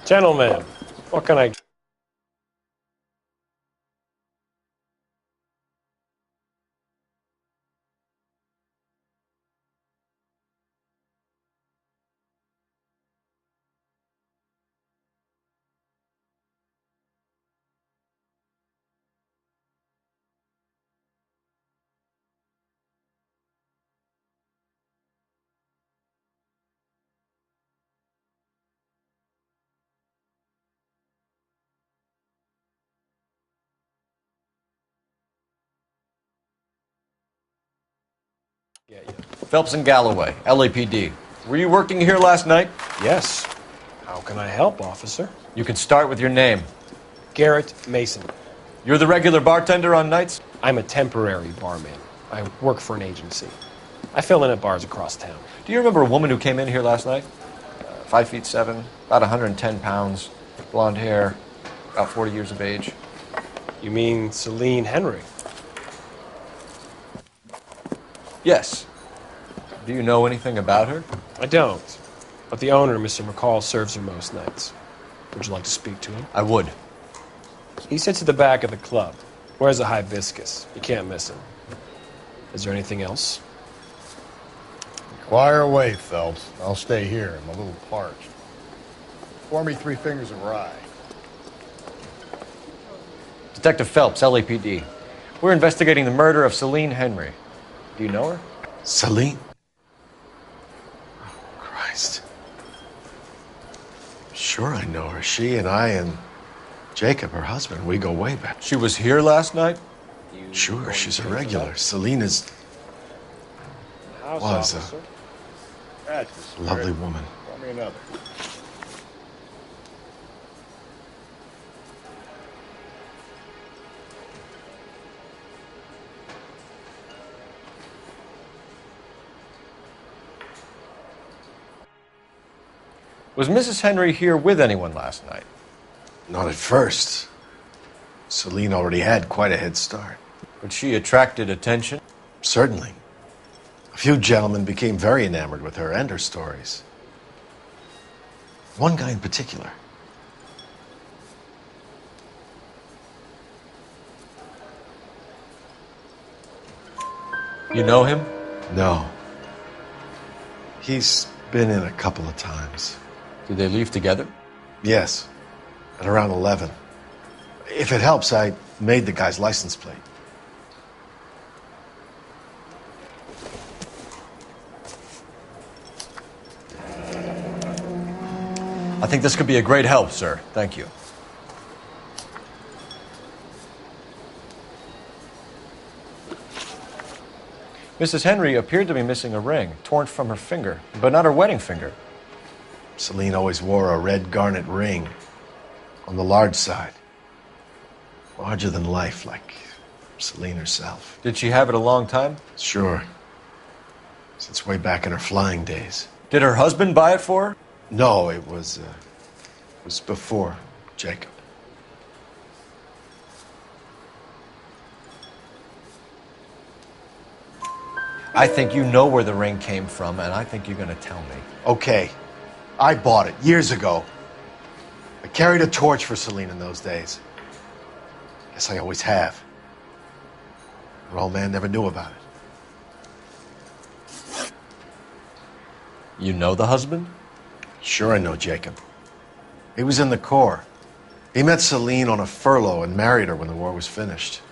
Gentlemen, what can I... Phelps and Galloway, LAPD. Were you working here last night? Yes. How can I help, officer? You can start with your name. Garrett Mason. You're the regular bartender on nights? I'm a temporary barman. I work for an agency. I fill in at bars across town. Do you remember a woman who came in here last night? 5'7", about 110 pounds, blonde hair, about 40 years of age. You mean Celine Henry? Yes. Do you know anything about her? I don't. But the owner, Mr. McCall, serves her most nights. Would you like to speak to him? I would. He sits at the back of the club. Wears a hibiscus. You can't miss him. Is there anything else? Inquire away, Phelps. I'll stay here. I'm a little parched. Pour me 3 fingers of rye. Detective Phelps, LAPD. We're investigating the murder of Celine Henry. Do you know her? Celine? Oh, Christ. Sure I know her. She and I and Jacob, her husband, we go way back. She was here last night? Sure, she's a regular. Celine is... was a lovely woman. Pour me another. Was Mrs. Henry here with anyone last night? Not at first. Celine already had quite a head start. But she attracted attention? Certainly. A few gentlemen became very enamored with her and her stories. One guy in particular. You know him? No. He's been in a couple of times. Did they leave together? Yes. At around 11. If it helps, I made the guy's license plate. I think this could be a great help, sir. Thank you. Mrs. Henry appeared to be missing a ring, torn from her finger, but not her wedding finger. Celine always wore a red garnet ring on the large side. Larger than life, like Celine herself. Did she have it a long time? Sure. Since way back in her flying days. Did her husband buy it for her? No, it was before Jacob. I think you know where the ring came from, and I think you're going to tell me. Okay. I bought it years ago. I carried a torch for Celine in those days. Guess I always have. Her old man never knew about it. You know the husband? Sure I know Jacob. He was in the Corps. He met Celine on a furlough and married her when the war was finished.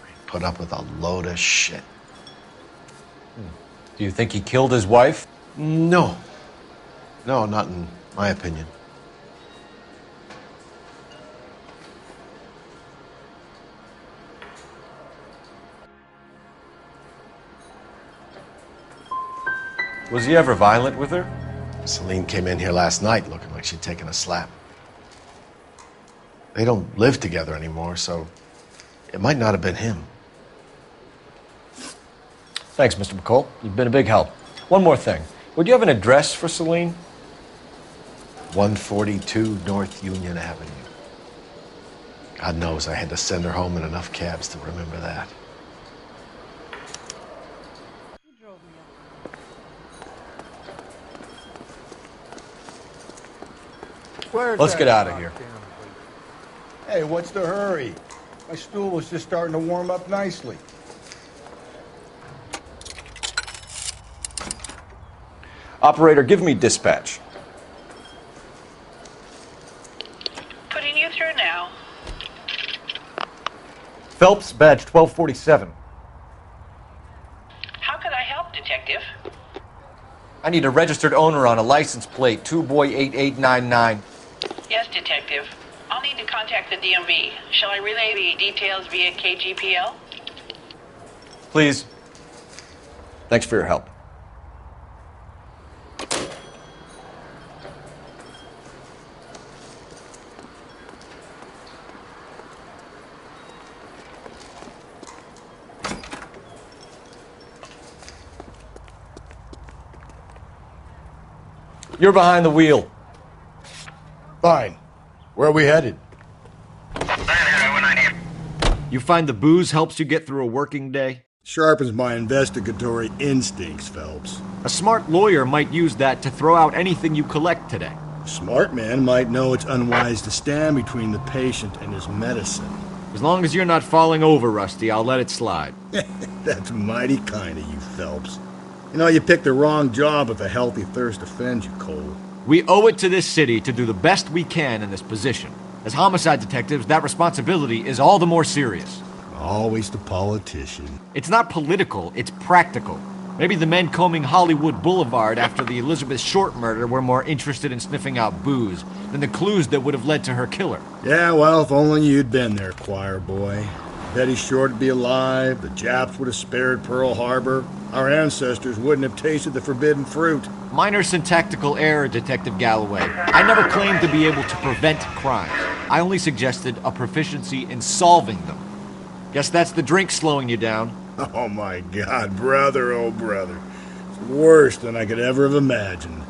He put up with a load of shit. Do you think he killed his wife? No. No, not in my opinion. Was he ever violent with her? Celine came in here last night looking like she'd taken a slap. They don't live together anymore, so it might not have been him. Thanks, Mr. McCall. You've been a big help. One more thing. Would you have an address for Celine? 142 North Union Avenue. God knows I had to send her home in enough cabs to remember that. Let's get out of here. Hey, what's the hurry? My stool was just starting to warm up nicely. Operator, give me dispatch. Putting you through now. Phelps, badge 1247. How could I help, Detective? I need a registered owner on a license plate, 2boy8899. Yes, Detective. I'll need to contact the DMV. Shall I relay the details via KGPL? Please. Thanks for your help. You're behind the wheel. Fine. Where are we headed? You find the booze helps you get through a working day? Sharpens my investigatory instincts, Phelps. A smart lawyer might use that to throw out anything you collect today. A smart man might know it's unwise to stand between the patient and his medicine. As long as you're not falling over, Rusty, I'll let it slide. That's mighty kind of you, Phelps. You know, you picked the wrong job if a healthy thirst offends you, Cole. We owe it to this city to do the best we can in this position. As homicide detectives, that responsibility is all the more serious. Always the politician. It's not political, it's practical. Maybe the men combing Hollywood Boulevard after the Elizabeth Short murder were more interested in sniffing out booze than the clues that would have led to her killer. Yeah, well, if only you'd been there, choir boy. Betty Short would be alive, the Japs would have spared Pearl Harbor, our ancestors wouldn't have tasted the forbidden fruit. Minor syntactical error, Detective Galloway. I never claimed to be able to prevent crimes. I only suggested a proficiency in solving them. Guess that's the drink slowing you down. Oh my God, brother, oh brother. It's worse than I could ever have imagined.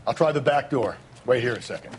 I'll try the back door. Wait here a second.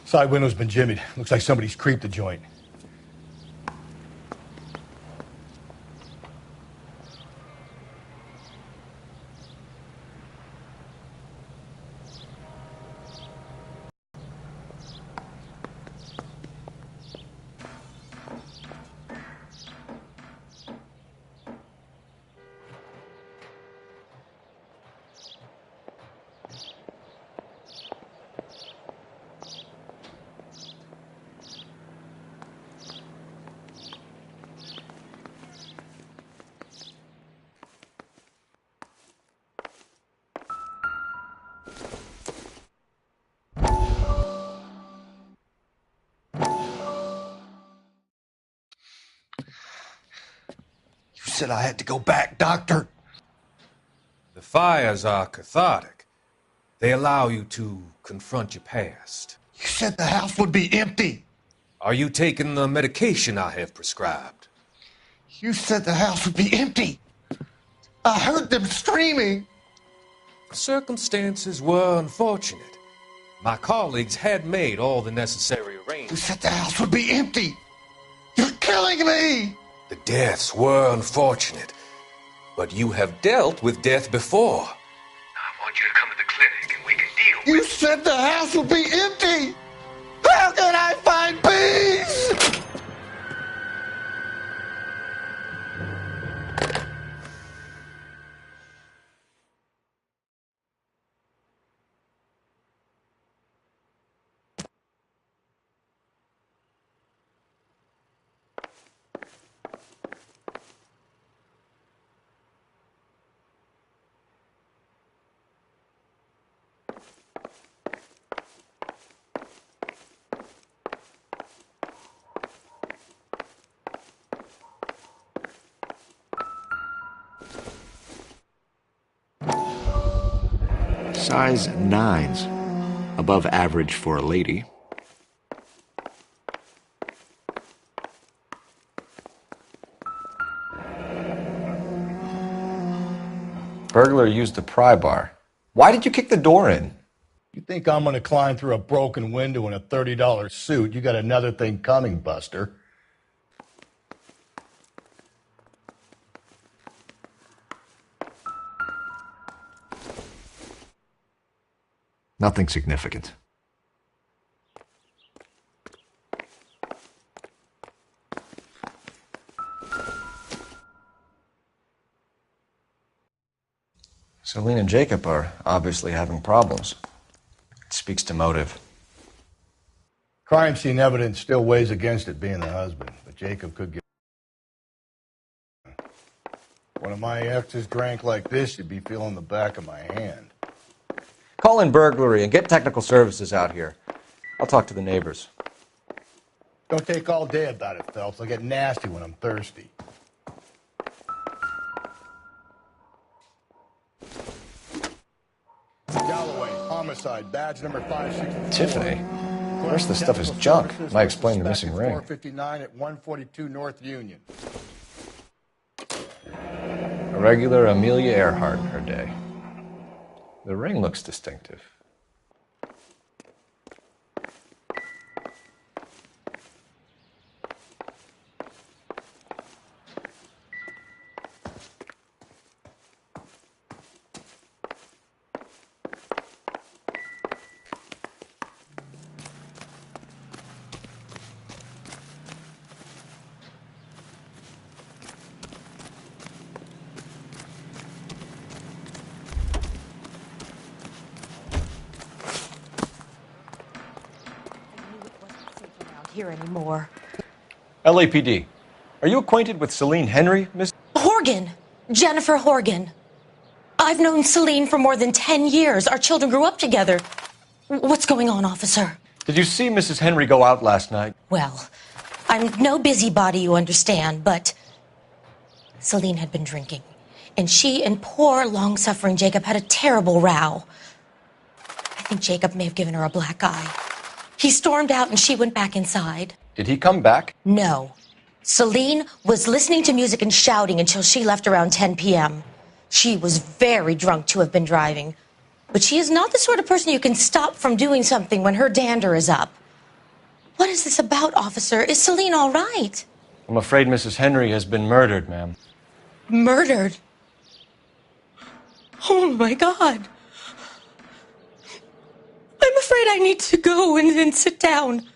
Side window's been jimmied. Looks like somebody's creeped the joint. You said I had to go back, Doctor. The fires are cathartic. They allow you to confront your past. You said the house would be empty. Are you taking the medication I have prescribed? You said the house would be empty. I heard them screaming. Circumstances were unfortunate. My colleagues had made all the necessary arrangements. You said the house would be empty. You're killing me. The deaths were unfortunate, but you have dealt with death before. I want you to come to the clinic and we can deal You said the house would be empty! How can I find peace? Size 9's. Above average for a lady. Burglar used a pry bar. Why did you kick the door in? You think I'm gonna climb through a broken window in a $30 suit? You got another thing coming, Buster. Nothing significant. Celine and Jacob are obviously having problems. It speaks to motive. Crime scene evidence still weighs against it being the husband, but Jacob could get... One of my exes drank like this, you'd be feeling the back of my hand. Call in burglary and get technical services out here. I'll talk to the neighbors. Don't take all day about it, Phelps. I'll get nasty when I'm thirsty. Galloway, homicide, badge number 564. Tiffany? The rest of the stuff is junk. Might explain the missing ring. 459 at 142 North Union. A regular Amelia Earhart in her day. The ring looks distinctive. Here anymore. LAPD. Are you acquainted with Celine Henry, Miss? Horgan. Jennifer Horgan. I've known Celine for more than 10 years. Our children grew up together. What's going on, officer? Did you see Mrs. Henry go out last night? Well, I'm no busybody, you understand, but Celine had been drinking. And she and poor, long-suffering Jacob had a terrible row. I think Jacob may have given her a black eye. He stormed out and she went back inside. Did he come back? No. Celine was listening to music and shouting until she left around 10 p.m. She was very drunk to have been driving. But she is not the sort of person you can stop from doing something when her dander is up. What is this about, officer? Is Celine all right? I'm afraid Mrs. Henry has been murdered, ma'am. Murdered? Oh, my God. I'm afraid I need to go and sit down.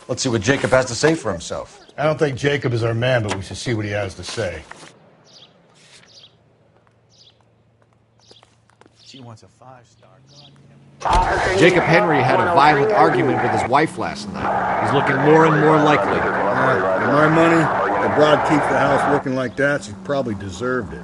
Let's see what Jacob has to say for himself. I don't think Jacob is our man, but we should see what he has to say. She wants a 5-star. Jacob Henry had a violent argument with his wife last night. He's looking more and more likely. For my money, the broad keeps the house looking like that, she probably deserved it.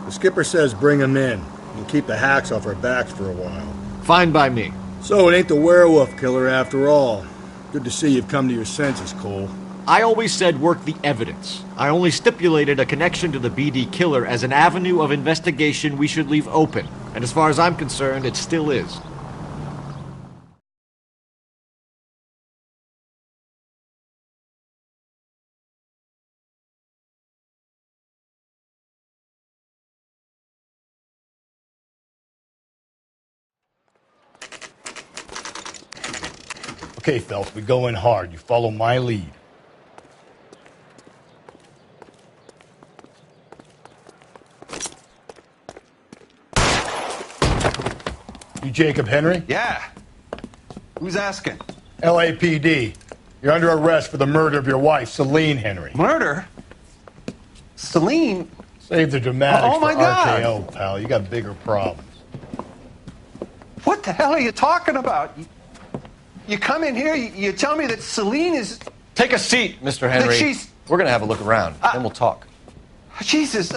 The skipper says bring him in. We'll keep the hacks off our backs for a while. Fine by me. So it ain't the werewolf killer after all. Good to see you've come to your senses, Cole. I always said work the evidence. I only stipulated a connection to the BD killer as an avenue of investigation we should leave open. And as far as I'm concerned, it still is. Okay, Phelps, we go in hard. You follow my lead. You Jacob Henry? Yeah. Who's asking? LAPD. You're under arrest for the murder of your wife, Celine Henry. Murder? Celine? Save the dramatics Oh, my for God. RKO, pal. You got bigger problems. What the hell are you talking about? You come in here, you tell me that Celine is... Take a seat, Mr. Henry. That she's... We're going to have a look around, then we'll talk. Jesus.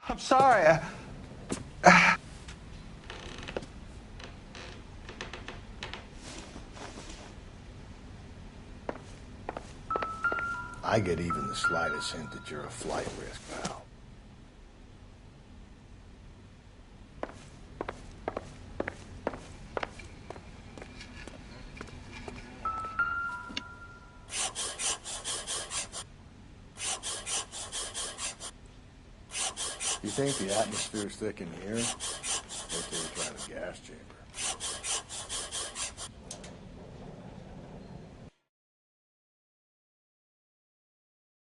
I'm sorry. I get even the slightest hint that you're a flight risk, pal. You think the atmosphere's thick in here? Wait till you try the gas chamber.